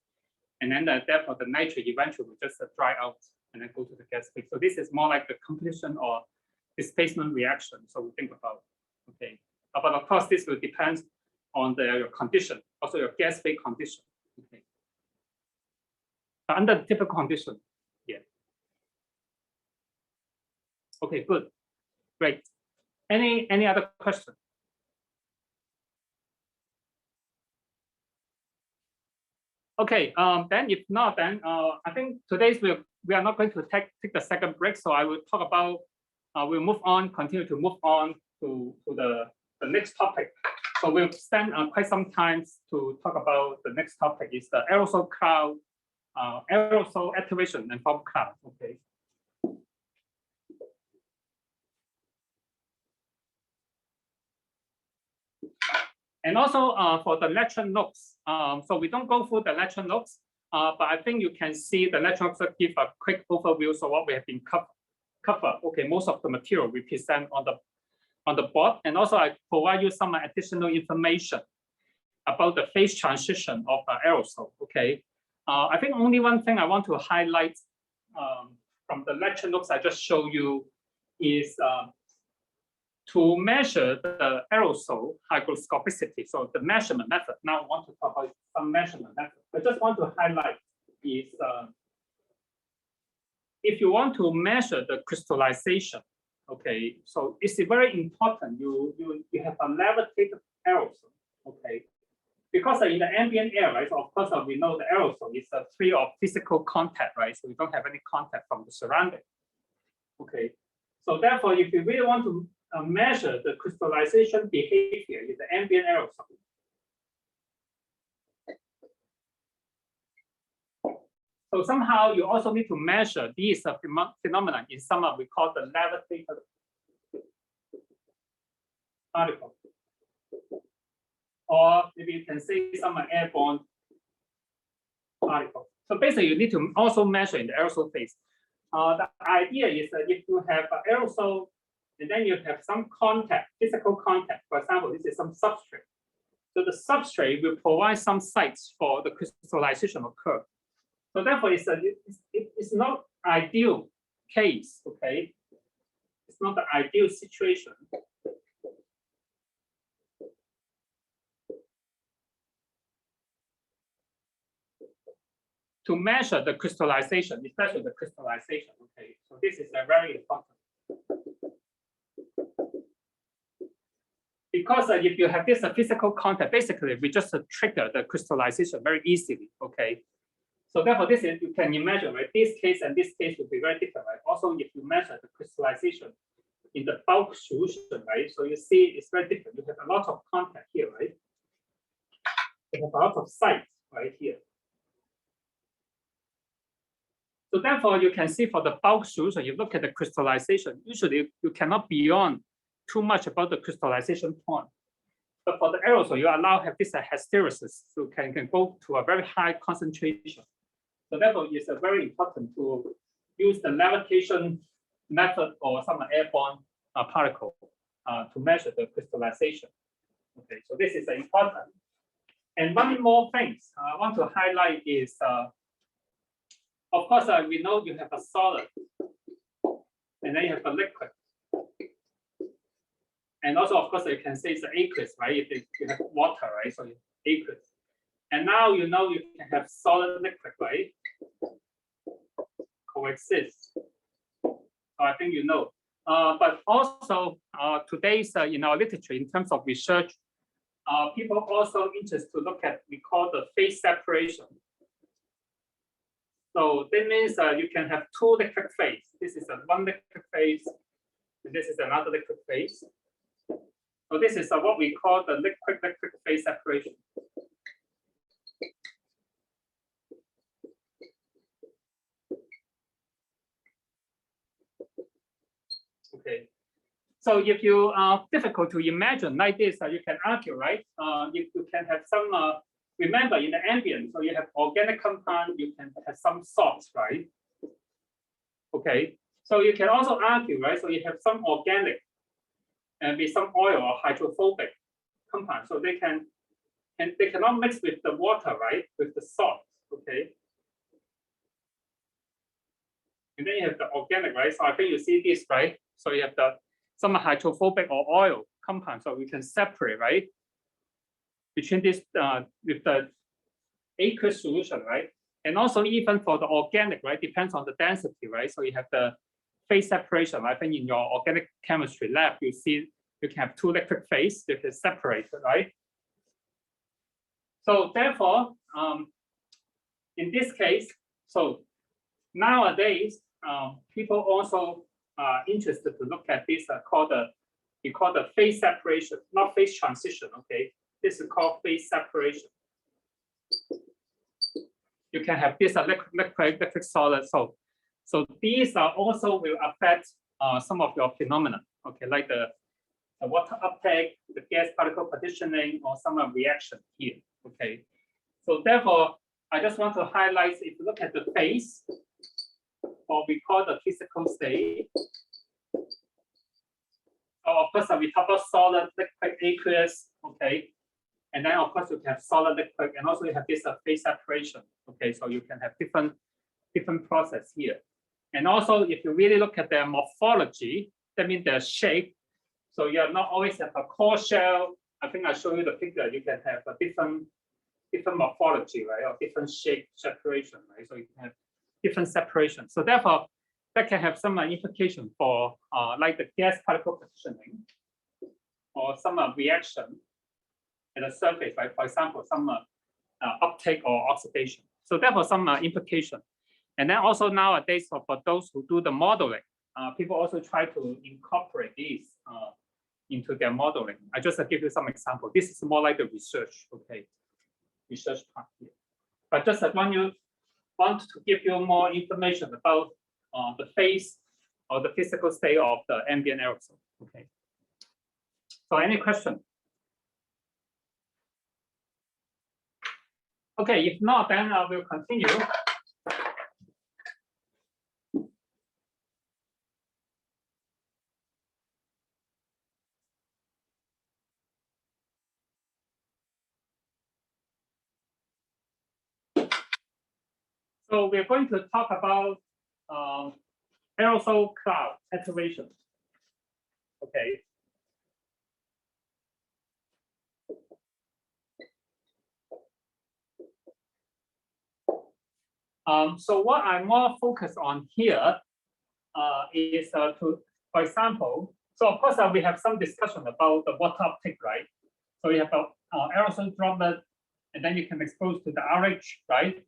and then therefore the nitrate eventually will just dry out and then go to the gas phase. So this is more like the competition or displacement reaction. So we think about, okay, but of course this will depend on your condition, also your gas phase condition. Okay, but under the typical condition, yeah. Okay, good, great. Any other question? Okay, then if not, then I think today's we are not going to take the second break. So I will talk about, we'll move on, continue to move on to the next topic. So we'll spend quite some time to talk about the next topic is the aerosol cloud, aerosol activation and form cloud. Okay. And also for the lecture notes, so we don't go through the lecture notes, but I think you can see the lecture notes give a quick overview of what we have been covered. Okay, most of the material we present on the board, and also I provide you some additional information about the phase transition of aerosol. Okay, I think only one thing I want to highlight from the lecture notes I just showed you is to measure the aerosol hygroscopicity. So the measurement method. Now I want to talk about some measurement method. I just want to highlight is if you want to measure the crystallization, okay, so it's very important you have a levitated aerosol, okay, because in the ambient air, right? So of course we know the aerosol is free of physical contact, right? So we don't have any contact from the surrounding, okay. So therefore, if you really want to measure the crystallization behavior in the ambient aerosol, so somehow you also need to measure these phenomena in some we call the levitated particle. or maybe you can say some airborne particle. So basically, you need to also measure in the aerosol phase. The idea is that if you have an aerosol and then you have some contact, physical contact, for example, this is some substrate. So the substrate will provide some sites for the crystallization occur. So therefore, it's not ideal case, okay? It's not the ideal situation. To measure the crystallization, especially the crystallization, okay? So this is a very important. Because if you have this physical contact, basically we just trigger the crystallization very easily, okay? So therefore, this is, you can imagine, right? This case and this case will be very different, right? Also, if you measure the crystallization in the bulk solution, right? So you see it's very different. You have a lot of contact here, right? You have a lot of sites right here. So therefore, you can see for the bulk solution, you look at the crystallization, usually you cannot beyond too much about the crystallization point. But for the aerosol, you allow have this hysteresis, so can go to a very high concentration. So therefore, it's very important to use the levitation method or some airborne particle to measure the crystallization. Okay, so this is important. And one more thing I want to highlight is, of course, we know you have a solid, and then you have a liquid. And also, of course, you can say it's aqueous, right? If you have water, right? So aqueous. And now you know you can have solid liquid, right? Coexist. So I think you know. But also today's in our literature, in terms of research, people also interested to look at we call the phase separation. So that means you can have two liquid phase. This is one liquid phase, and this is another liquid phase. So this is what we call the liquid phase separation. Okay. So if you are difficult to imagine like this, you can argue, right? If you can have some, remember in the ambient, so you have organic compound, you can have some salts, right? Okay. So you can also argue, right? So you have some organic and with some oil or hydrophobic compound. So they cannot mix with the water, right? With the salt, okay? And then you have the organic, right? So I think you see this, right? So you have some hydrophobic or oil compound. So we can separate, right? Between this with the aqueous solution, right? And also even for the organic, right? Depends on the density, right? So you have the phase separation. I think in your organic chemistry lab, you see you can have two liquid phase, you can separate, right? So therefore, in this case, so nowadays, people also are interested to look at this we call the phase separation, not phase transition, okay? This is called phase separation. You can have this liquid solid. So these are also will affect some of your phenomena, okay, like the water uptake, the gas particle partitioning, or some reaction here, okay? So therefore, I just want to highlight, if you look at the phase, or we call the physical state. So of course, we talk about solid, liquid, aqueous, okay? And then of course you can have solid, liquid, and also you have this phase separation, okay? So you can have different process here. And also, if you really look at their morphology, that means their shape. So you are not always have a core shell. I think I show you the picture. You can have a different morphology, right, or different shape separation, right? So you can have different separation. So therefore, that can have some implication for like the gas particle partitioning, or some reaction at the surface, right? For example, some uptake or oxidation. So therefore, some implication. And then also nowadays, for those who do the modeling, people also try to incorporate these into their modeling. I just give you some example. This is more like the research, okay, research part here. But just want to give you more information about the phase or the physical state of the ambient aerosol. Okay. So any question? Okay, if not, then I will continue. So we're going to talk about aerosol cloud activation. Okay. So what I'm more focused on here is for example, so of course we have some discussion about the water uptake, right? So you have aerosol droplet, and then you can expose to the RH, right?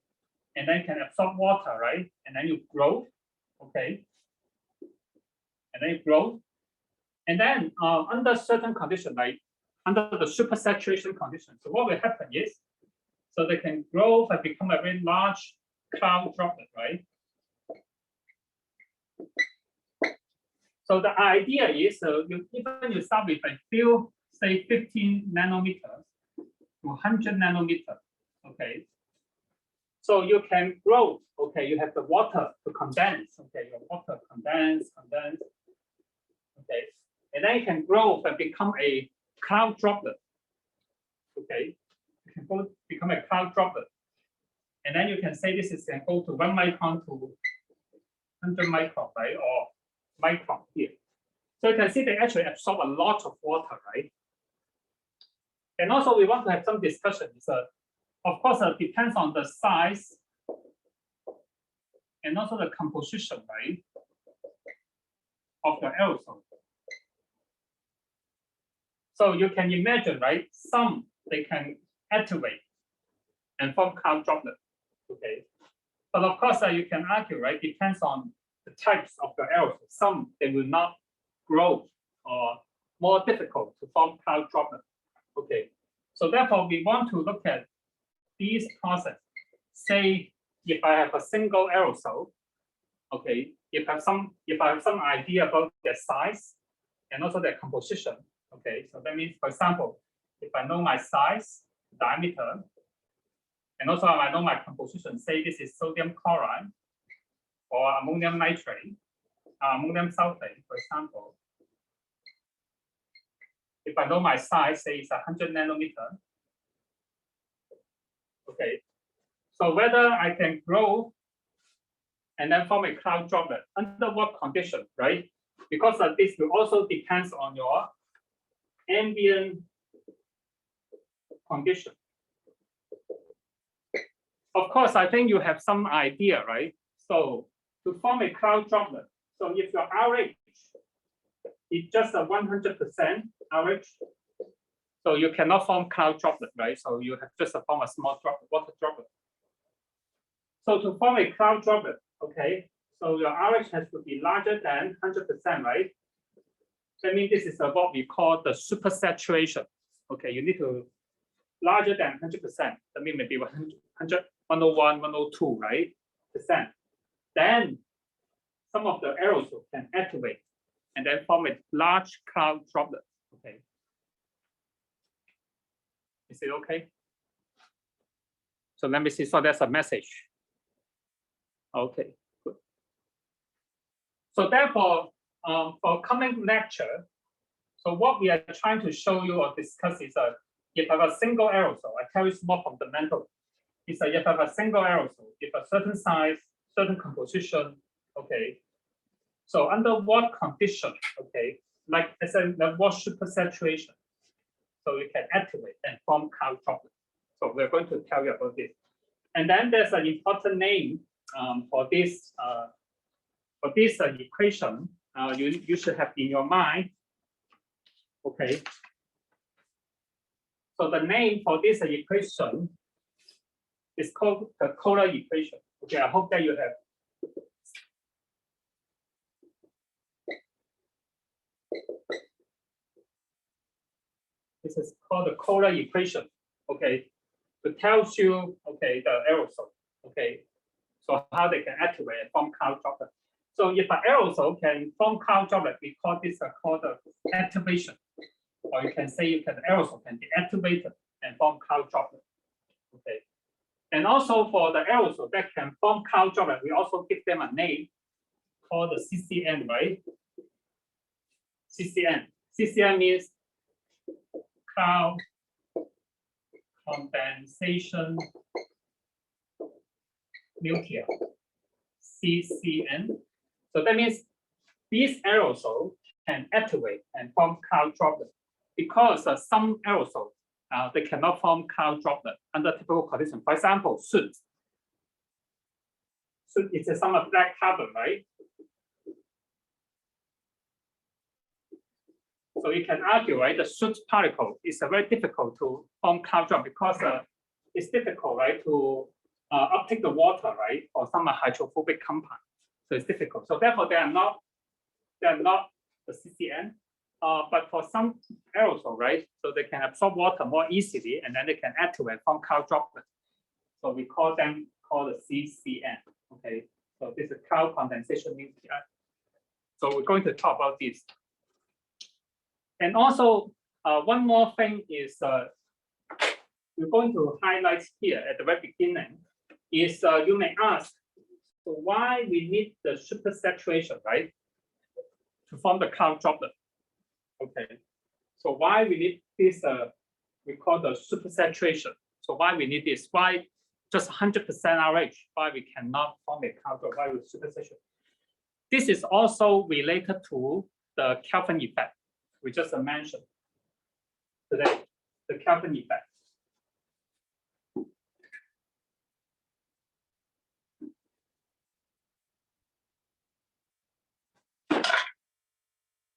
And then you can absorb water, right? And then you grow, okay? And then you grow. And then under certain condition, like under the supersaturation condition, so what will happen is, so they can grow and become a very large cloud droplet, right? So the idea is, you start with a few, say 15 nanometers to 100 nanometers, okay? So you can grow, okay? You have the water to condense, okay? Your water condense, okay? And then you can grow and become a cloud droplet, okay? You can become a cloud droplet. And then you can say this is can go to 1 micron to 100 micron, right? Or micron here. So you can see they actually absorb a lot of water, right? And also we want to have some discussion. So of course, it depends on the size and also the composition, right, of the aerosol. So you can imagine, right? Some they can activate and form cloud droplet, okay? But of course, you can argue, right? Depends on the types of the aerosol. Some they will not grow or more difficult to form cloud droplet, okay? So therefore, we want to look at these processes. Say if I have a single aerosol, okay, if I have some idea about their size and also their composition, okay, so that means, for example, if I know my size, diameter, and also I know my composition, say this is sodium chloride or ammonium nitrate, ammonium sulfate, for example. If I know my size, say it's 100 nanometer, okay, so whether I can grow and then form a cloud droplet under what condition, right? Because this will also depends on your ambient condition. Of course, I think you have some idea, right? So to form a cloud droplet, so if your RH is just a 100% RH, so you cannot form cloud droplet, right? So you have just to form a small droplet, water droplet. So to form a cloud droplet, okay, so your RH has to be larger than 100%, right? That means this is what we call the supersaturation. Okay, you need to larger than 100%. That means maybe 100, 101, 102, right? Percent. Then some of the aerosol can activate and then form a large cloud droplet. Okay. Is it okay? So let me see. So there's a message. Okay, good. So therefore, for coming lecture, so what we are trying to show you or discuss is if I have a single aerosol, I tell you it's more fundamental. Is that if I have a single aerosol, if a certain size, certain composition, okay. So under what condition, okay, like I said, what supersaturation, so you can activate and form cloud droplet. So we're going to tell you about this. And then there's an important name for this equation. You should have in your mind. Okay. So the name for this equation is called the Kohler equation. Okay, I hope that you have. This is called the Kohler equation. Okay, it tells you, okay, the aerosol. Okay, so how they can activate and form cloud droplet. So if an aerosol can form cloud droplet, we call this called the activation. Or you can say aerosol can be activated and form cloud droplet. Okay. And also for the aerosol that can form cloud droplet, we also give them a name called the CCN, right? CCN. CCN means cloud condensation nuclear. CCN. So that means these aerosol can activate and form cloud droplet because some aerosol they cannot form cloud droplet under typical conditions. For example, soot. Soot is a sum of black carbon, right? So you can argue, right? The soot particle is very difficult to form cloud droplet because it's difficult, right, to uptake the water, right, or some hydrophobic compound. So it's difficult. So therefore, they are not the CCN. But for some aerosol, right, so they can absorb water more easily, and then they can activate form cloud droplet. So we call them the CCN. Okay, so this is cloud condensation nuclei. So we're going to talk about this. And also, one more thing is we're going to highlight here at the very beginning is you may ask, so why we need the supersaturation, right, to form the cloud droplet? Okay, so why we need this, we call the supersaturation. So why we need this? Why just 100% RH? Why we cannot form a cloud droplet? Why with supersaturation? This is also related to the Kelvin effect we just mentioned today, the Kelvin effect.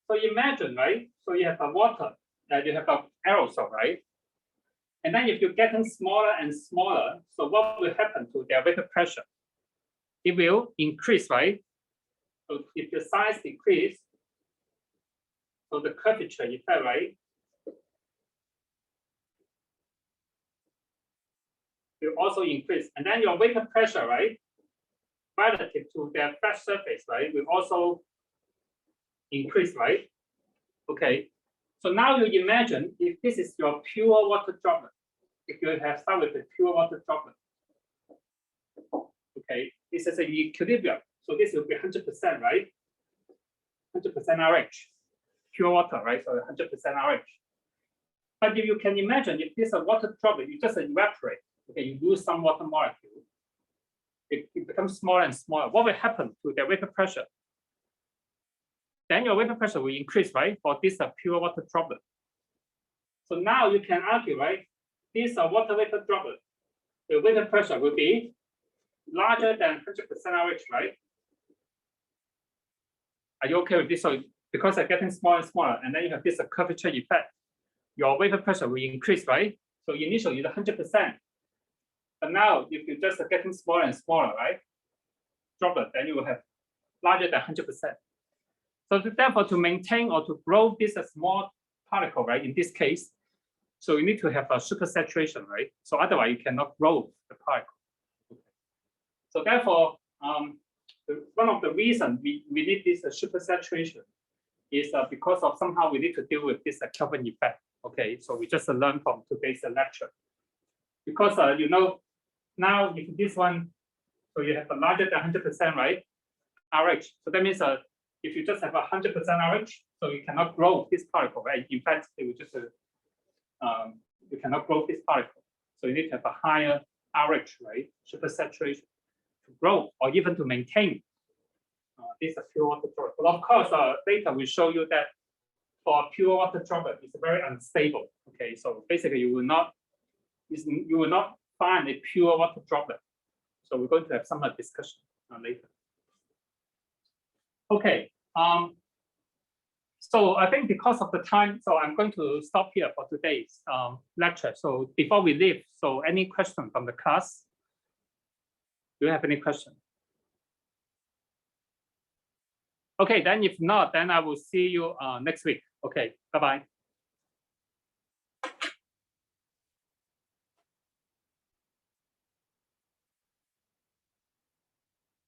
So imagine, right? So you have a water, you have an aerosol, right? And then if you're getting smaller and smaller, so what will happen to their vapor pressure? It will increase, right? So if the size decrease, so the curvature effect, right, will also increase. And then your vapor pressure, right, relative to their flat surface, right, will also increase, right? Okay. So now you imagine if this is your pure water droplet, if you have started with a pure water droplet, okay, this is an equilibrium. So this will be 100%, right? 100% RH, pure water, right? So 100% RH. But if you can imagine, if this is a water droplet, you just evaporate. Okay, you lose some water molecule. It becomes smaller and smaller. What will happen to the vapor pressure? Then your vapor pressure will increase, right? For this pure water droplet. So now you can argue, right? This water vapor droplet, the vapor pressure will be larger than 100% RH, right? Are you okay with this? So because they're getting smaller and smaller, and then you have this curvature effect, your vapor pressure will increase, right? So initially it's 100%. But now if you're just getting smaller and smaller, right? Droplet, then you will have larger than 100%. So therefore, to maintain or to grow this small particle, right, in this case, so you need to have a supersaturation, right? So otherwise you cannot grow the particle. Okay. So therefore, one of the reasons we need this supersaturation is because of somehow we need to deal with this Kelvin effect. Okay, so we just learned from today's lecture. Because you know, now if this one, so you have a larger than 100%, right? RH. So that means if you just have 100% RH, so you cannot grow this particle, right? In fact, it will just you cannot grow this particle. So you need to have a higher RH, right? Supersaturation to grow or even to maintain this pure water droplet. But of course, later will show you that for pure water droplet, it's very unstable. Okay, so basically you will not find a pure water droplet. So we're going to have some discussion later. Okay. So I think because of the time, so I'm going to stop here for today's lecture. So before we leave, so any question from the class? Do you have any question? Okay, then if not, then I will see you next week. Okay, bye-bye.